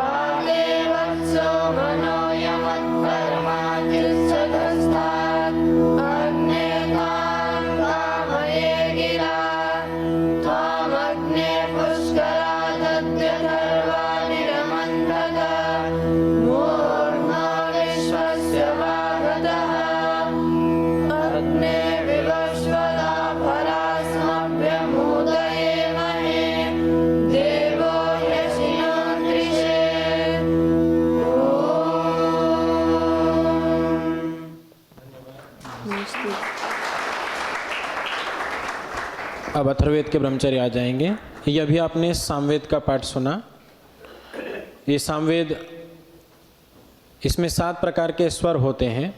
आदेवत्सो मनो यमत्परमात्युत्सदस्तात् अग्ने तां कामये गिरा त्वामग्ने पुष्करादद्यथर्वाणि रमन्तत मूर्ध्नो विश्वस्य वागतः अग्ने विवस्वदा परास्मभ्यमुदये महे देवो यशिनोऽदृशे अब अथर्ववेद के ब्रह्मचर्य आ जाएंगे। ये अभी आपने सामवेद का पाठ सुना। ये सामवेद, इसमें 7 प्रकार के स्वर होते हैं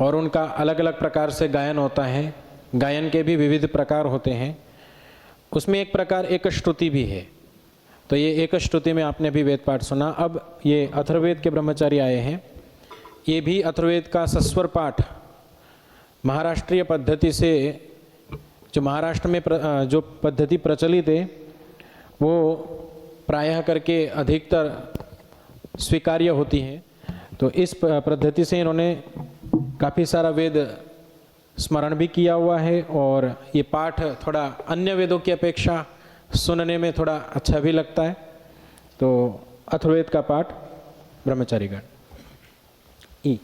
और उनका अलग अलग प्रकार से गायन होता है। गायन के भी विविध प्रकार होते हैं। उसमें एक प्रकार एक श्रुति भी है। तो ये एक श्रुति में आपने भी वेद पाठ सुना। अब ये अथर्ववेद के ब्रह्मचारी आए हैं। ये भी अथर्ववेद का सस्वर पाठ महाराष्ट्रीय पद्धति से, जो महाराष्ट्र में जो पद्धति प्रचलित है वो प्रायः करके अधिकतर स्वीकार्य होती है। तो इस पद्धति से इन्होंने काफ़ी सारा वेद स्मरण भी किया हुआ है और ये पाठ थोड़ा अन्य वेदों की अपेक्षा सुनने में थोड़ा अच्छा भी लगता है। तो अथर्ववेद का पाठ ब्रह्मचारीगण। ई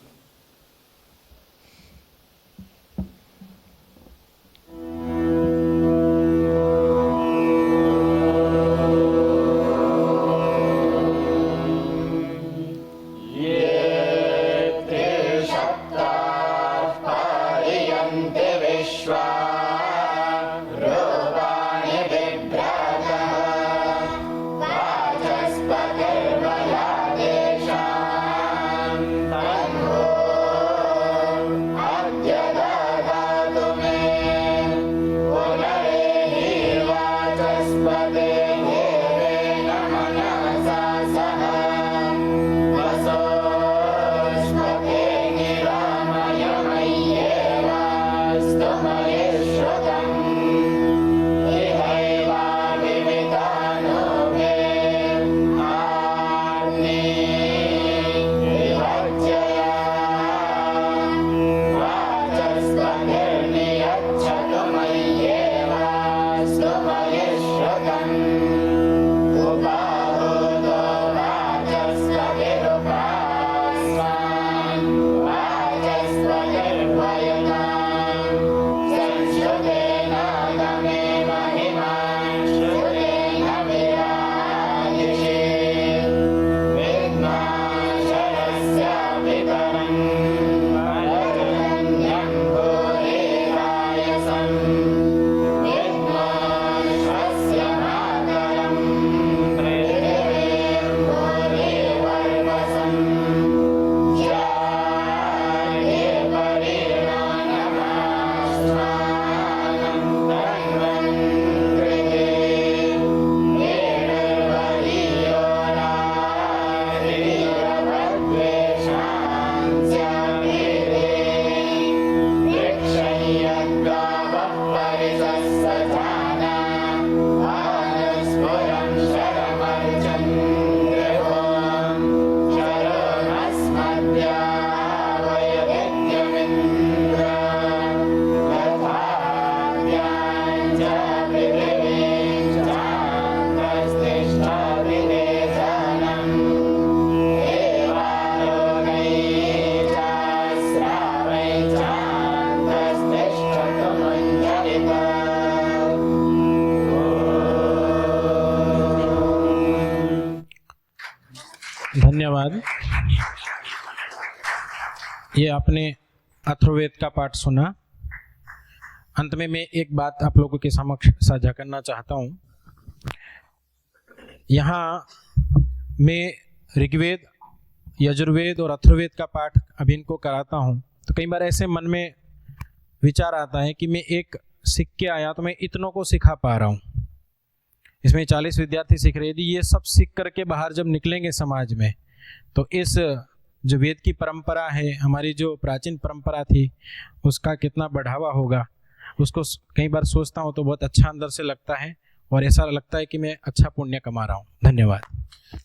धन्यवाद। ये आपने अथर्ववेद का पाठ सुना। अंत में मैं एक बात आप लोगों के समक्ष साझा करना चाहता हूँ। यहाँ मैं ऋग्वेद, यजुर्वेद और अथर्ववेद का पाठ अभी इनको कराता हूँ, तो कई बार ऐसे मन में विचार आता है कि मैं एक सीख के आया तो मैं इतनों को सिखा पा रहा हूँ। इसमें 40 विद्यार्थी सीख रहे, यदि ये सब सीख करके बाहर जब निकलेंगे समाज में, तो इस जो वेद की परंपरा है, हमारी जो प्राचीन परंपरा थी, उसका कितना बढ़ावा होगा। उसको कई बार सोचता हूँ तो बहुत अच्छा अंदर से लगता है और ऐसा लगता है कि मैं अच्छा पुण्य कमा रहा हूँ। धन्यवाद।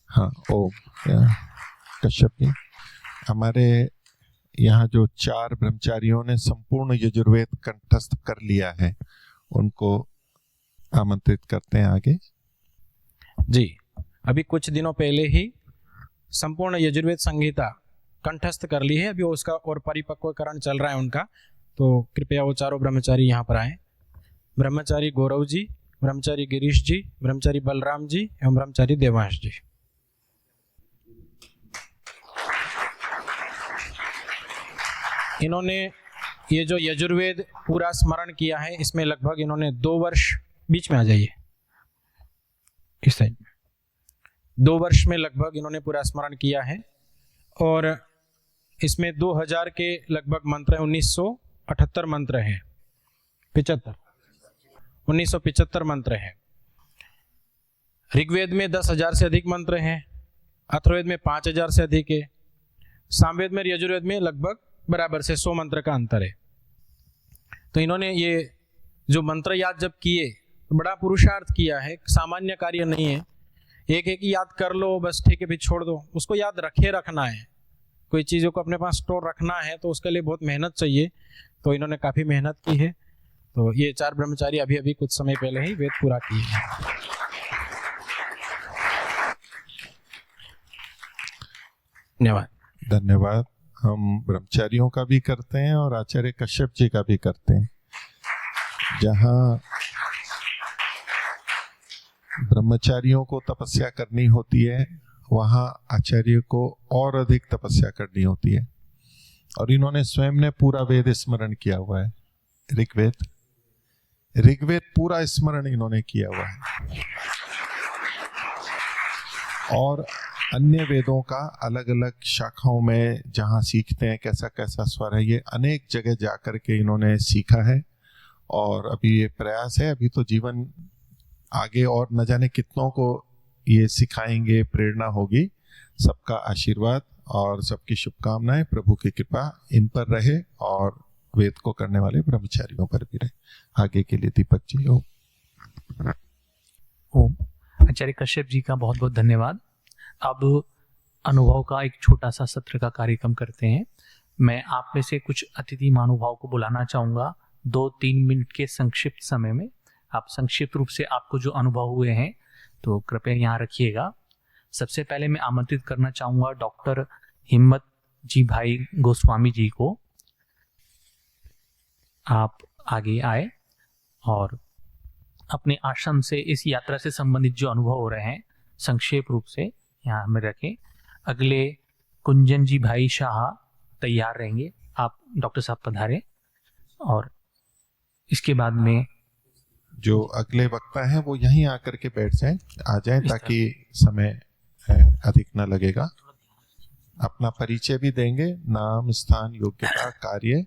हाँ, ओम कश्यप जी, हमारे यहाँ जो 4 ब्रह्मचारियों ने संपूर्ण यजुर्वेद कंठस्थ कर लिया है, उनको आमंत्रित करते हैं आगे। जी, अभी कुछ दिनों पहले ही संपूर्ण यजुर्वेद संहिता कंठस्थ कर ली है, अभी उसका और परिपक्वकरण चल रहा है उनका, तो कृपया वो चारों ब्रह्मचारी यहाँ पर आए। ब्रह्मचारी गौरव जी, ब्रह्मचारी गिरीश जी, ब्रह्मचारी बलराम जी एवं ब्रह्मचारी देवांश जी। इन्होंने ये जो यजुर्वेद पूरा स्मरण किया है, इसमें लगभग इन्होंने 2 वर्ष, बीच में आ जाइए इस साइड में, 2 वर्ष में लगभग इन्होंने पूरा स्मरण किया है और इसमें 2000 के लगभग मंत्र हैं, 1978 मंत्र हैं, 1975 मंत्र हैं। ऋग्वेद में 10,000 से अधिक मंत्र हैं, अथर्ववेद में 5,000 से अधिक है, सामवेद में, यजुर्वेद में लगभग बराबर से 100 मंत्र का अंतर है। तो इन्होंने ये जो मंत्र याद जब किए तो बड़ा पुरुषार्थ किया है, सामान्य कार्य नहीं है। एक एक याद कर लो बस, ठीक है, फिर छोड़ दो, उसको याद रखना है। कोई चीज़ों को अपने पास स्टोर रखना है तो उसके लिए बहुत मेहनत चाहिए, तो इन्होंने काफ़ी मेहनत की है। तो ये 4 ब्रह्मचारी अभी अभी कुछ समय पहले ही वेद पूरा किए हैं। धन्यवाद। धन्यवाद। हम ब्रह्मचारियों का भी करते हैं और आचार्य कश्यप जी का भी करते हैं। जहाँ ब्रह्मचारियों को तपस्या करनी होती है, वहाँ आचार्य को और अधिक तपस्या करनी होती है, और इन्होंने स्वयं ने पूरा वेद स्मरण किया हुआ है। ऋग्वेद पूरा स्मरण इन्होंने किया हुआ है, और अन्य वेदों का अलग अलग शाखाओं में जहाँ सीखते हैं कैसा कैसा स्वर है, ये अनेक जगह जाकर के इन्होंने सीखा है। और अभी ये प्रयास है, अभी तो जीवन आगे और न जाने कितनों को ये सिखाएंगे, प्रेरणा होगी। सबका आशीर्वाद और सबकी शुभकामनाएं, प्रभु की कृपा इन पर रहे और वेद को करने वाले ब्रह्मचारियों पर भी रहे। आगे के लिए दीपक जी। ओम। आचार्य कश्यप जी का बहुत बहुत धन्यवाद। अब अनुभव का एक छोटा सा सत्र का कार्यक्रम करते हैं। मैं आप में से कुछ अतिथि महानुभाव को बुलाना चाहूँगा। 2-3 मिनट के संक्षिप्त समय में आप संक्षिप्त रूप से आपको जो अनुभव हुए हैं तो कृपया यहाँ रखिएगा। सबसे पहले मैं आमंत्रित करना चाहूँगा डॉक्टर हिम्मत जी भाई गोस्वामी जी को। आप आगे आए और अपने आश्रम से इस यात्रा से संबंधित जो अनुभव हो रहे हैं संक्षेप रूप से यहाँ हमें रखें। अगले कुंजन जी भाई शाह तैयार रहेंगे। आप डॉक्टर साहब पधारें और इसके बाद में जो अगले वक्ता हैं वो यहीं आकर के बैठ जाएं, आ जाएं, ताकि समय अधिक न लगेगा। अपना परिचय भी देंगे, नाम, स्थान, योग्यता, कार्य,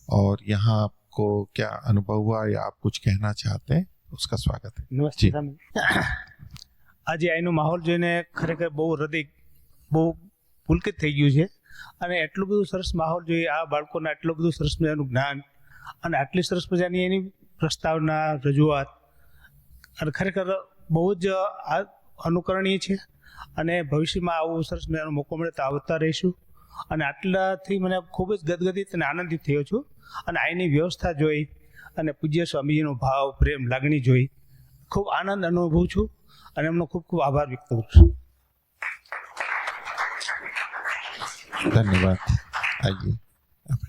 और यहाँ आपको क्या अनुभव हुआ या आप कुछ कहना चाहते हैं, उसका स्वागत है। નમસ્તે। આજે અહીંનો માહોલ જોઈને ખરેખર બહુ હૃદય બહુ પુલકિત થઈ ગયું છે, અને એટલું બધું સરસ માહોલ જોઈએ, આ બાળકોને આટલું બધું સરસ મજાનું જ્ઞાન અને આટલી સરસ મજાની એની પ્રસ્તાવના, રજૂઆત, અને ખરેખર બહુ જ અનુકરણીય છે, અને ભવિષ્યમાં આવો સરસ મજાનો મોકો મળે તો આવતા રહીશું। અને આટલાથી મને ખૂબ જ ગદગદિત અને આનંદિત થયો છું, અને અહીંની વ્યવસ્થા જોઈ અને પૂજ્ય સ્વામીજીનો ભાવ, પ્રેમ, લાગણી જોઈ ખૂબ આનંદ અનુભવું છું, અને એમનો ખૂબ ખૂબ આભાર વ્યક્ત કરું છું। धन्यवाद। आइए,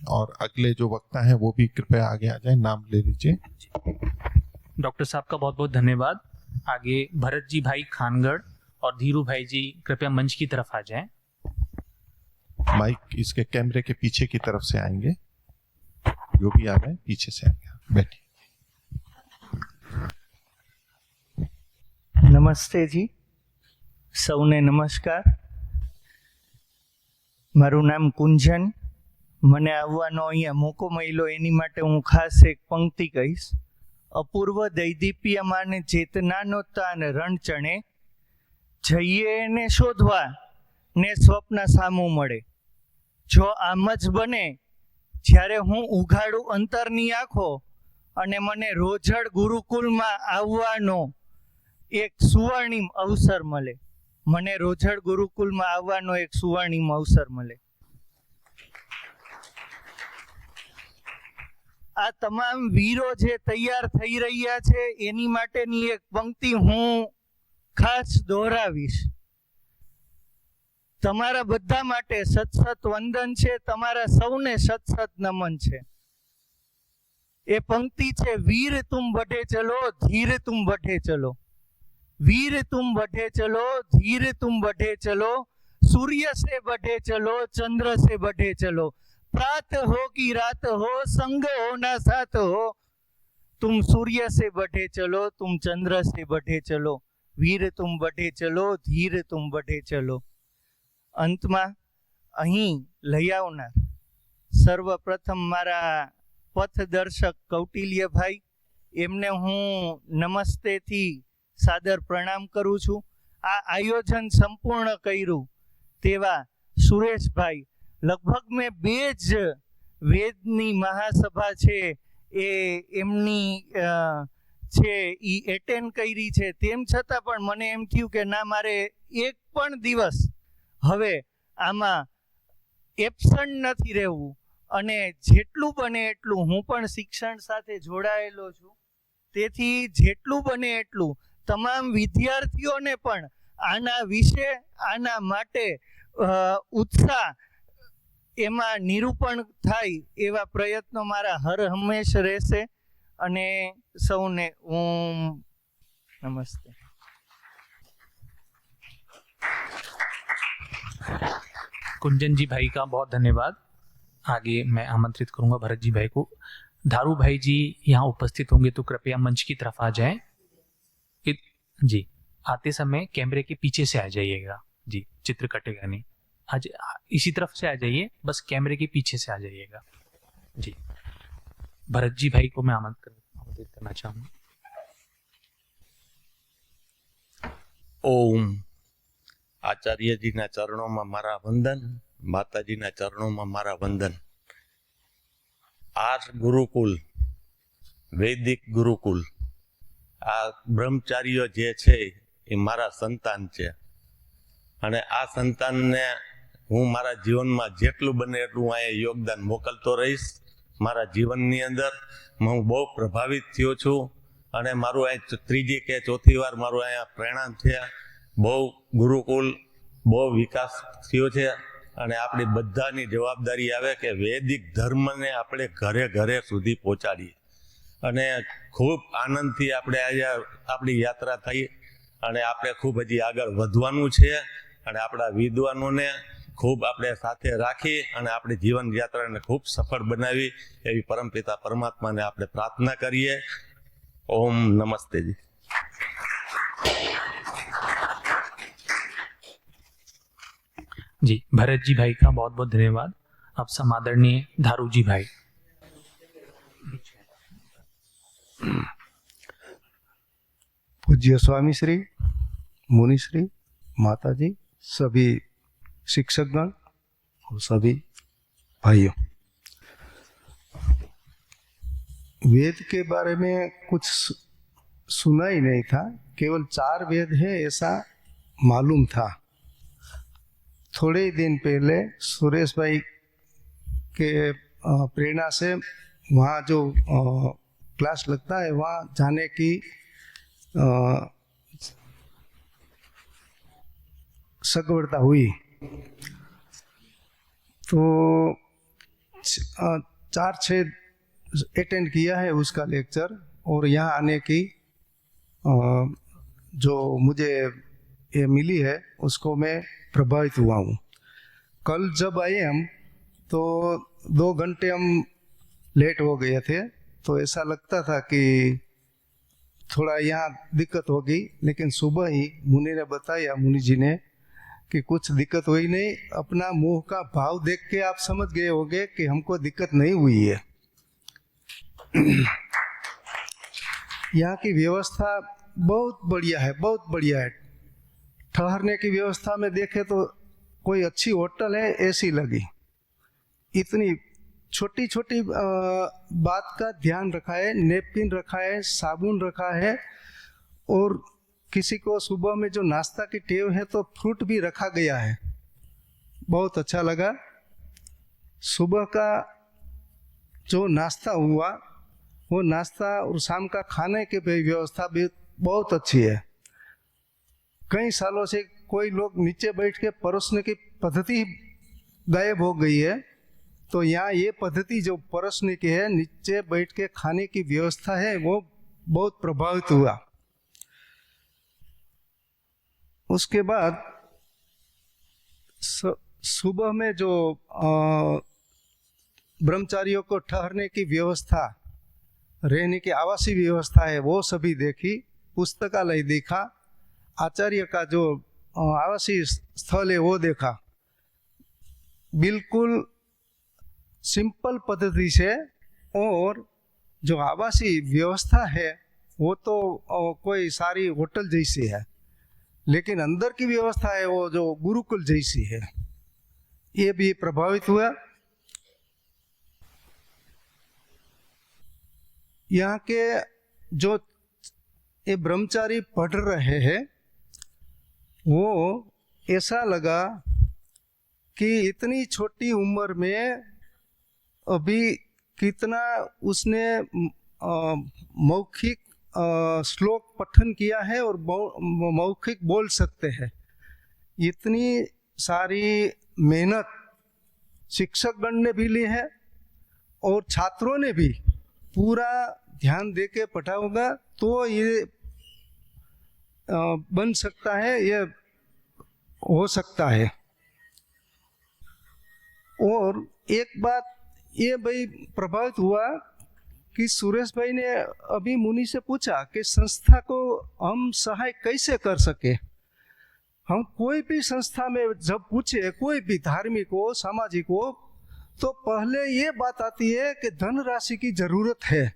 और अगले जो वक्ता हैं वो भी कृपया आगे आ जाएं, नाम ले लीजिए। डॉक्टर साहब का बहुत बहुत धन्यवाद। आगे भरत जी भाई खानगढ़ और धीरू भाई जी कृपया मंच की तरफ आ जाएं। माइक इसके कैमरे के पीछे की तरफ से आएंगे, जो भी आ रहे हैं पीछे से आएंगे। बैठिए। નમસ્તે જી, સૌને નમસ્કાર. મારું નામ કુંજન. મને આવવાનો અહીંયા મોકો મળ્યો એની માટે હું ખાસ એક પંક્તિ કહીશ. અપૂર્વ દૈદીપ્યમાન ચેતનાનો તાન રણચણે, જઈએ એને શોધવા ને સ્વપ્ન સામું મળે. જો આમ જ બને જ્યારે હું ઉઘાડું અંતરની આંખો અને મને રોજડ ગુરુકુલમાં આવવાનો એક સુવર્ણિમ અવસર મળે. મને રોજડ ગુરુકુલમાં આવવાનો એક સુવર્ણિમ અવસર મળે. આ તમામ વીરો જે તૈયાર થઈ રહ્યા છે એની માટેની એક પંક્તિ હું ખાસ દોહરાવીશ. તમારા બધા માટે સત વંદન છે, તમારા સૌને સત નમન છે. એ પંક્તિ છે, વીર તુમ बढ़े चलो धीर तुम बढ़े चलो, वीर तुम बढ़े चलो धीर तुम बढ़े चलो, सूर्य से बढ़े चलो चंद्र से बढ़े चलो, प्रात हो कि रात हो संग हो ना साथ हो, तुम सूर्य से बढ़े चलो तुम चंद्र से बढ़े चलो, वीर तुम बढ़े चलो धीर तुम बढ़े चलो. અંતમાં અહીં લઈ આવનાર સર્વપ્રથમ મારા પથદર્શક કૌટિલ્યભાઈ, એમને હું નમસ્તેથી સાદર પ્રણામ કરું છું. આ આયોજન સંપૂર્ણ કર્યું તેવા સુરેશભાઈ, લગભગ મેં 2 જ વેદની મહાસભા છે એ એમની છે એ એટેન્ડ કરી છે, તેમ છતાં પણ મને એમ થયું કે ના, મારે એક પણ દિવસ હવે આમાં એબસન્ટ નથી રહેવું. અને જેટલું બને એટલું હું પણ શિક્ષણ સાથે જોડાયેલો છું, તેથી જેટલું બને એટલું તમામ વિદ્યાર્થીઓને પણ આના વિશે, આના માટે ઉત્સાહ એમાં નિરૂપણ થાય એવા પ્રયત્નો મારા હર હંમેશ રહેશે. અને સૌને ઓમ નમસ્તે. कुंजन जी भाई का बहुत धन्यवाद. आगे मैं आमंत्रित करूंगा भरत जी भाई को. धारू भाई जी यहाँ उपस्थित होंगे तो कृपया मंच की तरफ आ जाएं. जी, आते समय कैमरे के पीछे से आ जाइएगा. जी, चित्र कटेगा नहीं. आज इसी तरफ से आ जाइए, बस कैमरे के पीछे से आ जाइएगा. जी, भरत जी भाई को मैं आमंत्रित करना चाहूंगा. ओम. આચાર્યજીના ચરણોમાં મારા વંદન, માતાજીના ચરણોમાં મારા વંદન. આ ગુરુકુલ, વૈદિક ગુરુકુલ, આ બ્રહ્મચારીઓ જે છે એ મારા સંતાન છે. અને આ સંતાનને હું મારા જીવનમાં જેટલું બને એટલું અહીંયા યોગદાન મોકલતો રહીશ. મારા જીવનની અંદર હું બહુ પ્રભાવિત થયો છું. અને મારું અહીં 3જી કે 4થી વાર મારું અહીંયા પ્રણામ થયા. બહુ ગુરુકુલ, બહુ વિકાસ થયો છે. અને આપણી બધાની જવાબદારી આવે કે વૈદિક ધર્મને આપણે ઘરે ઘરે સુધી પહોંચાડીએ. અને ખૂબ આનંદથી આપણે આજે આપણી યાત્રા થઈ અને આપણે ખૂબ હજી આગળ વધવાનું છે. અને આપણા વિદ્વાનોને ખૂબ આપણે સાથે રાખી અને આપણી જીવન યાત્રાને ખૂબ સફળ બનાવી એવી પરમપિતા પરમાત્માને આપણે પ્રાર્થના કરીએ. ઓમ નમસ્તેજી. जी, भरत जी भाई का बहुत बहुत धन्यवाद. अब समादरणीय धारू जी भाई. पूज्य स्वामी श्री, मुनि श्री, माता जी, सभी शिक्षकगण और सभी भाइयों, वेद के बारे में कुछ सुना ही नहीं था. केवल 4 वेद है ऐसा मालूम था. थोड़े ही दिन पहले सुरेश भाई के प्रेरणा से वहाँ जो क्लास लगता है वहाँ जाने की सगवड़ता हुई. तो 4-6 अटेंड किया है उसका लेक्चर. और यहाँ आने की जो मुझे ये मिली है उसको मैं प्रभावित हुआ हूँ. कल जब आए हम तो 2 घंटे हम लेट हो गए थे. तो ऐसा लगता था कि थोड़ा यहाँ दिक्कत होगी, लेकिन सुबह ही मुनि ने बताया, मुनि जी ने, कि कुछ दिक्कत हुई नहीं। अपना मुंह का भाव देख के आप समझ गए होंगे कि हमको दिक्कत नहीं हुई है। यहाँ की व्यवस्था बहुत बढ़िया है, बहुत बढ़िया है। ठहरने की व्यवस्था में देखे तो कोई अच्छी होटल है ऐसी लगी। इतनी छोटी छोटी बात का ध्यान रखा है, नेपकिन रखा है, साबुन रखा है, और किसी को सुबह में जो नाश्ता की टेव है तो फ्रूट भी रखा गया है। बहुत अच्छा लगा। सुबह का जो नाश्ता हुआ वो नाश्ता और शाम का खाने की व्यवस्था भी बहुत अच्छी है। कई सालों से कोई लोग नीचे बैठ के परोसने की पद्धति गायब हो गई है, तो यहाँ ये पद्धति जो परोसने की है, नीचे बैठ के खाने की व्यवस्था है, वो बहुत प्रभावित हुआ। उसके बाद सुबह में जो ब्रह्मचारियों को ठहरने की व्यवस्था, रहने की आवासीय व्यवस्था है, वो सभी देखी। पुस्तकालय देखा, आचार्य का जो आवासीय स्थल है वो देखा। बिल्कुल सिंपल पद्धति से, और जो आवासीय व्यवस्था है वो तो कोई सारी होटल जैसी है, लेकिन अंदर की व्यवस्था है वो जो गुरुकुल जैसी है। ये भी प्रभावित हुआ। यहाँ के जो ये ब्रह्मचारी पढ़ रहे हैं वो ऐसा लगा कि इतनी छोटी उम्र में अभी कितना उसने मौखिक श्लोक पठन किया है और मौखिक बोल सकते हैं। इतनी सारी मेहनत शिक्षकगण ने भी ली है और छात्रों ने भी पूरा ध्यान दे के पढ़ा होगा, तो ये बन सकता है, ये हो सकता है। और एक बात ये भाई प्रभावित हुआ कि सुरेश भाई ने अभी मुनि से पूछा कि संस्था को हम सहाय कैसे कर सके। हम कोई भी संस्था में जब पूछे, कोई भी धार्मिक हो, सामाजिक हो, तो पहले ये बात आती है कि धन राशि की जरूरत है।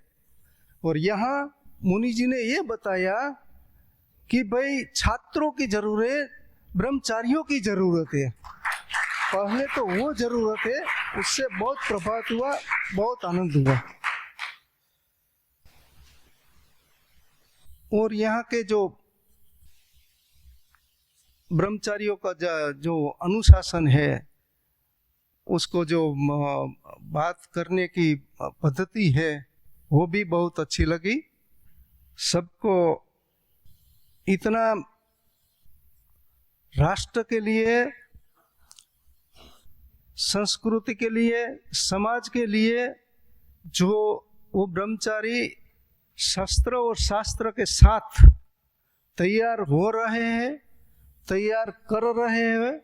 और यहाँ मुनि जी ने ये बताया कि भाई छात्रों की जरूरत है, ब्रह्मचारियों की जरूरत है। पहले तो वो जरूरत है, उससे बहुत प्रभावित हुआ, बहुत आनंद हुआ। और यहाँ के जो ब्रह्मचारियों का जो अनुशासन है, उसको जो बात करने की पद्धति है, वो भी बहुत अच्छी लगी। सबको इतना राष्ट्र के लिए, संस्कृति के लिए, समाज के लिए जो वो ब्रह्मचारी शस्त्र और शास्त्र के साथ तैयार हो रहे हैं, तैयार कर रहे हैं,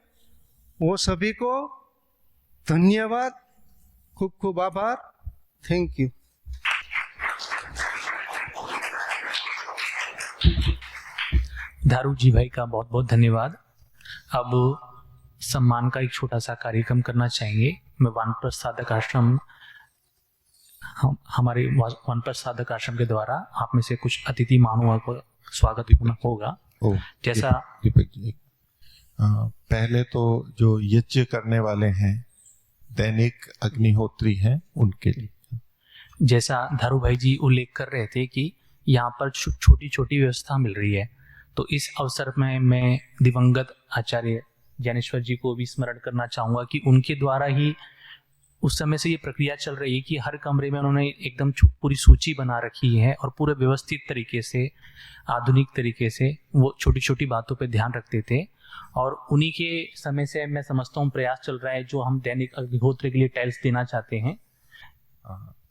वो सभी को धन्यवाद, खूब खूब आभार। Thank you. धारू जी भाई का बहुत बहुत धन्यवाद। अब सम्मान का एक छोटा सा कार्यक्रम करना चाहेंगे। मैं वानप्रस्थ साधक आश्रम, हमारे वानप्रस्थ साधक आश्रम के द्वारा आप में से कुछ अतिथि मानवों को स्वागत होगा। जैसा पहले तो जो यज्ञ करने वाले हैं, दैनिक अग्निहोत्री हैं, उनके लिए जैसा धारू भाई जी उल्लेख कर रहे थे कि यहाँ पर छोटी छोटी व्यवस्था मिल रही है, तो इस अवसर में मैं दिवंगत आचार्य ज्ञानेश्वर जी को भी स्मरण करना चाहूँगा कि उनके द्वारा ही उस समय से ये प्रक्रिया चल रही है कि हर कमरे में उन्होंने एकदम पूरी सूची बना रखी है और पूरे व्यवस्थित तरीके से, आधुनिक तरीके से वो छोटी छोटी बातों पे ध्यान रखते थे। और उन्हीं के समय से मैं समझता हूँ प्रयास चल रहा है जो हम दैनिक अग्निहोत्र के लिए टाइल्स देना चाहते हैं।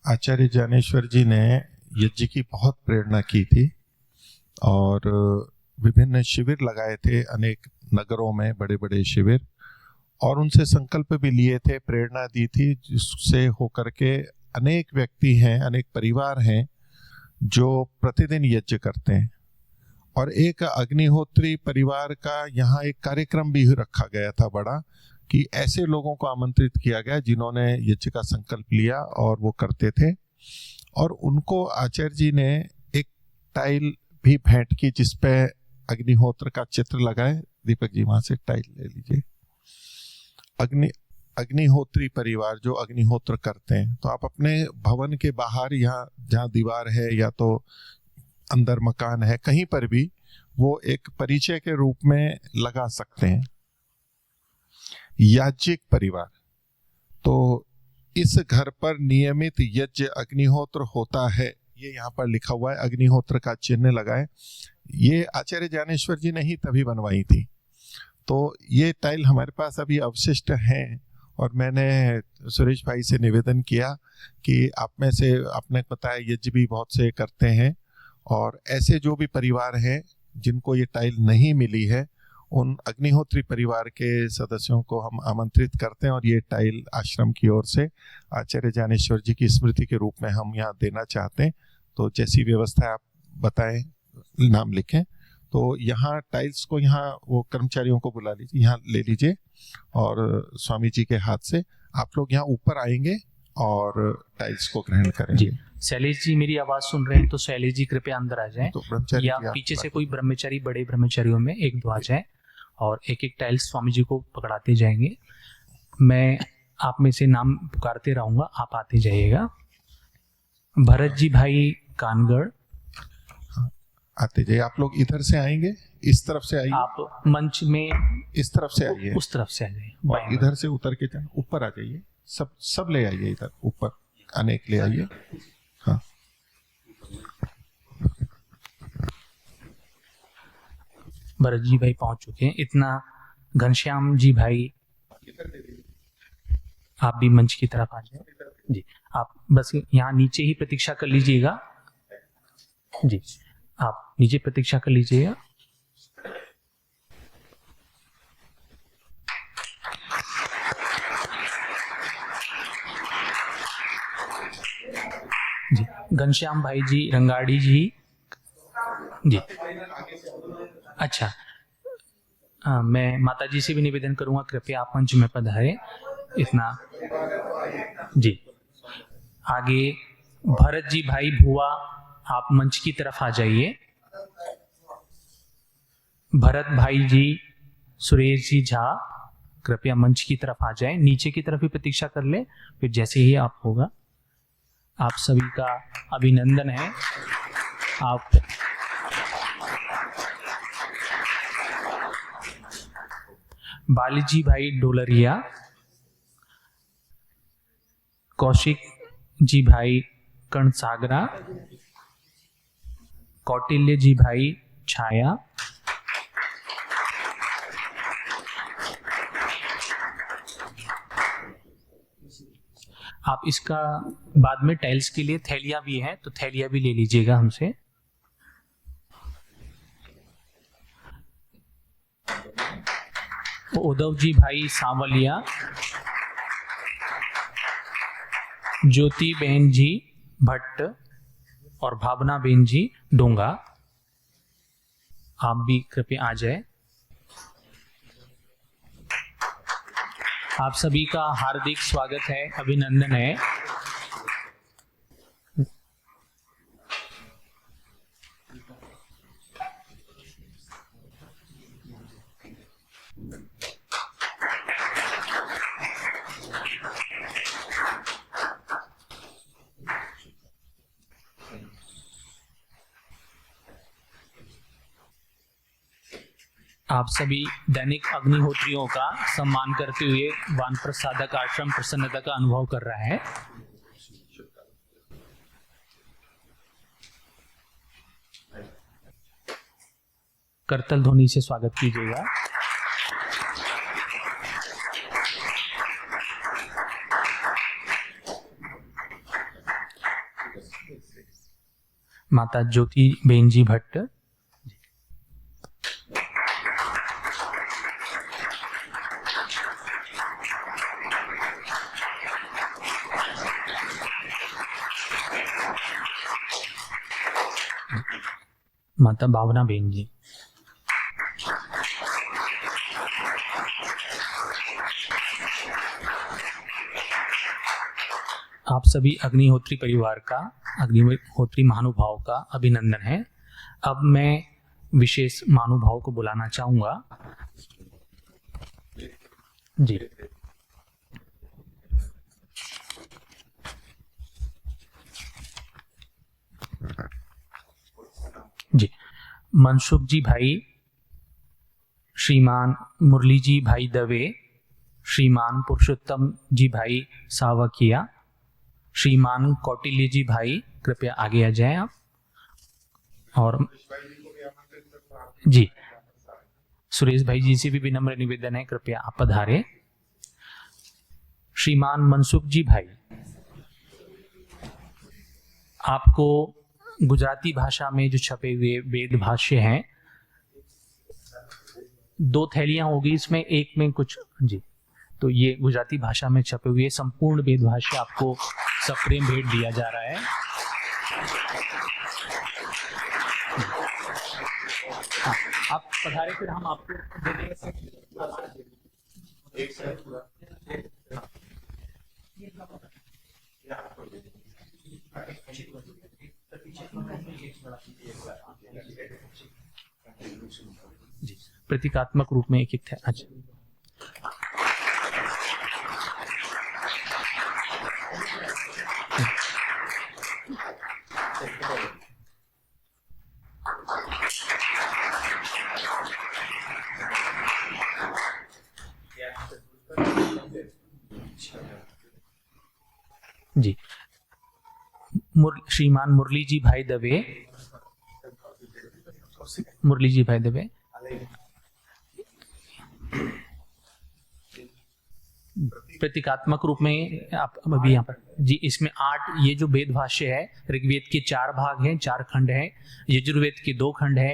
आचार्य ज्ञानेश्वर जी ने यज्ञ की बहुत प्रेरणा की थी और विभिन्न शिविर लगाए थे अनेक नगरों में, बड़े बड़े शिविर, और उनसे संकल्प भी लिए थे, प्रेरणा दी थी, जिससे होकर के अनेक व्यक्ति हैं, अनेक परिवार हैं जो प्रतिदिन यज्ञ करते हैं, और एक अग्निहोत्री परिवार का यहाँ एक कार्यक्रम भी रखा गया था बड़ा, कि ऐसे लोगों को आमंत्रित किया गया जिन्होंने यज्ञ का संकल्प लिया और वो करते थे, और उनको आचार्य जी ने एक टाइल भी भेंट की जिसपे अग्निहोत्र का चित्र लगाए। दीपक जी वहां से टाइल ले लीजिए। अग्निहोत्री परिवार जो अग्निहोत्र करते हैं, तो आप अपने भवन के बाहर, यहाँ जहाँ दीवार है या तो अंदर मकान है, कहीं पर भी वो एक परिचय के रूप में लगा सकते हैं। याज्ञिक परिवार, तो इस घर पर नियमित यज्ञ अग्निहोत्र होता है, ये यहाँ पर लिखा हुआ है, अग्निहोत्र का चिन्ह लगाए। ये आचार्य ज्ञानेश्वर जी ने ही तभी बनवाई थी। तो ये टाइल हमारे पास अभी अवशिष्ट हैं, और मैंने सुरेश भाई से निवेदन किया कि आप में से, आपने बताया यज्ञ भी बहुत से करते हैं, और ऐसे जो भी परिवार हैं जिनको ये टाइल नहीं मिली है, उन अग्निहोत्री परिवार के सदस्यों को हम आमंत्रित करते हैं, और ये टाइल आश्रम की ओर से आचार्य ज्ञानेश्वर जी की स्मृति के रूप में हम यहाँ देना चाहते हैं। तो जैसी व्यवस्था आप बताएं, नाम लिखें। तो यहाँ टाइल्स को, यहाँ वो कर्मचारियों को बुला लीजिए, यहाँ ले लीजिए, और स्वामी जी के हाथ से आप लोग यहाँ ऊपर आएंगे और टाइल्स को ग्रहण करेंगे। शैलेश जी मेरी आवाज सुन रहे हैं तो शैलेश जी कृपया अंदर आ जाएं, तो ब्रह्मचारी या पीछे से कोई ब्रह्मचारी, बड़े ब्रह्मचारियों में एक दो आ जाए, और एक एक टाइल्स स्वामी जी को पकड़ाते जाएंगे। मैं आप में से नाम पुकारते रहूंगा, आप आते जाइएगा। भरत जी भाई कानगढ़, आते जाइए। आप लोग इधर से आएंगे, इस तरफ से आइए, आप मंच में इस तरफ से आइए, उस तरफ से आ जाइए, और इधर से उतर के ऊपर आ जाइए। सब ले आइए, इधर ऊपर आने के लिए आइए। हाँ, भरत जी भाई पहुंच चुके हैं। इतना घनश्याम जी भाई, आप भी मंच की तरफ आ जाए जी। आप बस यहाँ नीचे ही प्रतीक्षा कर लीजिएगा जी, आप नीचे प्रतीक्षा कर लीजिएगा। जी, घनश्याम भाई जी, रंगाड़ी जी जी। अच्छा, मैं माता जी से भी निवेदन करूंगा, कृपया आप मंच में पधारें। इतना जी। आगे भरत जी भाई भुआ, आप मंच की तरफ आ जाइए। भरत भाई जी, सुरेश जी झा, कृपया मंच की तरफ आ जाएं। नीचे की तरफ ही प्रतीक्षा कर ले, फिर जैसे ही आप होगा। आप सभी का अभिनंदन है। आप बालीजी भाई डोलरिया, कौशिक जी भाई कणसागरा, कौटिल्य जी भाई छाया, आप इसका बाद में टाइल्स के लिए थैलियां भी हैं, तो थैलियां भी ले लीजिएगा हमसे। उद्धव जी भाई सांवलिया, ज्योति बहन जी भट्ट और भावना बहन जी डोंगा, आप भी कृपया आ जाए। आप सभी का हार्दिक स्वागत है, अभिनंदन है। आप सभी दैनिक अग्निहोत्रियों का सम्मान करते हुए वानप्रसादक आश्रम प्रसन्नता का अनुभव कर रहा है। करतल ध्वनि से स्वागत कीजिएगा। माता ज्योति बेन जी भट्ट, माता भावना बेन जी। आप सभी अग्निहोत्री परिवार का, अग्निहोत्री महानुभाव का अभिनंदन है। अब मैं विशेष महानुभाव को बुलाना चाहूंगा। जी जी, मनसुख जी भाई, श्रीमान मुरली जी भाई दवे, श्रीमान पुरुषोत्तम जी भाई सावकिया, श्रीमान कौटिल्य जी भाई कृपया आगे आ जाएं आप। और जी, सुरेश भाई जी से भी विनम्र निवेदन है, कृपया आप पधारें। श्रीमान मनसुख जी भाई, आपको गुजराती भाषा में जो छपे हुए वेद भाष्य हैं, 2 थैलियां होगी इसमें, एक में कुछ जी, तो ये गुजराती भाषा में छपे हुए संपूर्ण वेद भाष्य आपको सप्रेम भेंट दिया जा रहा है। हाँ, आप पधारे, फिर हम आपको दे देंगे। जी, प्रतीकात्मक रूप में एक एक था। अच्छा, जी, श्रीमान मुरली जी भाई दवे, मुरली जी भाई दवे, प्रतीकात्मक रूप में आप अभी यहाँ पर जी, इसमें 8 ये जो वेद भाष्य है, ऋग्वेद के 4 भाग हैं, 4 खंड हैं, यजुर्वेद के 2 खंड है,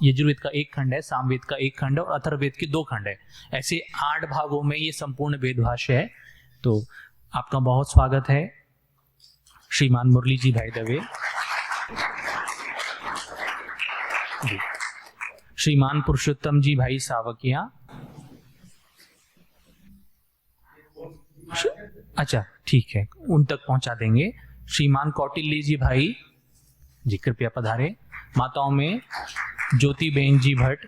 यजुर्वेद का 1 खंड है, सामवेद का 1 खंड है और अथर्ववेद के 2 खंड है। ऐसे 8 भागों में ये संपूर्ण वेद भाष्य है। तो आपका बहुत स्वागत है श्रीमान मुरली जी भाई दवे। श्रीमान पुरुषोत्तम जी भाई सावकिया, अच्छा ठीक है, उन तक पहुंचा देंगे। श्रीमान कौटिल्य जी भाई जी कृपया पधारे। माताओं में ज्योति बेन जी भट्ट,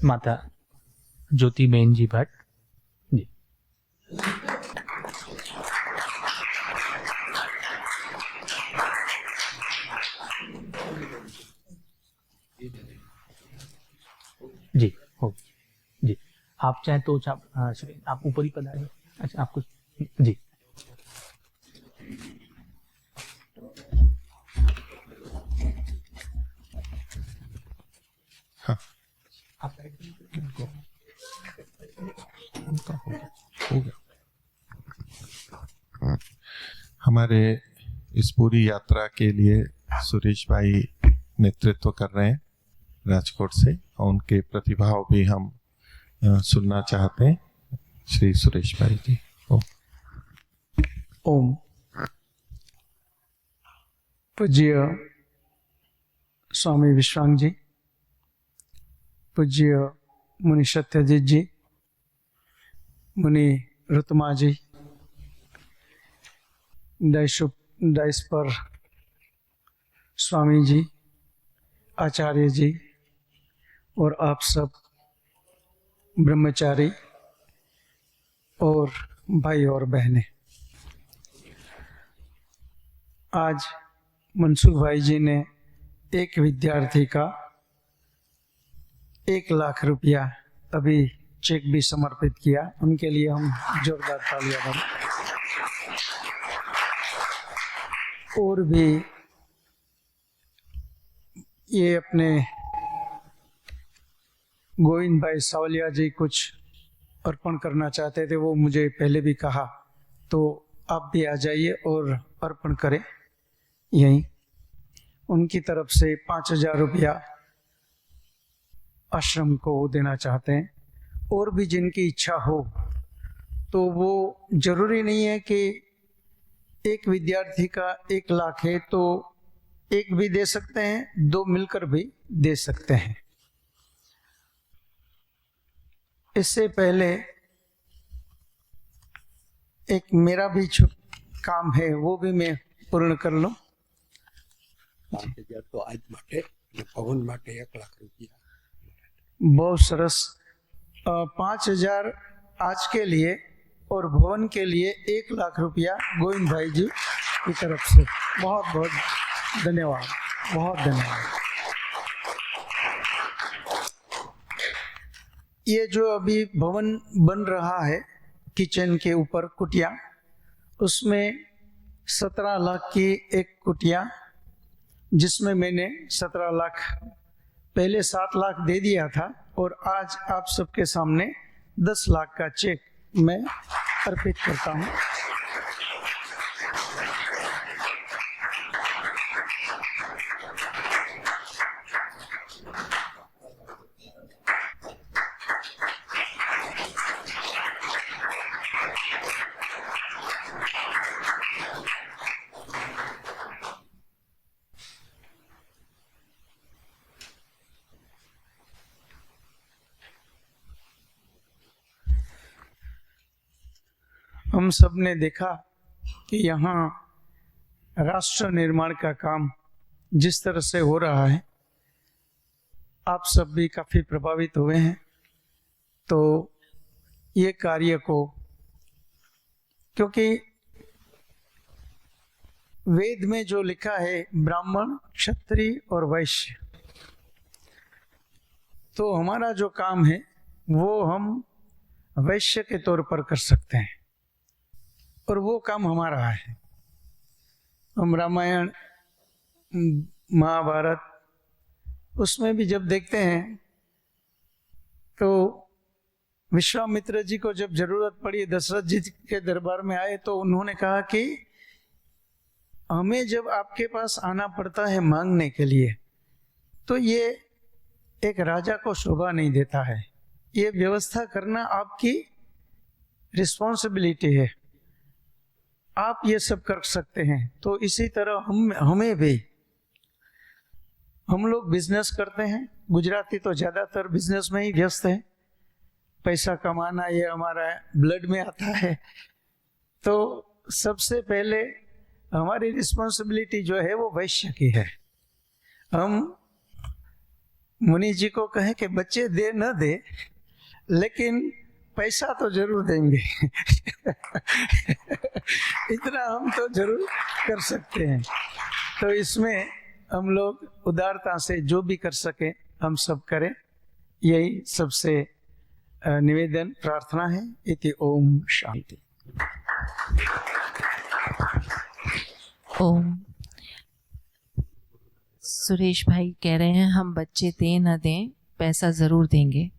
माता ज्योति बेन जी भट्ट जी, जी हो जी, आप चाहे तो आप ऊपर ही पधारिए। अच्छा आपको जी, हाँ हो गया। हमारे इस पूरी यात्रा के लिए सुरेश भाई नेतृत्व कर रहे हैं राजकोट से, और उनके प्रतिभाव भी हम सुनना चाहते हैं। श्री सुरेश भाई जी। ओम। पूज्य स्वामी विश्वांग जी, पूज्य मुनि सत्यजीत जी, मुनि रुतमा जी, डाइस पर स्वामी जी, आचार्य जी और आप सब ब्रह्मचारी और भाई और बहनें, आज मनसुख भाई जी ने एक विद्यार्थी का 1 लाख रुपया अभी चेक भी समर्पित किया। उनके लिए हम जोरदार तालियां बजाएं। और भी ये अपने गोविंद भाई सावलिया जी कुछ अर्पण करना चाहते थे, वो मुझे पहले भी कहा, तो आप भी आ जाइए और अर्पण करें यहीं। उनकी तरफ से 5,000 रुपया आश्रम को देना चाहते हैं। और भी जिनकी इच्छा हो तो वो जरूरी नहीं है कि एक विद्यार्थी का 1 लाख है तो एक भी दे सकते हैं, 2 मिलकर भी दे सकते हैं। इससे पहले एक मेरा भी काम है, वो भी मैं पूर्ण कर लूं। तो आज माटे भवन माटे 1 लाख रुपया बहुत सरस। 5,000 आज के लिए और भवन के लिए 1 लाख रुपया गोविंद भाई जी की तरफ से बहुत बहुत धन्यवाद, बहुत धन्यवाद। ये जो अभी भवन बन रहा है किचन के ऊपर कुटिया, उसमें 17 लाख की एक कुटिया, जिसमें मैंने 17 लाख पहले 7 लाख दे दिया था और आज आप सबके सामने 10 लाख का चेक मैं अर्पित करता हूं। हम सब ने देखा कि यहाँ राष्ट्र निर्माण का काम जिस तरह से हो रहा है, आप सब भी काफी प्रभावित हुए हैं। तो ये कार्य को, क्योंकि वेद में जो लिखा है ब्राह्मण, क्षत्रिय और वैश्य, तो हमारा जो काम है वो हम वैश्य के तौर पर कर सकते हैं और वो काम हमारा है। हम रामायण, महाभारत, उसमें भी जब देखते हैं तो विश्वामित्र जी को जब जरूरत पड़ी, दशरथ जी के दरबार में आए तो उन्होंने कहा कि हमें जब आपके पास आना पड़ता है मांगने के लिए, तो ये एक राजा को शोभा नहीं देता है, ये व्यवस्था करना आपकी रिस्पॉन्सिबिलिटी है, आप ये सब कर सकते हैं। तो इसी तरह हमें भी, हम लोग बिजनेस करते हैं, गुजराती तो ज्यादातर बिजनेस में ही व्यस्त है, पैसा कमाना ये हमारा ब्लड में आता है। तो सबसे पहले हमारी रिस्पॉन्सिबिलिटी जो है वो वैश्य की है। हम मुनि जी को कहें कि बच्चे दे न दे, लेकिन पैसा तो जरूर देंगे इतना हम तो जरूर कर सकते हैं। तो इसमें हम लोग उदारता से जो भी कर सके हम सब करें, यही सबसे निवेदन प्रार्थना है। इति ओम शांति। ओम। सुरेश भाई कह रहे हैं हम बच्चे दें न दें, पैसा जरूर देंगे।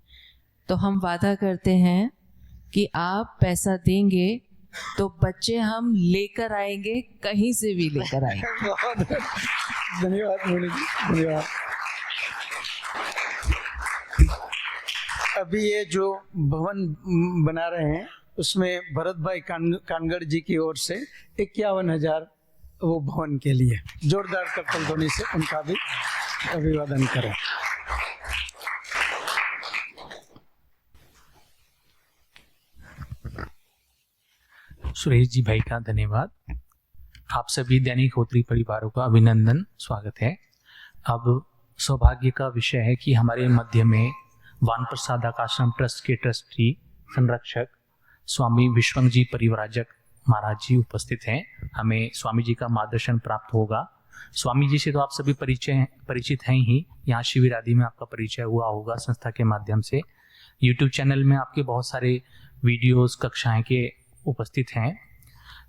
तो हम वादा करते हैं कि आप पैसा देंगे तो बच्चे हम लेकर आएंगे, कहीं से भी लेकर आएंगे। धन्यवाद मोनी जी, धन्यवाद। अभी ये जो भवन बना रहे हैं उसमें भरत भाई कानगढ़ जी की ओर से 51,000 वो भवन के लिए, जोरदार करतल ध्वनि से उनका भी अभिवादन करें। सुरेश जी भाई का धन्यवाद। आप सभी दैनिक होत्री परिवारों का अभिनंदन, स्वागत है। अब सौभाग्य का विषय है कि हमारे मध्य में वानप्रसाद आश्रम ट्रस्ट के ट्रस्टी संरक्षक स्वामी विश्वंग जी परिव्राजक महाराज जी उपस्थित हैं। हमें स्वामी जी का मार्गदर्शन प्राप्त होगा। स्वामी जी से तो आप सभी परिचित हैं ही, यहाँ शिविर आदि में आपका परिचय हुआ होगा संस्था के माध्यम से। यूट्यूब चैनल में आपके बहुत सारे वीडियोस, कक्षाएं के उपस्थित हैं।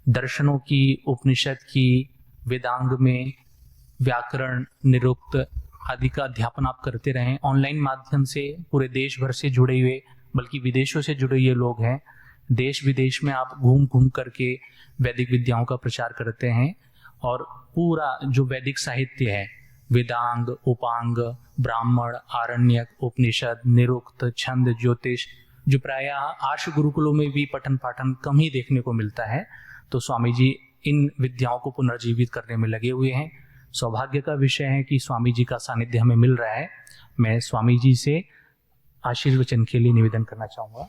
दर्शनों की, उपनिषद की, वेदांग में व्याकरण, निरुक्त, आदि का अध्यापन आप करते रहें। ऑनलाइन माध्यम से पूरे देश भर से जुड़े हुए, बल्कि विदेशों से जुड़े हुए लोग हैं। देश विदेश में आप घूम घूम करके वैदिक विद्याओं का प्रचार करते हैं और पूरा जो वैदिक साहित्य है, वेदांग, उपांग, ब्राह्मण, आरण्यक, उपनिषद, निरुक्त, छंद, ज्योतिष, जो प्रायः आर्ष गुरुकुलों में भी पठन पाठन कम ही देखने को मिलता है, तो स्वामी जी इन विद्याओं को पुनर्जीवित करने में लगे हुए हैं। सौभाग्य का विषय है कि स्वामी जी का सानिध्य हमें मिल रहा है। मैं स्वामी जी से आशीर्वचन के लिए निवेदन करना चाहूँगा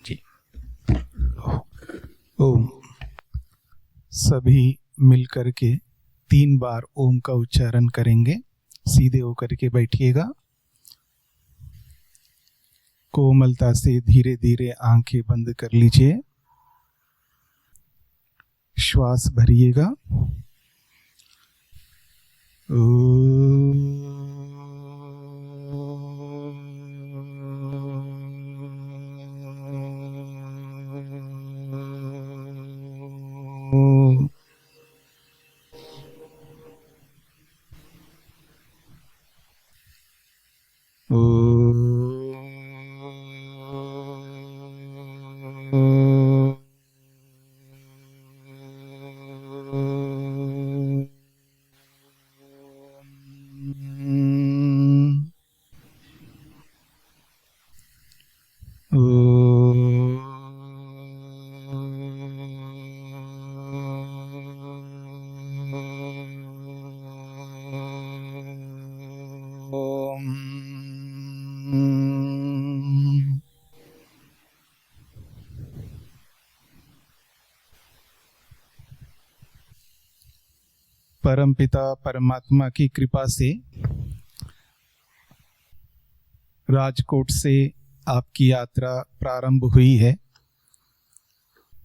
जी। ओम। सभी मिलकर के 3 बार ओम का उच्चारण करेंगे। सीधे होकर के बैठिएगा। कोमलता से धीरे धीरे आंखें बंद कर लीजिए। श्वास भरिएगा। परमपिता परमात्मा की कृपा से राजकोट से आपकी यात्रा प्रारंभ हुई है।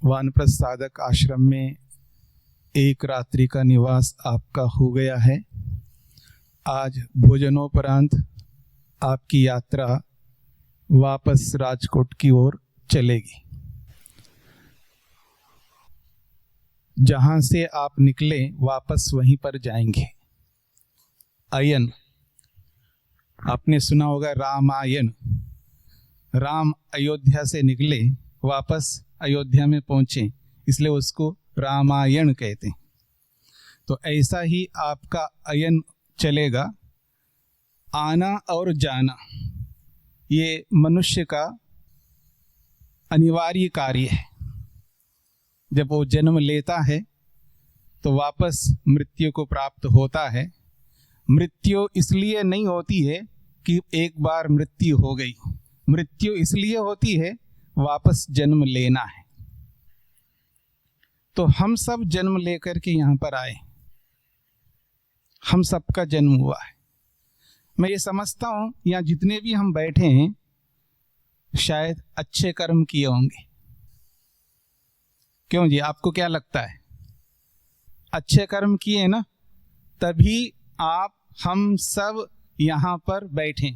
वानप्रस्थ साधक आश्रम में 1 रात्रि का निवास आपका हो गया है। आज भोजनोपरांत आपकी यात्रा वापस राजकोट की ओर चलेगी। जहां से आप निकले वापस वहीं पर जाएंगे। अयन, आपने सुना होगा रामायण। राम अयोध्या से निकले, वापस अयोध्या में पहुंचे, इसलिए उसको रामायण कहते हैं। तो ऐसा ही आपका अयन चलेगा। आना और जाना ये मनुष्य का अनिवार्य कार्य है। जब वो जन्म लेता है तो वापस मृत्यु को प्राप्त होता है। मृत्यु इसलिए नहीं होती है कि एक बार मृत्यु हो गई, मृत्यु इसलिए होती है वापस जन्म लेना है। तो हम सब जन्म लेकर के यहाँ पर आए, हम सबका जन्म हुआ है। मैं ये समझता हूँ यहाँ जितने भी हम बैठे हैं शायद अच्छे कर्म किए होंगे। क्यों जी, आपको क्या लगता है? अच्छे कर्म किए ना, तभी आप हम सब यहां पर बैठे।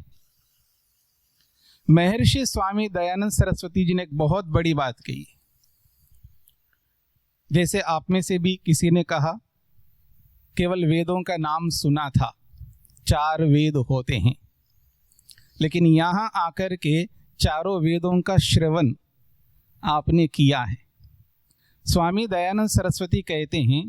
महर्षि स्वामी दयानंद सरस्वती जी ने एक बहुत बड़ी बात कही। जैसे आप में से भी किसी ने कहा केवल वेदों का नाम सुना था, 4 वेद होते हैं, लेकिन यहां आकर के चारों वेदों का श्रवण आपने किया है। स्वामी दयानंद सरस्वती कहते हैं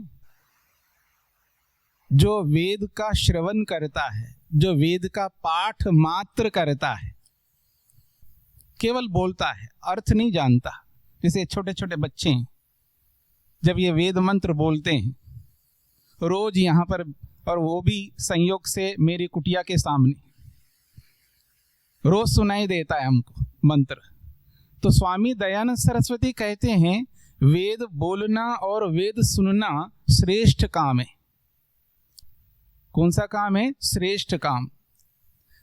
जो वेद का श्रवण करता है, जो वेद का पाठ मात्र करता है, केवल बोलता है, अर्थ नहीं जानता। जैसे छोटे छोटे बच्चे हैं, जब ये वेद मंत्र बोलते हैं रोज यहाँ पर, और वो भी संयोग से मेरी कुटिया के सामने रोज सुनाई देता है हमको मंत्र। तो स्वामी दयानंद सरस्वती कहते हैं वेद बोलना और वेद सुनना श्रेष्ठ काम है। कौन सा काम है? श्रेष्ठ काम।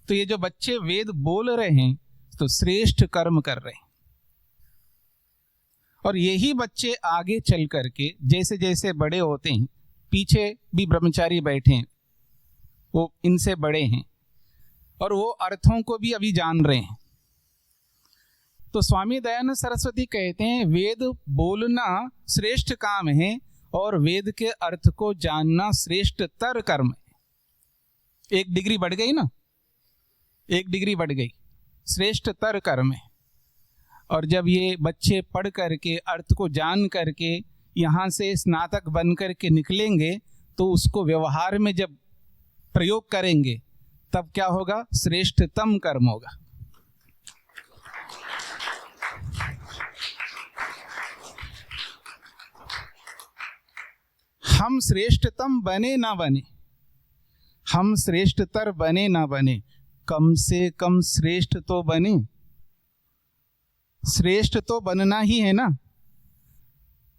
तो ये जो बच्चे वेद बोल रहे हैं तो श्रेष्ठ कर्म कर रहे हैं। और यही बच्चे आगे चल करके जैसे जैसे बड़े होते हैं, पीछे भी ब्रह्मचारी बैठे हैं, वो इनसे बड़े हैं और वो अर्थों को भी अभी जान रहे हैं। तो स्वामी दयानंद सरस्वती कहते हैं वेद बोलना श्रेष्ठ काम है और वेद के अर्थ को जानना श्रेष्ठतर कर्म है। एक डिग्री बढ़ गई ना, एक डिग्री बढ़ गई, श्रेष्ठतर कर्म है। और जब ये बच्चे पढ़ करके अर्थ को जान करके यहाँ से स्नातक बन करके निकलेंगे तो उसको व्यवहार में जब प्रयोग करेंगे तब क्या होगा? श्रेष्ठतम कर्म होगा। हम श्रेष्ठतम बने ना बने, हम श्रेष्ठतर बने ना बने, कम से कम श्रेष्ठ तो बने। श्रेष्ठ तो बनना ही है ना।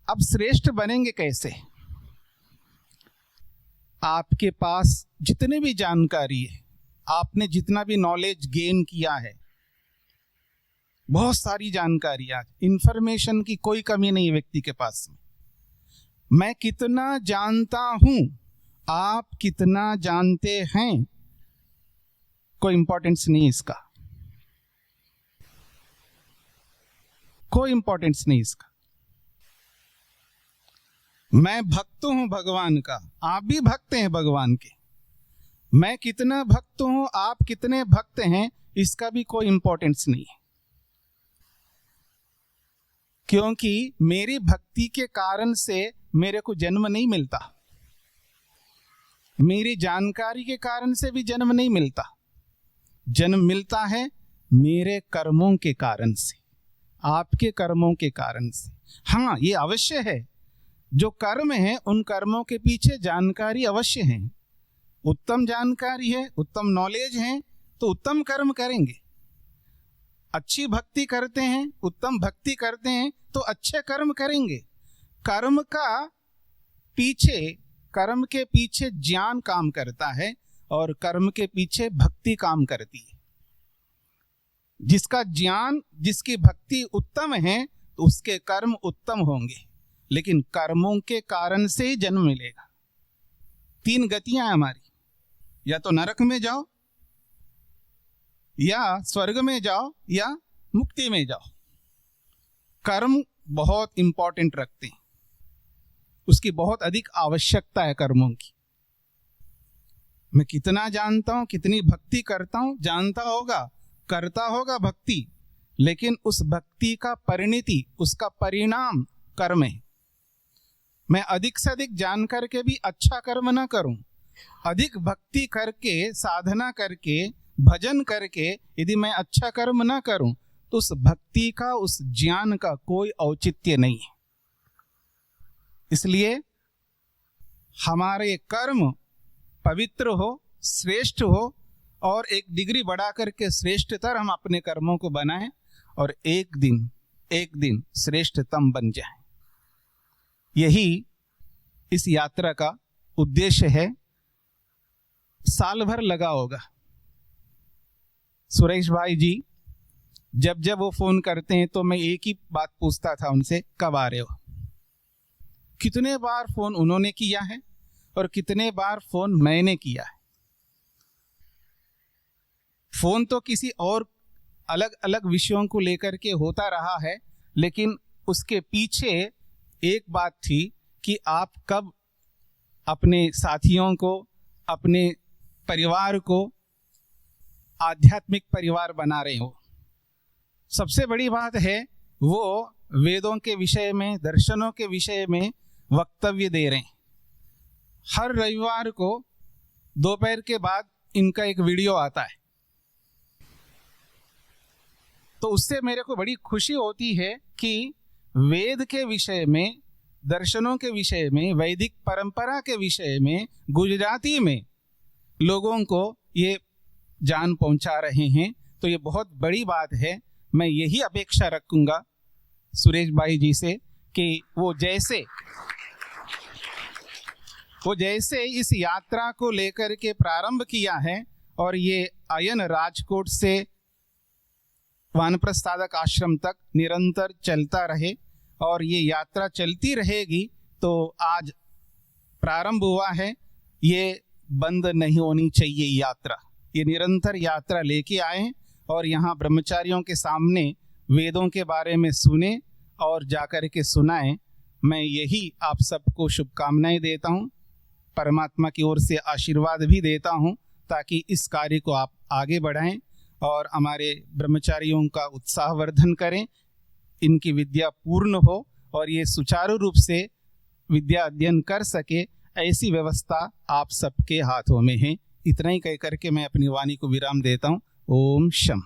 अब श्रेष्ठ बनेंगे कैसे? आपके पास जितने भी जानकारी है, आपने जितना भी नॉलेज गेन किया है, बहुत सारी जानकारी, आज इंफॉर्मेशन की कोई कमी नहीं है व्यक्ति के पास में। मैं कितना जानता हूं, आप कितना जानते हैं, कोई इंपॉर्टेंस नहीं इसका, कोई इंपॉर्टेंस नहीं इसका। मैं भक्त हूं भगवान का, आप भी भक्त हैं भगवान के। मैं कितना भक्त हूं, आप कितने भक्त हैं, इसका भी कोई इंपॉर्टेंस नहीं है, क्योंकि मेरी भक्ति के कारण से मेरे को जन्म नहीं मिलता, मेरी जानकारी के कारण से भी जन्म नहीं मिलता। जन्म मिलता है मेरे कर्मों के कारण से, आपके कर्मों के कारण से। हाँ, ये अवश्य है, जो कर्म है उन कर्मों के पीछे जानकारी अवश्य है। उत्तम जानकारी है, उत्तम नॉलेज है तो उत्तम कर्म करेंगे। अच्छी भक्ति करते हैं, उत्तम भक्ति करते हैं तो अच्छे कर्म करेंगे। कर्म के पीछे ज्ञान काम करता है और कर्म के पीछे भक्ति काम करती है। जिसका ज्ञान, जिसकी भक्ति उत्तम है तो उसके कर्म उत्तम होंगे, लेकिन कर्मों के कारण से ही जन्म मिलेगा। 3 गतियां हैं हमारी, या तो नरक में जाओ, या स्वर्ग में जाओ, या मुक्ति में जाओ। कर्म बहुत इंपॉर्टेंट रखते हैं, उसकी बहुत अधिक आवश्यकता है कर्मों की। मैं कितना जानता हूं, कितनी भक्ति करता हूं, जानता होगा, करता होगा भक्ति, लेकिन उस भक्ति का परिणति, उसका परिणाम कर्म है। मैं अधिक से अधिक जान करके भी अच्छा कर्म ना करूं, अधिक भक्ति करके, साधना करके, भजन करके यदि मैं अच्छा कर्म ना करूं तो उस भक्ति का, उस ज्ञान का कोई औचित्य नहीं है। इसलिए हमारे कर्म पवित्र हो, श्रेष्ठ हो, और एक डिग्री बढ़ा करके श्रेष्ठतर हम अपने कर्मों को बनाएं और एक दिन श्रेष्ठतम बन जाएं। यही इस यात्रा का उद्देश्य है। साल भर लगा होगा। सुरेश भाई जी जब जब वो फोन करते हैं तो मैं एक ही बात पूछता था उनसे, कब आ रहे हो? कितने बार फोन उन्होंने किया है और कितने बार फोन मैंने किया है। फोन तो किसी और अलग अलग विषयों को लेकर के होता रहा है, लेकिन उसके पीछे एक बात थी कि आप कब अपने साथियों को, अपने परिवार को आध्यात्मिक परिवार बना रहे हो। सबसे बड़ी बात है वो वेदों के विषय में, दर्शनों के विषय में वक्तव्य दे रहे हैं। हर रविवार को दोपहर के बाद इनका एक वीडियो आता है, तो उससे मेरे को बड़ी खुशी होती है कि वेद के विषय में, दर्शनों के विषय में, वैदिक परंपरा के विषय में गुजराती में लोगों को ये जान पहुंचा रहे हैं। तो ये बहुत बड़ी बात है। मैं यही अपेक्षा रखूंगा सुरेश भाई जी से कि वो जैसे इस यात्रा को लेकर के प्रारंभ किया है और ये अयन राजकोट से वानप्रस्थादक आश्रम तक निरंतर चलता रहे और ये यात्रा चलती रहेगी। तो आज प्रारंभ हुआ है, ये बंद नहीं होनी चाहिए यात्रा। ये निरंतर यात्रा लेके आए और यहाँ ब्रह्मचारियों के सामने वेदों के बारे में सुने और जाकर के सुनाएं। मैं यही आप सबको शुभकामनाएं देता हूँ, परमात्मा की ओर से आशीर्वाद भी देता हूँ। ताकि इस कार्य को आप आगे बढ़ाएं और हमारे ब्रह्मचारियों का उत्साहवर्धन करें, इनकी विद्या पूर्ण हो और ये सुचारू रूप से विद्या अध्ययन कर सके, ऐसी व्यवस्था आप सबके हाथों में है। इतना ही कह करके मैं अपनी वाणी को विराम देता हूँ। ओम शम।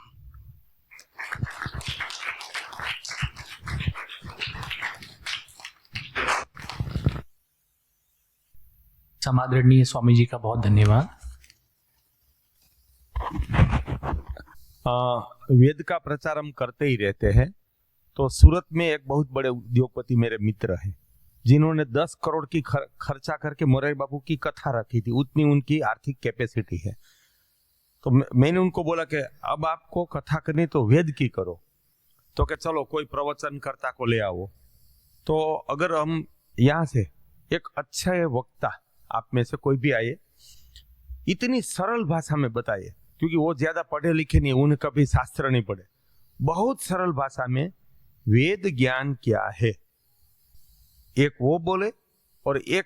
समादरणीय स्वामी जी का बहुत धन्यवाद। वेद का प्रचार हम करते ही रहते हैं। तो सूरत में एक बहुत बड़े उद्योगपति मेरे मित्र हैं, जिन्होंने 10 करोड़ की खर्चा करके मोरारी बाबू की कथा रखी थी। उतनी उनकी आर्थिक कैपेसिटी है। तो मैंने उनको बोला कि अब आपको कथा करनी तो वेद की करो। तो कि चलो कोई प्रवचनकर्ता को ले आओ। तो अगर हम यहाँ से एक अच्छा वक्ता आप में से कोई भी आए, इतनी सरल भाषा में बताइए, क्योंकि वो ज्यादा पढ़े लिखे नहीं, उन्हें कभी शास्त्र नहीं पढ़े, बहुत सरल भाषा में वेद ज्ञान क्या है एक वो बोले, और एक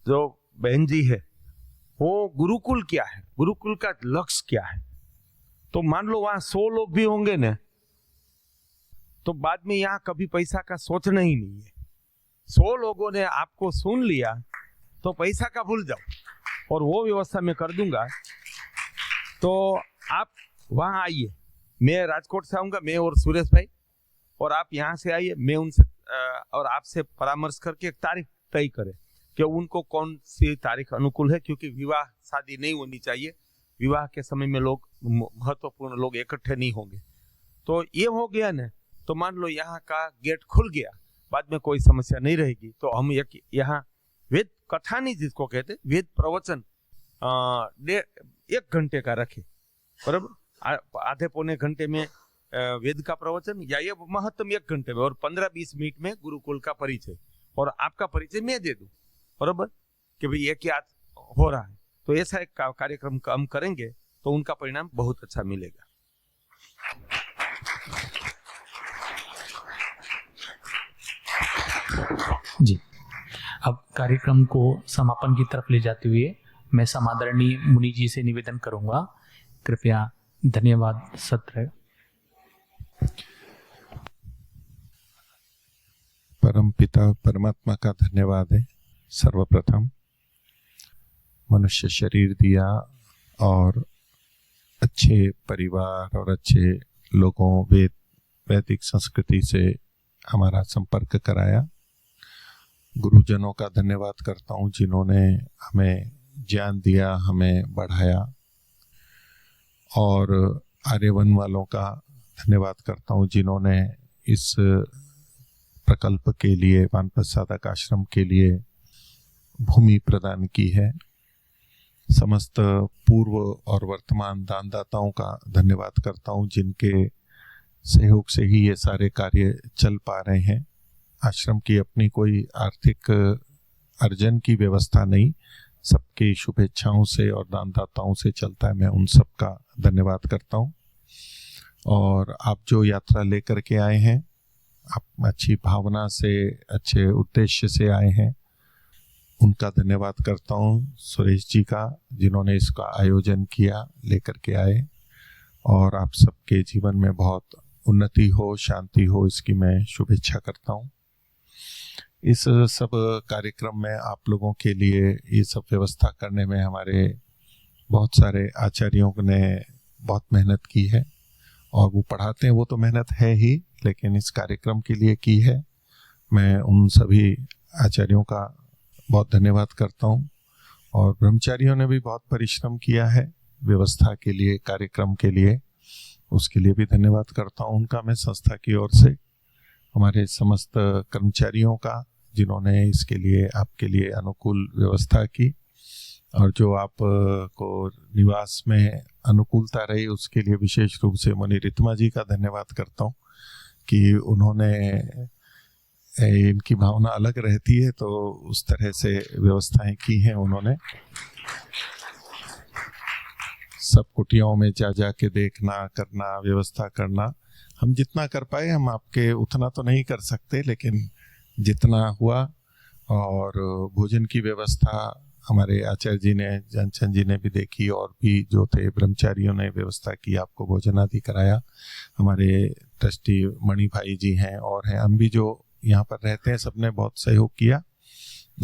जो बहन जी है वो गुरुकुल क्या है, गुरुकुल का लक्ष्य क्या है। तो मान लो वहां 100 लोग भी होंगे ना, तो बाद में यहाँ कभी पैसा का सोचना ही नहीं है। 100 लोगों ने आपको सुन लिया तो पैसा का भूल जाओ, और वो व्यवस्था मैं कर दूंगा। तो आप वहां आइए, मैं राजकोट से आऊंगा, मैं और सुरेश भाई, और आप यहाँ से आइए, मैं उनसे और आपसे परामर्श करके एक तारीख तय करें कि उनको कौन सी तारीख अनुकूल है, क्योंकि विवाह शादी नहीं होनी चाहिए। विवाह के समय में लोग महत्वपूर्ण लोग इकट्ठे नहीं होंगे। तो ये हो गया ना, तो मान लो यहाँ का गेट खुल गया, बाद में कोई समस्या नहीं रहेगी। तो हम एक यहाँ वेद कथा नहीं जिसको कहते, वेद प्रवचन 1 घंटे का रखे, बराबर, आधे पौने घंटे में वेद का प्रवचन, या ये महत्तम 1 घंटे में, और 15-20 मिनट में गुरुकुल का परिचय, और आपका परिचय मैं दे दूं, बराबर, कि भाई ये क्या हो रहा है। तो ऐसा एक कार्यक्रम हम करेंगे तो उनका परिणाम बहुत अच्छा मिलेगा। जी, अब कार्यक्रम को समापन की तरफ ले जाते हुए मैं समादरणीय मुनि जी से निवेदन करूंगा, कृपया धन्यवाद सत्र। परम पिता परमात्मा का धन्यवाद है। सर्वप्रथम मनुष्य शरीर दिया और अच्छे परिवार और अच्छे लोगों, वैदिक संस्कृति से हमारा संपर्क कराया। गुरुजनों का धन्यवाद करता हूँ जिन्होंने हमें ज्ञान दिया, हमें बढ़ाया, और आर्यवन वालों का धन्यवाद करता हूँ जिन्होंने इस प्रकल्प के लिए, वानप्रसादक आश्रम के लिए भूमि प्रदान की है। समस्त पूर्व और वर्तमान दानदाताओं का धन्यवाद करता हूँ जिनके सहयोग से ही ये सारे कार्य चल पा रहे हैं। आश्रम की अपनी कोई आर्थिक अर्जन की व्यवस्था नहीं, सबकी शुभेच्छाओं से और दानदाताओं से चलता है। मैं उन सब का धन्यवाद करता हूँ। और आप जो यात्रा लेकर के आए हैं, आप अच्छी भावना से, अच्छे उद्देश्य से आए हैं, उनका धन्यवाद करता हूँ। सुरेश जी का, जिन्होंने इसका आयोजन किया, लेकर के आए, और आप सबके जीवन में बहुत उन्नति हो, शांति हो, इसकी मैं शुभेच्छा करता हूँ। इस सब कार्यक्रम में आप लोगों के लिए ये सब व्यवस्था करने में हमारे बहुत सारे आचार्यों ने बहुत मेहनत की है, और वो पढ़ाते हैं, वो तो मेहनत है ही, लेकिन इस कार्यक्रम के लिए की है। मैं उन सभी आचार्यों का बहुत धन्यवाद करता हूँ। और ब्रह्मचारियों ने भी बहुत परिश्रम किया है व्यवस्था के लिए, कार्यक्रम के लिए, उसके लिए भी धन्यवाद करता हूँ उनका मैं संस्था की ओर से। हमारे समस्त कर्मचारियों का, जिन्होंने इसके लिए, आपके लिए अनुकूल व्यवस्था की, और जो आप को निवास में अनुकूलता रही, उसके लिए विशेष रूप से मुनि रितमा जी का धन्यवाद करता हूँ कि उन्होंने, इनकी भावना अलग रहती है तो उस तरह से व्यवस्थाएं की हैं उन्होंने। सब कुटियाओं में जा के देखना, करना, व्यवस्था करना, हम जितना कर पाए, हम आपके उतना तो नहीं कर सकते, लेकिन जितना हुआ, और भोजन की व्यवस्था हमारे आचार्य जी ने, जनचंद जी ने भी देखी, और भी जो थे ब्रह्मचारियों ने व्यवस्था की, आपको भोजन आदि कराया। हमारे ट्रस्टी मणि भाई जी हैं और हैं, हम भी जो यहाँ पर रहते हैं, सबने बहुत सहयोग किया,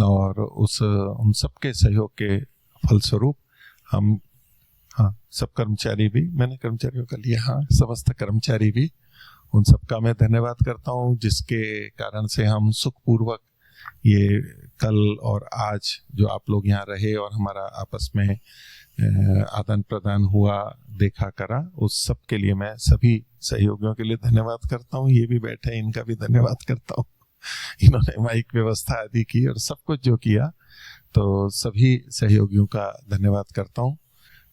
और उन सबके सहयोग के फलस्वरूप हम, हाँ, सब कर्मचारी भी, मैंने कर्मचारियों का लिया, हाँ, समस्त कर्मचारी भी, उन सबका मैं धन्यवाद करता हूँ, जिसके कारण से हम सुखपूर्वक ये कल और आज जो आप लोग यहाँ रहे और हमारा आपस में आदान प्रदान हुआ, देखा करा, उस सब के लिए मैं सभी सहयोगियों के लिए धन्यवाद करता हूँ। ये भी बैठे हैं, इनका भी धन्यवाद करता हूँ। इन्होंने माइक व्यवस्था आदि की और सब कुछ जो किया, तो सभी सहयोगियों का धन्यवाद करता हूँ,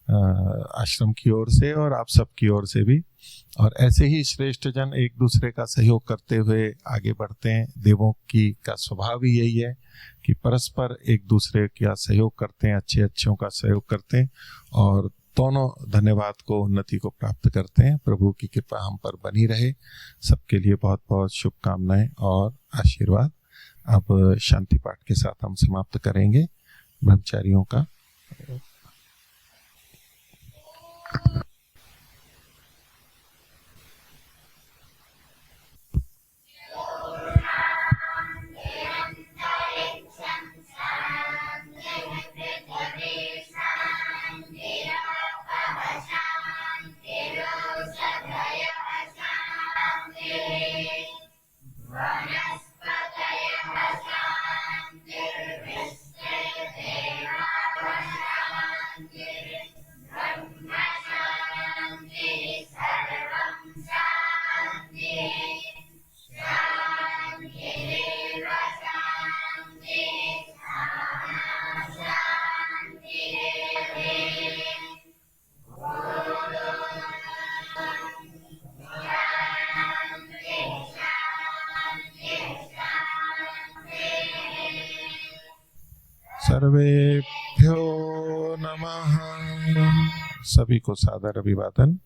आश्रम की ओर से और आप सब की ओर से भी। और ऐसे ही श्रेष्ठ जन एक दूसरे का सहयोग करते हुए आगे बढ़ते हैं। देवों की का स्वभाव ही यही है कि परस्पर एक दूसरे का सहयोग करते हैं, अच्छों का सहयोग करते हैं, और दोनों धन्यवाद को, उन्नति को प्राप्त करते हैं। प्रभु की कृपा हम पर बनी रहे। सबके लिए बहुत बहुत शुभकामनाएं और आशीर्वाद। अब शांति पाठ के साथ हम समाप्त करेंगे ब्रह्मचारियों का। सर्वेभ्यो नमः। सभी को सादर अभिवादन।